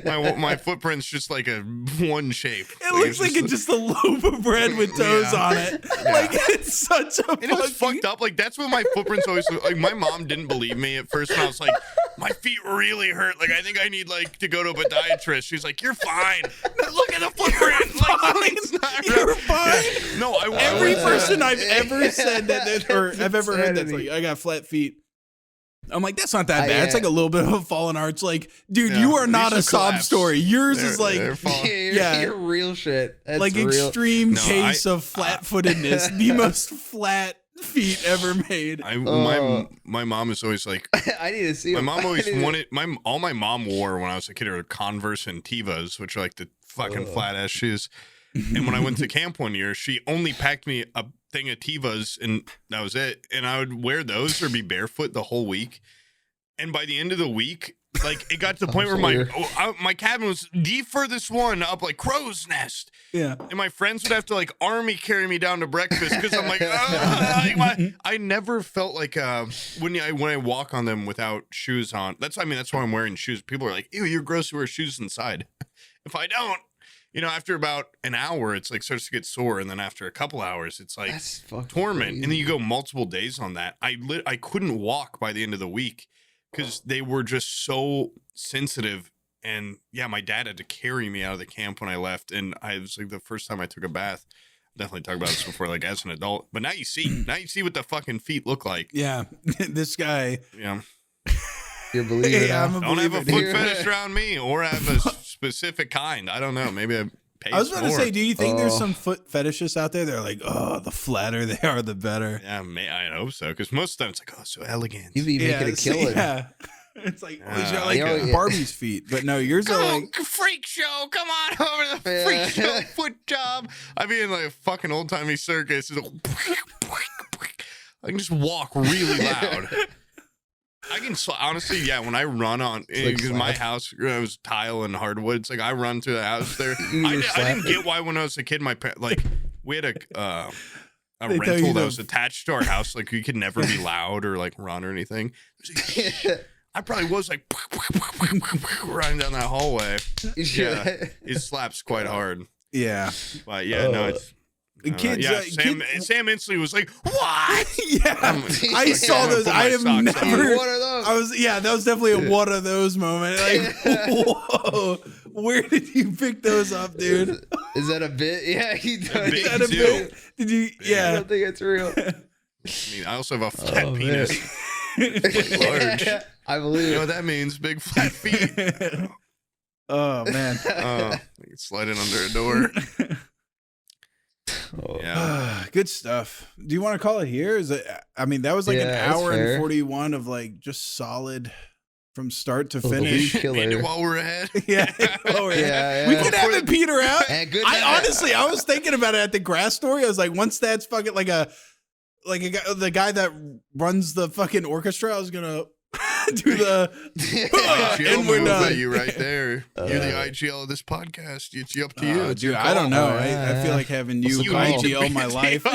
My footprint's just like a one shape. It looks like it's just a loaf of bread with toes on it. Yeah. Like, it's such a. And it was fucked up. Like, that's what my footprint's always. Like, my mom didn't believe me at first, and I was like, "My feet really hurt. Like, I think I need to go to a podiatrist." She's like, "You're fine. Look at the footprint. You're fine." No, every person I've ever said that, or I've ever heard that's like, I got flat feet. I'm like, that's not that bad. It's like a little bit of a fallen arch. Like, dude, you are not a sob story. Yours is like, you're real shit. That's like real. Extreme case of flat-footedness. The most flat feet ever made. My mom is always like, I need to see. my mom always wanted all my mom wore when I was a kid are Converse and Tevas, which are like the fucking flat ass shoes. And when I went to camp one year, she only packed me a thing of Tevas, and that was it. And I would wear those or be barefoot the whole week. And by the end of the week, like it got to the point where my cabin was the furthest one up, like crow's nest. Yeah. And my friends would have to like army carry me down to breakfast because I'm like, I never felt like when I walk on them without shoes on. That's why I'm wearing shoes. People are like, ew, you're gross to wear shoes inside. If I don't, after about an hour, it's like starts to get sore, and then after a couple hours, it's like torment. Crazy. And then you go multiple days on that. I couldn't walk by the end of the week because they were just so sensitive. And yeah, my dad had to carry me out of the camp when I left, and I was like the first time I took a bath. Definitely talked about this before, like as an adult. But now you see what the fucking feet look like. Yeah, this guy. Yeah. You're believing it. Don't have a foot fetish around me, or have a specific kind. I don't know. Maybe I pay. I was about to say, do you think there's some foot fetishists out there? They're like, oh, the flatter they are, the better. Yeah, I hope so. Because most of the time it's like, oh, so elegant. You'd be making a killing. Yeah. It's like, Barbie's feet, but no, yours are like freak show. Come on over to the freak show foot job. I'd be in like a fucking old timey circus. I can just walk really loud. I can honestly, yeah. When I run on, because my house was tile and hardwood. It's like I run through the house there. I didn't get why when I was a kid, we had a rental that was attached to our house. Like you could never be loud or like run or anything. I probably was like running down that hallway. Yeah, it slaps quite hard. Yeah, but yeah, no, it's. Kids, Sam instantly was like, "What?" Yeah, I saw those. I have never. What are those? That was definitely a one of those moment. Like, whoa, where did you pick those up, dude? Is that a bit? Yeah, he does. Is that a bit? Did you? Yeah, I don't think it's real. I mean, I also have a flat penis. It's large. I believe. You know what that means? Big flat feet. Oh man. You slide it under a door. Yeah. Good stuff. Do you want to call it here? Is it? I mean, that was like an hour and 41 of like just solid from start to finish. While we're ahead. Yeah. We could have it peter out. Honestly, I was thinking about it at the grass story. I was like, once that's fucking like a guy, the guy that runs the fucking orchestra, I was gonna do the and we're done. You right there. You're the IGL of this podcast. It's up to you. Dude, I don't know. I feel like having you IGL my life.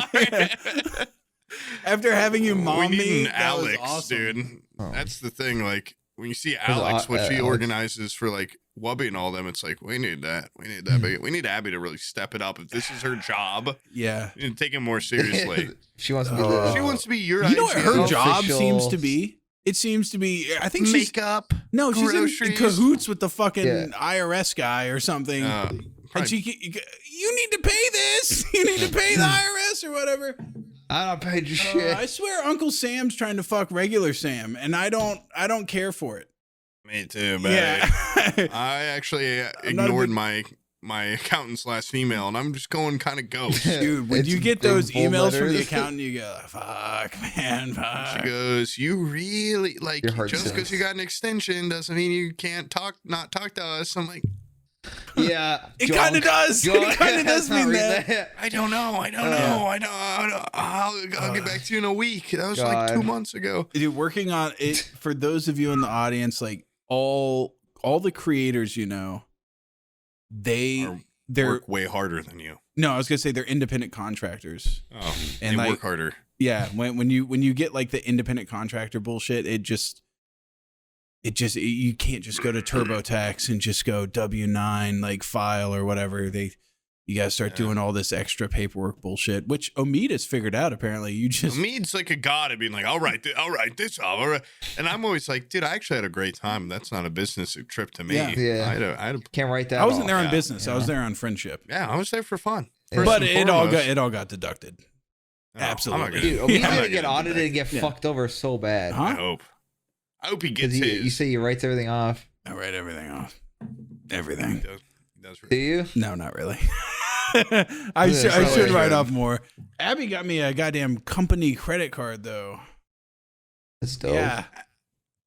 After having you mom me, Alex, awesome. dude. That's the thing. Like when you see Alex, what she organizes for like Wubby and all them, it's like we need that. We need Abby to really step it up. If this is her job, yeah, and take it more seriously. She wants to be. She wants to be your. You know what her job seems to be? It seems to be. I think she's makeup. No, she's in cahoots with the fucking IRS guy or something. And you need to pay this. You need to pay the IRS or whatever. I don't pay your shit. I swear, Uncle Sam's trying to fuck regular Sam, and I don't care for it. Me too, man. Yeah. I actually ignored my accountant's last email, and I'm just going kind of ghost. Dude, when you get those emails from the accountant, you go, fuck, man, fuck. She goes, you really, like, just because you got an extension doesn't mean you can't not talk to us. I'm like, yeah. It kind of does. It kind of does mean that. I don't know. I'll get back to you in a week. That was like 2 months ago. Dude, working on it, for those of you in the audience, like, all the creators, they're work way harder than you. No, I was gonna say they're independent contractors. Oh, and they work harder. Yeah, when you get like the independent contractor bullshit, it just you can't just go to TurboTax and just go W-9 like file or whatever. You gotta start doing all this extra paperwork bullshit, which Omid has figured out. Apparently, Omid's like a god at being like, I'll write this up. All right. And I'm always like, dude, I actually had a great time. That's not a business trip to me. Yeah. I can't write that. I wasn't there on business. I was there on friendship. Yeah, I was there for fun. But it all got deducted. No, absolutely. Dude, Omid's gonna get audited and get fucked over so bad. Huh? I hope he gets his. You say he writes everything off. I write everything off. Everything. Do you? No, not really. I should write good. off more. Abby got me a goddamn company credit card though. That's dope. Yeah.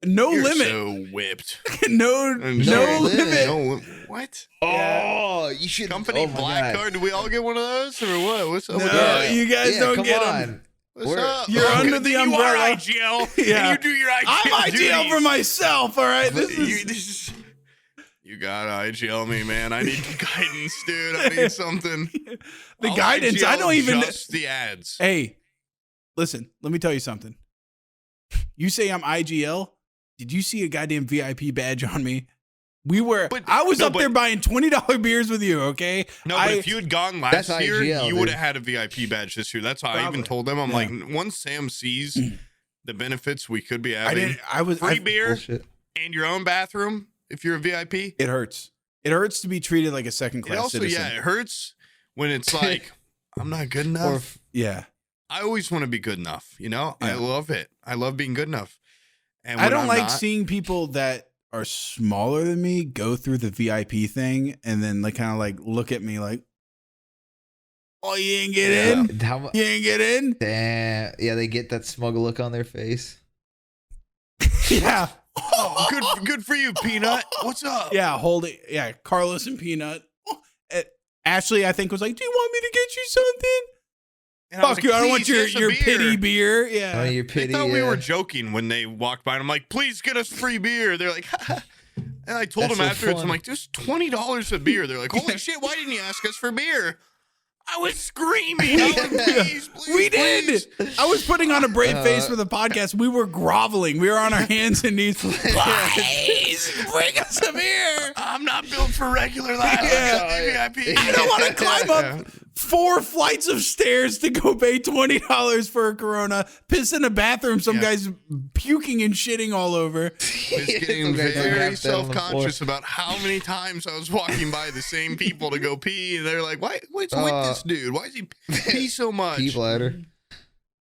No You're limit. so whipped. no limit. limit. No, what? Oh, you should. Company black card? Do we all get one of those or what? What's up with No, that? you guys don't come get on. them. What's up? You're under the umbrella. You are IGL. Yeah. And you do your IGL. I'm IGL for duties. myself, all right? You gotta IGL me, man. I need guidance, dude. I need something. The I'll guidance, I IGL don't even just the ads. Hey, listen, let me tell you something. You say I'm IGL. Did you see a goddamn VIP badge on me? I was up there buying $20 beers with you, okay? No, but if you had gone last That's year, IGL, you dude. would have had a VIP badge this year. That's how I even told them. I'm like, once Sam sees the benefits we could be having, free beer Bullshit. and your own bathroom if you're a VIP. It hurts. It hurts to be treated like a second class It also, citizen. it hurts when it's like, I'm not good enough. Yeah. I always want to be good enough, you know? I Yeah. love it. I love being good enough. And I when don't I'm like not- seeing people that are smaller than me go through the VIP thing and then like kind of like look at me like, oh, you ain't get in? How, You ain't get in? damn. Yeah, they get that smug look on their face. Yeah. Oh, good for you, Peanut. What's up? Yeah, hold it. Yeah, Carlos and Peanut. Ashley, I think, was like, do you want me to get you something? And I was Fuck like, you. I don't want "Please, your, just a your beer." pity beer. Yeah. Oh, your They pity. thought we yeah. were joking when they walked by, and I'm like, please get us free beer. They're like, and I told That's them so afterwards, fun. I'm like, there's $20 a beer. They're like, holy shit, why didn't you ask us for beer? I was screaming. I was like, please, We please. did. I was putting on a brave face for the podcast. We were groveling. We were on our hands and knees. Please bring us a beer. I'm not built for regular life. Yeah. VIP. I don't want to climb up 4 flights of stairs to go pay $20 for a Corona, piss in a bathroom, some guy's puking and shitting all over. I was getting Some guy very passed out on the self-conscious about how many times I was walking by the same people to go pee, and they're like, "What's with this dude? Why does he pee so much?" Pee bladder.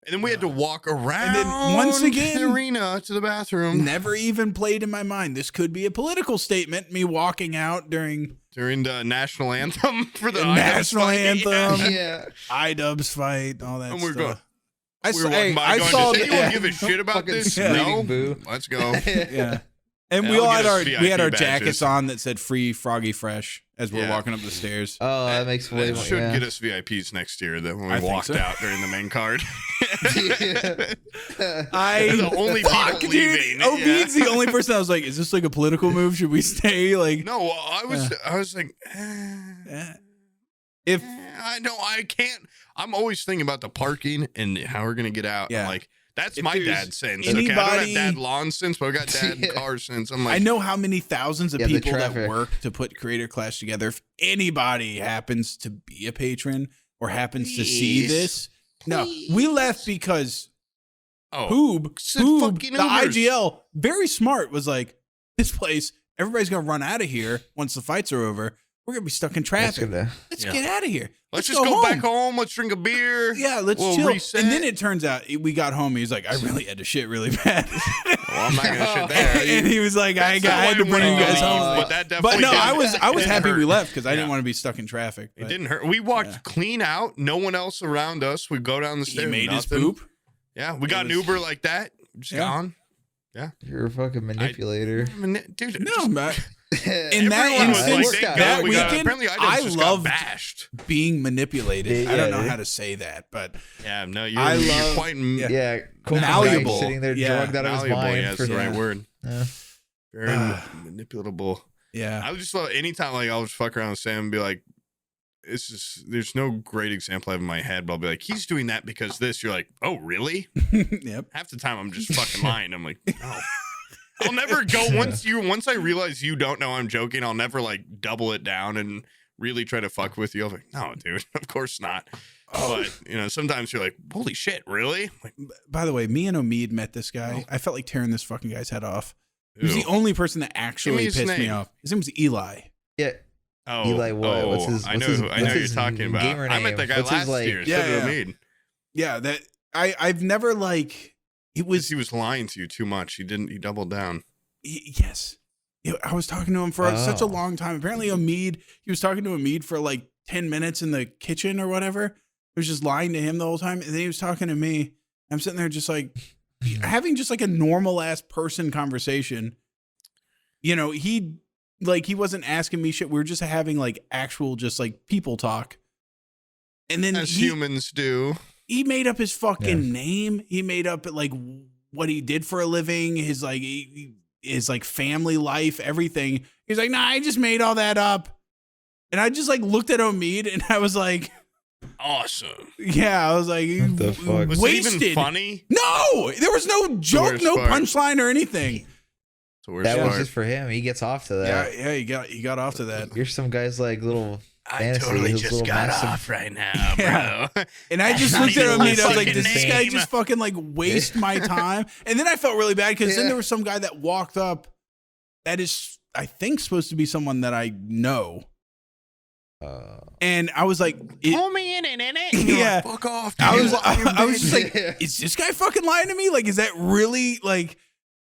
And then we had to walk around then once again- the arena to the bathroom Never even played in my mind. This could be a political statement, me walking out during during the national anthem for the national IDubbbz fight. anthem, Yeah. iDubbbz fight, all that And we're stuff. going. I We saw, were walking by I going, saw does anyone the, give a shit about Fucking this? screaming No. boo. Let's go. yeah. And Yeah, we I'll all get had us our VIP badges. jackets on that said "Free Froggy Fresh" as we're Yeah. walking up the stairs. Oh, that makes way That more. should Yeah. get us VIPs next year. That when I we think walked so. out during the main card. I the only fuck, people dude. leaving. OB's the only person I was like, "Is this like a political move? Should we stay?" Like, No, I was like, if I can't. I'm always thinking about the parking and how we're gonna get out. Yeah. I'm like, that's If my there's dad sense. Okay, I don't anybody- have dad lawn sense, but I got dad Yeah. car sense. I'm like, I know how many thousands of Yeah, the people that traffic. work to put Creator Clash together. If anybody happens to be a patron or happens to see Please. this, no, we left because oh, Poob, said Poob, fucking the Ubers. IGL, very smart, was like, this place, everybody's gonna run out of here once the fights are over. We're gonna be stuck in That's traffic. gonna. Let's Yeah. get out of here. let's just go back home. Let's drink a beer. Yeah, let's We'll chill. reset. And then it turns out we got home. He's like, I really had to shit really bad. Well, I'm not gonna shit there. and he was like, I That's had to not why bring you we guys wanted to home. leave, but that definitely no, I didn't- was didn't happy we hurt. left because I didn't Yeah. want to be stuck in traffic. It but didn't hurt. We walked Yeah. clean out. No one else around us. We go down the He stairs. made his nothing. poop. Yeah, we got an was- Uber like that. Just Yeah. gone. You're a fucking manipulator. I mean, dude, No, just- man. In that everyone was instance, like, thank that God we got- weekend, apparently I just got loved bashed. being manipulated. Yeah, I don't know yeah. how to say that, but Yeah, no, you're, I you're love- quite Yeah, cool Malleable. guy sitting there Yeah. drugged out of his malleable. mind. Yeah, that's the right word. Yeah. Very manipulable. yeah. I would just love anytime like I'll just fuck around with Sam and be like, it's just there's no great example I have in my head, but I'll be like, he's doing that because this. You're like, oh really? Yep. Half the time I'm just fucking lying. I'm like, no. I'll never go once I realize you don't know I'm joking, I'll never like double it down and really try to fuck with you. I'm like, no, dude, of course not. But sometimes you're like, holy shit, really? Like, By the way, me and Omid met this guy. I felt like tearing this fucking guy's head off. He was ew. the only person that actually his pissed me name. off. His name was Eli. Yeah. Oh, Eli what? Oh, What's his- I what's know. his- I know what's who you're his talking about. gamer I met name? that guy What's his, last like- year. Yeah, So did yeah. Omid. Yeah, that I've never like it was He was lying to you too much. He doubled down. yes. I was talking to him for such a Oh. long time. Apparently Omid, he was talking to Omid for like 10 minutes in the kitchen or whatever. I was just lying to him the whole time. And then he was talking to me. I'm sitting there just like having just like a normal ass person conversation. You know, he wasn't asking me shit. We were just having like actual, just like people talk. And then as humans do. He made up his fucking name. He made up like what he did for a living, his like family life, everything. He's like, nah, I just made all that up. And I just like looked at Omid and I was like, awesome. Yeah, I was like, what the fuck? Was it even funny? No, there was no joke, no punchline or anything. That was just for him. He gets off to that. Yeah, he got off to that. You're some guy's like little. I totally just got off right now, bro. And I just looked at him and I was like, does this guy just fucking like waste my time? And then I felt really bad because then there was some guy that walked up that is, I think, supposed to be someone that I know. And I was like, pull me in it. Yeah. Fuck off. I was just like, is this guy fucking lying to me? Like, is that really like,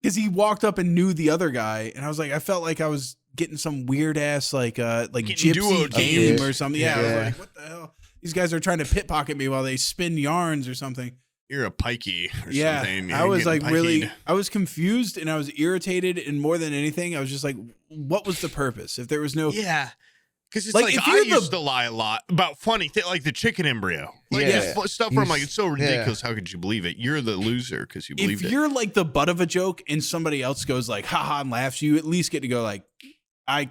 because he walked up and knew the other guy. And I was like, I felt like I was getting some weird ass like gypsy game or something. Yeah, I was like, what the hell? These guys are trying to pit pocket me while they spin yarns or something. You're a pikey or yeah, something. I was like really, I was confused and I was irritated, and more than anything, I was just like, what was the purpose? If there was no because it's like I used to lie a lot about funny things, like the chicken embryo. Like stuff where I'm like, it's so ridiculous. How could you believe it? You're the loser because you believed it. If you're like the butt of a joke and somebody else goes like, haha, and laughs, you at least get to go like, I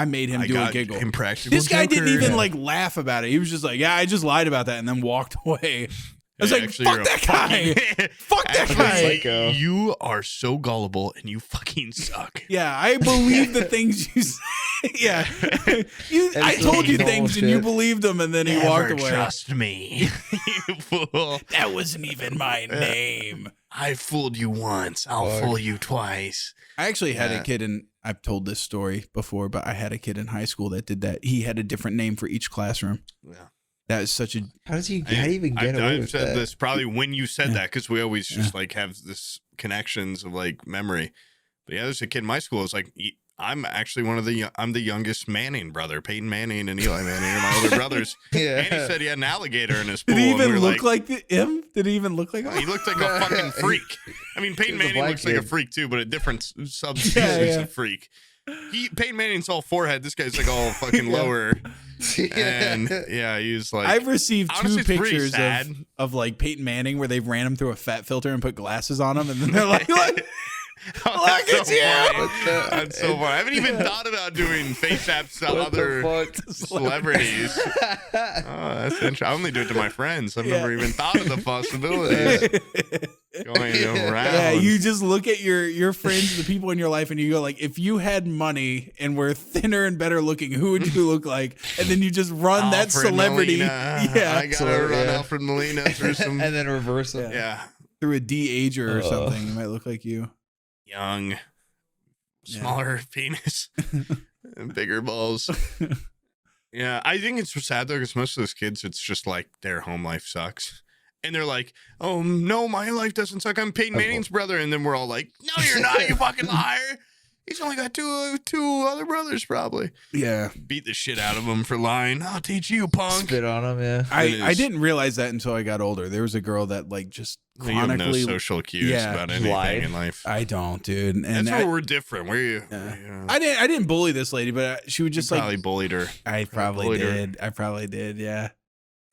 made him do a giggle. This guy didn't even like laugh about it. He was just like, yeah, I just lied about that and then walked away. I was like, fuck that guy. Fuck that guy. You are so gullible and you fucking suck. Yeah, I believe the things you say. Yeah. I told you things and you believed them, and then he walked away. Trust me, you fool. That wasn't even my name. I fooled you once. I'll fool you twice. I actually had a kid, and I've told this story before, but I had a kid in high school that did that. He had a different name for each classroom. Yeah. That is such a. How do you even get away with that? I've said this probably when you said that, because we always just like have this connections of like memory. But yeah, there's a kid in my school. It's like I'm actually I'm the youngest Manning brother. Peyton Manning and Eli Manning are my older brothers. And he said he had an alligator in his pool. Did he even look like him? Did he even look like him? He looked like a fucking freak. I mean, Peyton Manning looks like a freak too, but a different subspecies of freak. Peyton Manning's all forehead. This guy's like all fucking lower. And he was like, I've received two pictures of like Peyton Manning where they've ran him through a fat filter and put glasses on him, and then they're like, look at you. That's so funny. I haven't even thought about doing face apps to other celebrities. That's interesting. I only do it to my friends. I've never even thought of the possibilities. Going around. Yeah, you just look at your friends, the people in your life, and you go like, if you had money and were thinner and better looking, who would you look like? And then you just run that celebrity. Molina. Yeah, I gotta run Alfred Molina through some, and then reverse it. Yeah, through a de-ager or something. You might look like you. Young, smaller penis, and bigger balls. Yeah, I think it's sad though, because most of those kids, it's just like their home life sucks. And they're like, oh, no, my life doesn't suck. I'm Peyton Manning's brother. And then we're all like, no, you're not, you fucking liar. He's only got two other brothers, probably. Yeah. Beat the shit out of him for lying. I'll teach you, punk. Spit on him, yeah. I didn't realize that until I got older. There was a girl that like just chronically... You have no social cues about anything in life. I don't, dude. And that's where we're different. Where you? I didn't bully this lady, but she would just probably bullied her. I probably did. I probably did, yeah.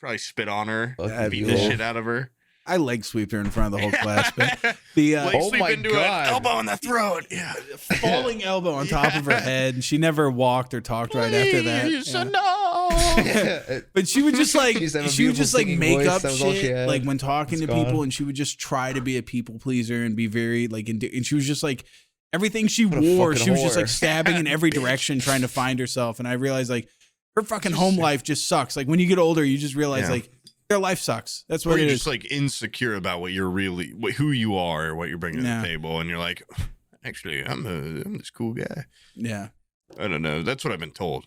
Probably spit on her, beat the shit out of her. I leg sweeped her in front of the whole class. But the oh my god, elbow in the throat, falling elbow on top of her head. And she never walked or talked right after that. No. But she would just like make up shit like when talking to people, and she would just try to be a people pleaser and be very like, and she was just like everything she wore, she was just like stabbing in every direction trying to find herself. And I realized like her fucking home life just sucks. Like when you get older, you just realize like their life sucks. That's what it is. You're just like insecure about what you're really, who you are, or what you're bringing to the table, and you're like, actually, I'm this cool guy. Yeah, I don't know. That's what I've been told.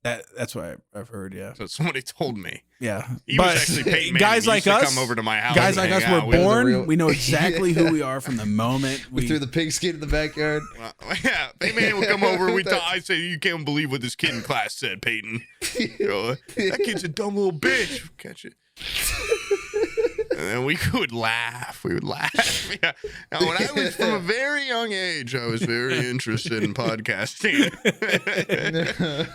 That's what I've heard. Yeah. So somebody told me. Yeah. He was actually Peyton Manning. Guys He like used to us, come over to my house. guys and like us hang were out with born. We know exactly who we are from the moment We threw the pigskin in the backyard. Yeah, Peyton Manning would come over. I say, you can't believe what this kid in class said, Peyton. You know, that kid's a dumb little bitch. Catch it. And then we would laugh. We would laugh. Yeah. Now, when I was from a very young age, I was very interested in podcasting.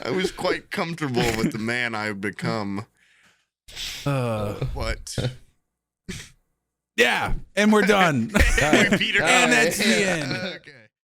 I was quite comfortable with the man I've become. What? Yeah, and we're done. We beat her. And that's the end. Okay.